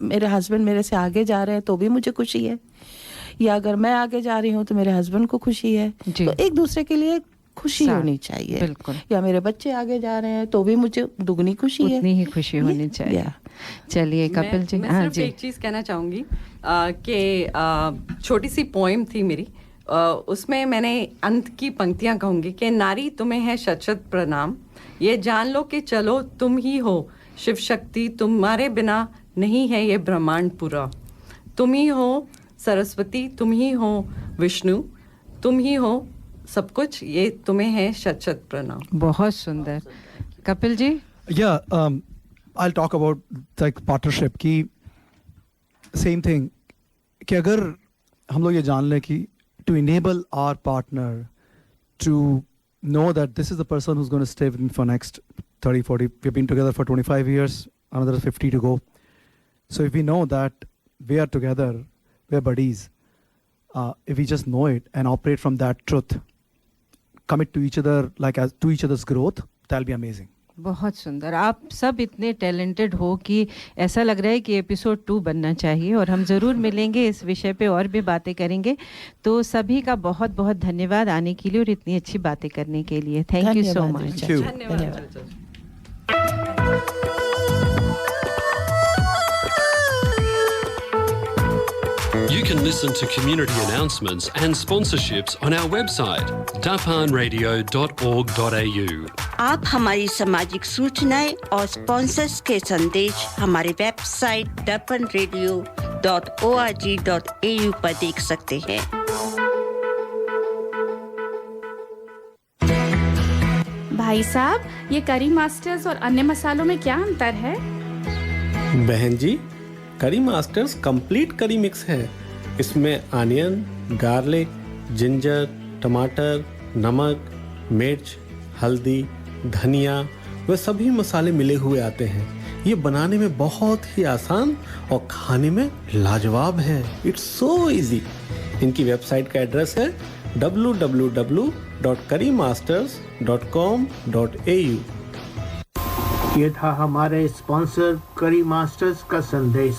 मेरे हस्बैंड मेरे से आगे जा रहे हैं तो भी मुझे खुशी है, या अगर मैं आगे जा रही हूँ तो मेरे हस्बैंड को खुशी है। तो एक दूसरे के लिए खुशी होनी चाहिए।
बिल्कुल।
या मेरे बच्चे आगे जा रहे हैं तो भी मुझे दुगनी खुशी है,
उतनी ही खुशी होनी चाहिए। चलिए कपिल जी।
मैं सिर्फ एक चीज़ कहना चाहूँगी कि छोटी सी पोएम थी मेरी, उसमें मैंने अंत की पंक्तियाँ कहूँगी कि नारी तुम्हें है शत शत प्रणाम, ये जान लो कि चलो तुम ही हो शिव शक्ति, तुम्हारे बिना नहीं है ये ब्रह्मांड पूरा, तुम ही हो सरस्वती, तुम ही हो विष्णु, तुम ही हो सब कुछ, ये तुम्हें है शत शत प्रणाम।
बहुत सुंदर। Kapil ji.
I'll talk about like partnership की same thing, कि अगर हम लोग ये जान लें कि to enable our partner to know that this is the person who's going to stay with me for next 30, 40, we've been together for 25 years, another 50 to go. So if we know that we are together, we are buddies, if we just know it and operate from that truth, commit to each other, like as to each other's growth, that'll be amazing.
बहुत सुंदर। आप सब इतने talented हो कि ऐसा लग रहा है कि एपिसोड 2 बनना चाहिए, और हम ज़रूर मिलेंगे, इस विषय पे और भी बातें करेंगे। तो सभी का बहुत बहुत धन्यवाद आने के लिए और इतनी अच्छी बातें करने के लिए। Thank you so much.
धन्यवाद।
You can listen to community announcements and sponsorships on our website, dapanradio.org.au.
आप हमारी सामाजिक सूचनाएं और स्पॉन्सर्स के संदेश हमारे वेबसाइट dapanradio.org.au पर देख सकते हैं।
भाई साहब, ये करी मास्टर्स और अन्य मसालों में क्या अंतर है?
बहन जी, करी मास्टर्स कंप्लीट करी मिक्स है। इसमें आनियन, गार्लिक, जिंजर, टमाटर, नमक, मिर्च, हल्दी, धनिया वे सभी मसाले मिले हुए आते हैं। ये बनाने में बहुत ही आसान और खाने में लाजवाब है। It's so easy. इनकी वेबसाइट का एड्रेस है www.currymasters.com.au।
ये था हमारे स्पॉन्सर करी मास्टर्स का संदेश।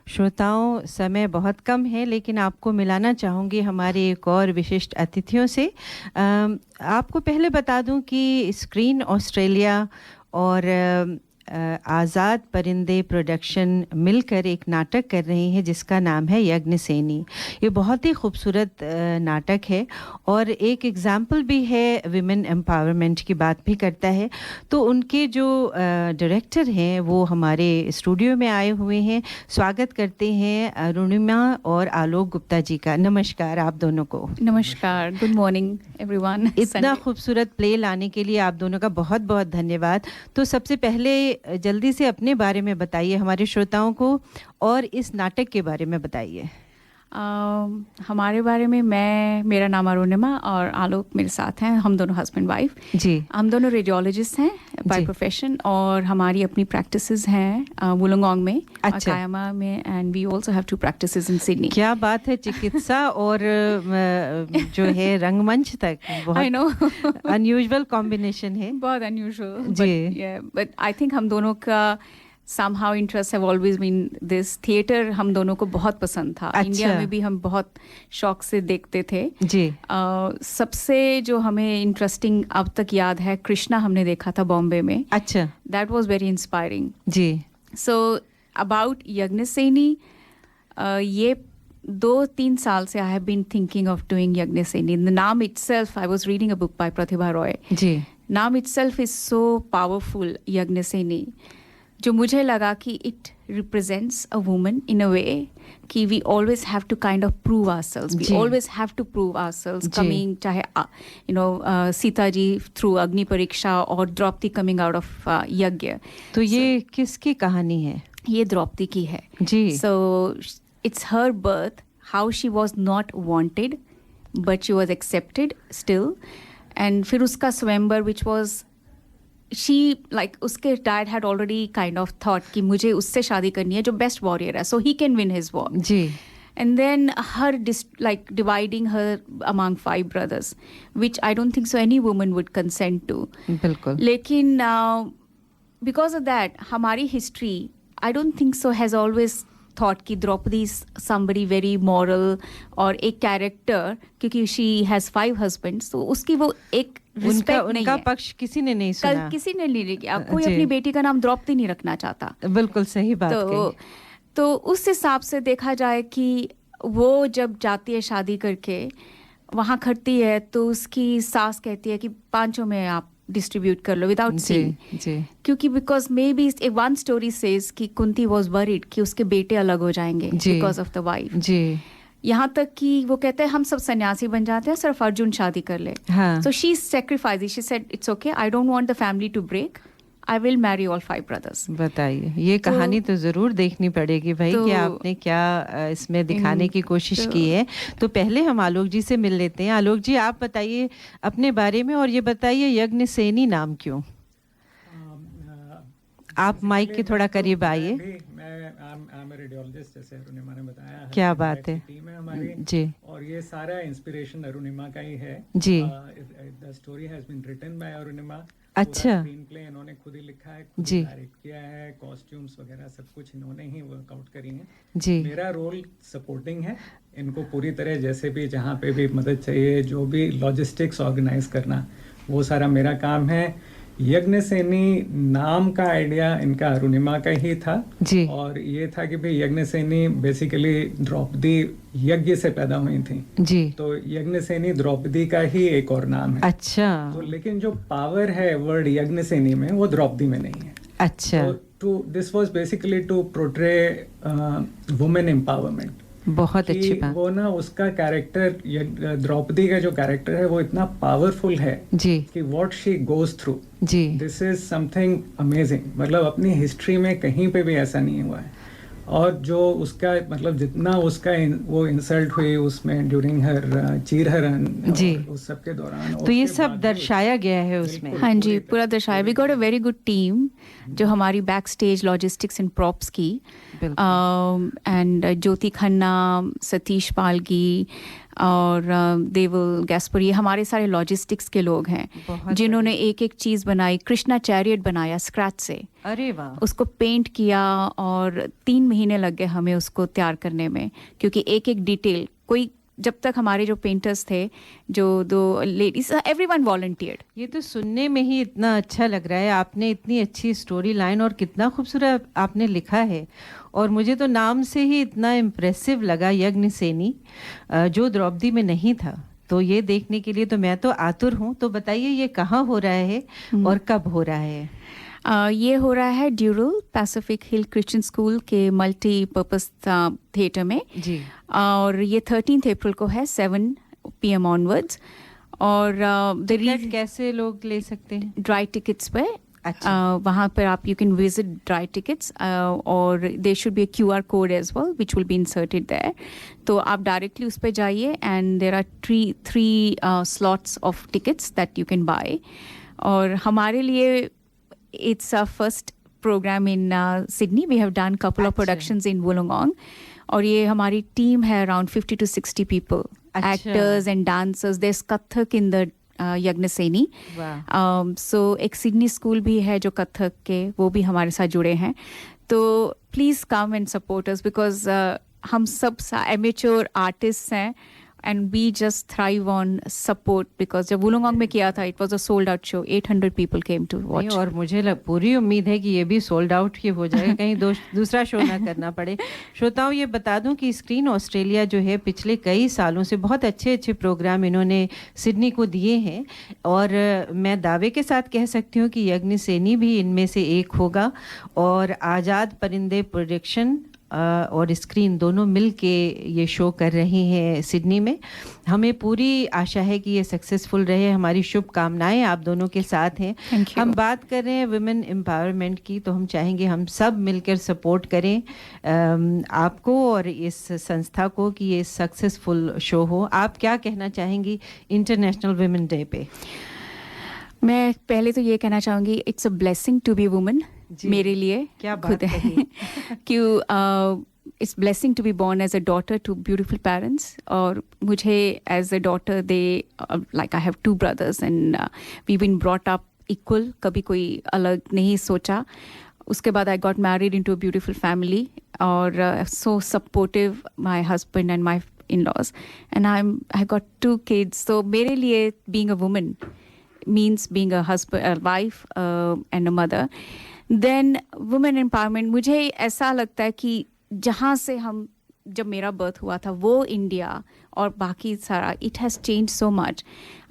श्रोताओं, समय बहुत कम है, लेकिन आपको मिलाना चाहूँगी हमारे एक और विशिष्ट अतिथियों से। आपको पहले बता दूं कि स्क्रीन ऑस्ट्रेलिया और आज़ाद परिंदे प्रोडक्शन मिलकर एक नाटक कर रही हैं जिसका नाम है यज्ञसेनी। ये बहुत ही खूबसूरत नाटक है और एक एग्ज़ाम्पल भी है, विमेन एम्पावरमेंट की बात भी करता है। तो उनके जो डायरेक्टर हैं वो हमारे स्टूडियो में आए हुए हैं। स्वागत करते हैं अरुणिमा और आलोक गुप्ता जी का। नमस्कार आप दोनों को।
नमस्कार, गुड मॉर्निंग एवरीवन।
इतना खूबसूरत प्ले लाने के लिए आप दोनों का बहुत बहुत धन्यवाद। तो सबसे पहले जल्दी से अपने बारे में बताइए हमारे श्रोताओं को और इस नाटक के बारे में बताइए।
हमारे बारे में मेरा नाम अरुणिमा और आलोक मेरे साथ हैं, हम दोनों हस्बैंड वाइफ
जी।
हम दोनों रेडियोलॉजिस्ट हैं बाय प्रोफेशन और हमारी अपनी प्रैक्टिसेस हैं वुलुंगोंग में, कायामा में, and we also have 2 practices in Sydney.
क्या बात है, चिकित्सा और जो है रंगमंच तक, बहुत अनयूजुअल कॉम्बिनेशन है,
बहुत अनयूजुअल जी। बट आई थिंक हम दोनों का somehow interests have always been this theater, हम दोनों को बहुत पसंद था। इंडिया में भी हम बहुत शौक से देखते थे
जी।
सबसे जो हमें इंटरेस्टिंग अब तक याद है, कृष्णा हमने देखा था बॉम्बे में।
अच्छा,
दैट वाज वेरी इंस्पायरिंग
जी।
सो अबाउट यज्ञसेनी, ये 2-3 साल से I have been thinking of doing Yagyaseni. The नाम itself, I was reading a book by Pratibha Roy
ji.
नाम itself is so powerful, Yagyaseni, जो मुझे लगा कि it represents a woman in a way कि we always have to kind of prove ourselves, we always have to prove ourselves, coming चाहे Sita ji through अग्नि परीक्षा और द्रौपदी कमिंग आउट ऑफ यज्ञ।
तो ये किसकी कहानी है?
ये द्रौपदी की है
जी।
So it's her birth, how she was not wanted but she was accepted still, and फिर उसका swayamvar which was she like उसके dad had already kind of thought कि मुझे उससे शादी करनी है जो best warrior है, so he can win his war
ji.
and then her like dividing her among 5 brothers, which I don't think so any woman would consent to।
बिल्कुल।
लेकिन because of that हमारी history I don't think so has always thought कि Draupadi is somebody very moral और एक character, क्योंकि she has 5 husbands, तो उसकी वो एक
उनका पक्ष किसी ने नहीं सुना,
किसी ने नहीं लिया। कोई अपनी बेटी का नाम द्रौपदी नहीं रखना चाहता।
बिल्कुल सही बात
तो उस हिसाब से देखा जाए कि वो जब जाती है शादी करके वहाँ खड़ती है तो उसकी सास कहती है कि 5 में आप डिस्ट्रीब्यूट कर लो विदाउट सीइंग, क्योंकि because may be one story says कि कुंती वाज वरीड कि उसके बेटे अलग हो जाएंगे बिकॉज ऑफ द वाइफ जी। यहाँ तक कि वो कहते हैं हम सब सन्यासी बन जाते हैं, सिर्फ अर्जुन शादी कर ले। So she sacrifice, she said it's okay, I don't want the family to break, I will marry all 5 brothers.
बताइए, ये कहानी तो जरूर देखनी पड़ेगी भाई कि आपने क्या इसमें दिखाने की कोशिश की है। तो पहले हम आलोक जी से मिल लेते हैं। आलोक जी, आप बताइए अपने बारे में और ये बताइए यज्ञसेनी नाम क्यों? आप माइक के थोड़ा करीब आइए।
मैं रेडियोलॉजिस्ट, जैसे अरुणिमा ने बताया है,
क्या बात है
टीम है हमारी
जी।
और ये सारा इंस्पिरेशन अरुणिमा का ही है
जी।
The story has been written by Arunima.
अच्छा।
स्क्रीन प्ले इन्होंने खुद ही लिखा है, खुद
जी।
डायरेक्ट किया है, कॉस्ट्यूम्स वगैरह सब कुछ इन्होंने ही वर्कआउट करी है
जी।
मेरा रोल सपोर्टिंग है, इनको पूरी तरह जैसे भी जहाँ पे भी मदद चाहिए, जो भी लॉजिस्टिक्स ऑर्गेनाइज करना, वो सारा मेरा काम है। यज्ञसेनी नाम का आइडिया इनका अरुणिमा का ही था
जी।
और ये था कि भाई यज्ञसेनी बेसिकली द्रौपदी यज्ञ से पैदा हुई थी
जी।
तो यज्ञसेनी द्रौपदी का ही एक और नाम है।
अच्छा।
तो लेकिन जो पावर है वर्ड यज्ञसेनी में वो द्रौपदी में नहीं है।
अच्छा।
तो this was basically to portray women empowerment.
बहुत अच्छी बात।
वो ना उसका कैरेक्टर, द्रौपदी का जो कैरेक्टर है वो इतना पावरफुल है
जी
कि व्हाट शी गोज थ्रू
जी,
दिस इज समथिंग अमेजिंग। मतलब अपनी हिस्ट्री में कहीं पे भी ऐसा नहीं हुआ है। और जो उसका मतलब जितना उसका वो इंसल्ट हुई उसमें ड्यूरिंग हर चीरहरण
जी,
उस सब के दौरान,
तो ये सब दर्शाया गया है उसमें।
हाँ जी, पूरा दर्शाया। We got a very good team जो हमारी backstage logistics and props की, एंड ज्योति खन्ना, सतीश पालगी और देवल गैस्पर, ये हमारे सारे लॉजिस्टिक्स के लोग हैं जिन्होंने एक एक चीज़ बनाई। कृष्णा चैरियट बनाया स्क्रैच से, अरे वाह, उसको पेंट किया और 3 महीने लग गए हमें उसको तैयार करने में, क्योंकि एक एक डिटेल कोई, जब तक हमारे जो पेंटर्स थे, जो 2 लेडीज, एवरीवन वॉलंटियर्ड।
ये तो सुनने में ही इतना अच्छा लग रहा है। आपने इतनी अच्छी स्टोरी लाइन और कितना खूबसूरत आपने लिखा है, और मुझे तो नाम से ही इतना इम्प्रेसिव लगा यज्ञसेनी, जो द्रौपदी में नहीं था। तो ये देखने के लिए तो मैं तो आतुर हूँ। तो बताइए ये कहाँ हो रहा है और कब हो रहा है?
ये हो रहा है ड्यूरल पैसिफिक हिल क्रिश्चियन स्कूल के मल्टीपर्पस थिएटर में
जी।
और ये 13 अप्रैल को है 7 PM ऑनवर्ड्स। और
टिकट कैसे लोग ले सकते हैं?
ड्राई टिकट्स पे वहाँ पर आप you can visit dry tickets और there should be a QR code as well which will be inserted there. तो आप डायरेक्टली उस पर जाइए and there are three slots of tickets that you can buy. और हमारे लिए it's a first program in Sydney. We have done couple of productions in Wollongong और ये हमारी टीम है around 50 to 60 people, actors and dancers. There's Kathak in the Yagyaseni. So एक Sydney school भी है जो कथक के, वो भी हमारे साथ जुड़े हैं. तो please come and support us because हम सब एमेच्योर आर्टिस्ट हैं and we just thrive on support because जब वुलुंगोंग में किया था it was a sold out show. 800 people came to watch.
और मुझे पूरी उम्मीद है कि ये भी सोल्ड आउट ही हो जाएगा, कहीं दूसरा शो ना करना पड़े. श्रोताओं, ये बता दूं कि स्क्रीन ऑस्ट्रेलिया जो है पिछले कई सालों से बहुत अच्छे अच्छे प्रोग्राम इन्होंने सिडनी को दिए हैं और मैं दावे के साथ कह सकती हूँ कि यज्ञसेनी भी इनमें से एक होगा. और आज़ाद परिंदे प्रोडक्शन और स्क्रीन दोनों मिल के ये शो कर रही हैं सिडनी में. हमें पूरी आशा है कि ये सक्सेसफुल रहे. हमारी शुभकामनाएं आप दोनों के साथ हैं. हम बात कर रहे हैं वुमेन एम्पावरमेंट की, तो हम चाहेंगे हम सब मिलकर सपोर्ट करें आपको और इस संस्था को कि ये सक्सेसफुल शो हो. आप क्या कहना चाहेंगी इंटरनेशनल वुमेन डे पे?
मैं पहले तो ये कहना चाहूँगी it's a blessing to be woman. मेरे लिए
क्या बात है
कि it's blessing to be born as a daughter to beautiful parents. और मुझे as a daughter they like I have 2 brothers and we been brought up equal. कभी कोई अलग नहीं सोचा. उसके बाद I got married into a beautiful family और so supportive my husband and my in-laws and I got 2 kids. तो मेरे लिए being a woman means being a husband, a wife and a mother. Then women empowerment, मुझे ऐसा लगता है कि जहाँ से हम जब मेरा बर्थ हुआ था वो इंडिया और बाकी सारा it has changed so much.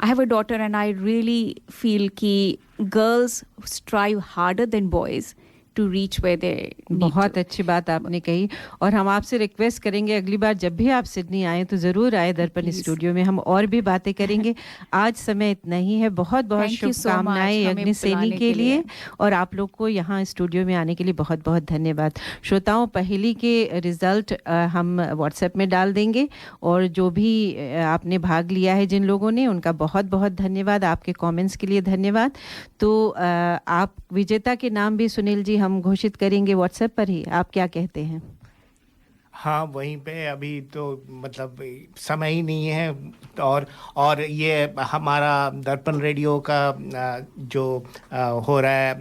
I have a daughter and I really feel कि girls strive harder than boys to reach where they need
बहुत
to.
अच्छी बात आपने कही. और हम आपसे रिक्वेस्ट करेंगे अगली बार जब भी आप सिडनी आए तो ज़रूर आए दर्पण स्टूडियो में, हम और भी बातें करेंगे. आज समय इतना ही है. बहुत बहुत शुभकामनाएं यज्ञसेनी के लिए और आप लोग को यहाँ स्टूडियो में आने के लिए बहुत बहुत धन्यवाद. श्रोताओं, पहली के रिजल्ट हम व्हाट्सएप में डाल देंगे और जो भी आपने भाग लिया है जिन लोगों ने, उनका बहुत बहुत धन्यवाद. आपके कॉमेंट्स के लिए धन्यवाद. तो आप विजेता के नाम भी सुनील जी हम घोषित करेंगे व्हाट्सएप पर ही. आप क्या कहते हैं?
हाँ, वहीं पे अभी तो मतलब समय ही नहीं है. और ये हमारा दर्पण रेडियो का जो हो रहा है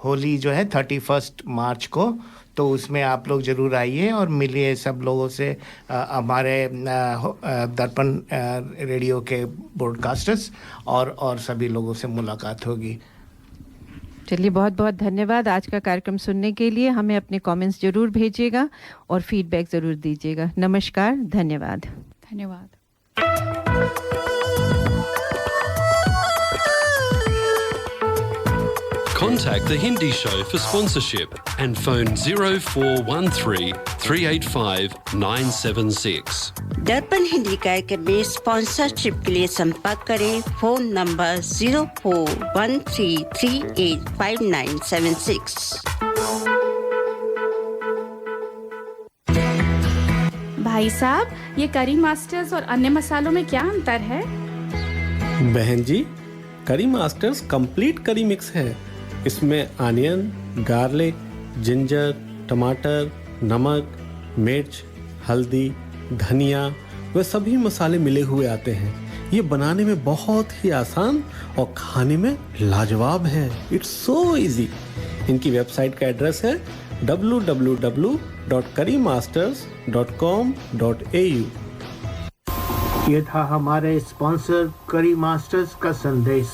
होली जो है 31 मार्च को, तो उसमें आप लोग ज़रूर आइए और मिलिए सब लोगों से. हमारे दर्पण रेडियो के ब्रॉडकास्टर्स और सभी लोगों से मुलाकात होगी.
चलिए, बहुत बहुत धन्यवाद आज का कार्यक्रम सुनने के लिए. हमें अपने कमेंट्स जरूर भेजिएगा और फीडबैक ज़रूर दीजिएगा. नमस्कार, धन्यवाद.
धन्यवाद.
Contact the Hindi Show for sponsorship and phone 0413 385 976.
दर्पण हिंदी कार्यक्रम में स्पॉन्सरशिप के लिए संपर्क करें. Phone number 0413385976.
भाई साहब, ये करी मास्टर्स और अन्य मसालों में क्या अंतर है?
बहन जी, करी मास्टर्स कंप्लीट करी मिक्स है. इसमें आनियन, गार्लिक, जिंजर, टमाटर, नमक, मिर्च, हल्दी, धनिया वे सभी मसाले मिले हुए आते हैं. ये बनाने में बहुत ही आसान और खाने में लाजवाब है. It's so easy. इनकी वेबसाइट का एड्रेस है www.currymasters.com.au.
ये था हमारे स्पॉन्सर करी मास्टर्स का संदेश.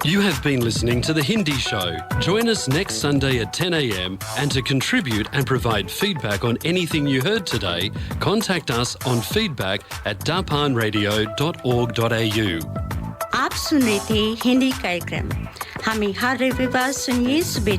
You have been listening to The Hindi Show. Join us next Sunday at 10 a.m. and to contribute and provide feedback on anything you heard today, contact us on feedback@darpanradio.org.au.
आप सुन रहे थे हिंदी कार्यक्रम. हमें हर रविवार सुनिए सुबह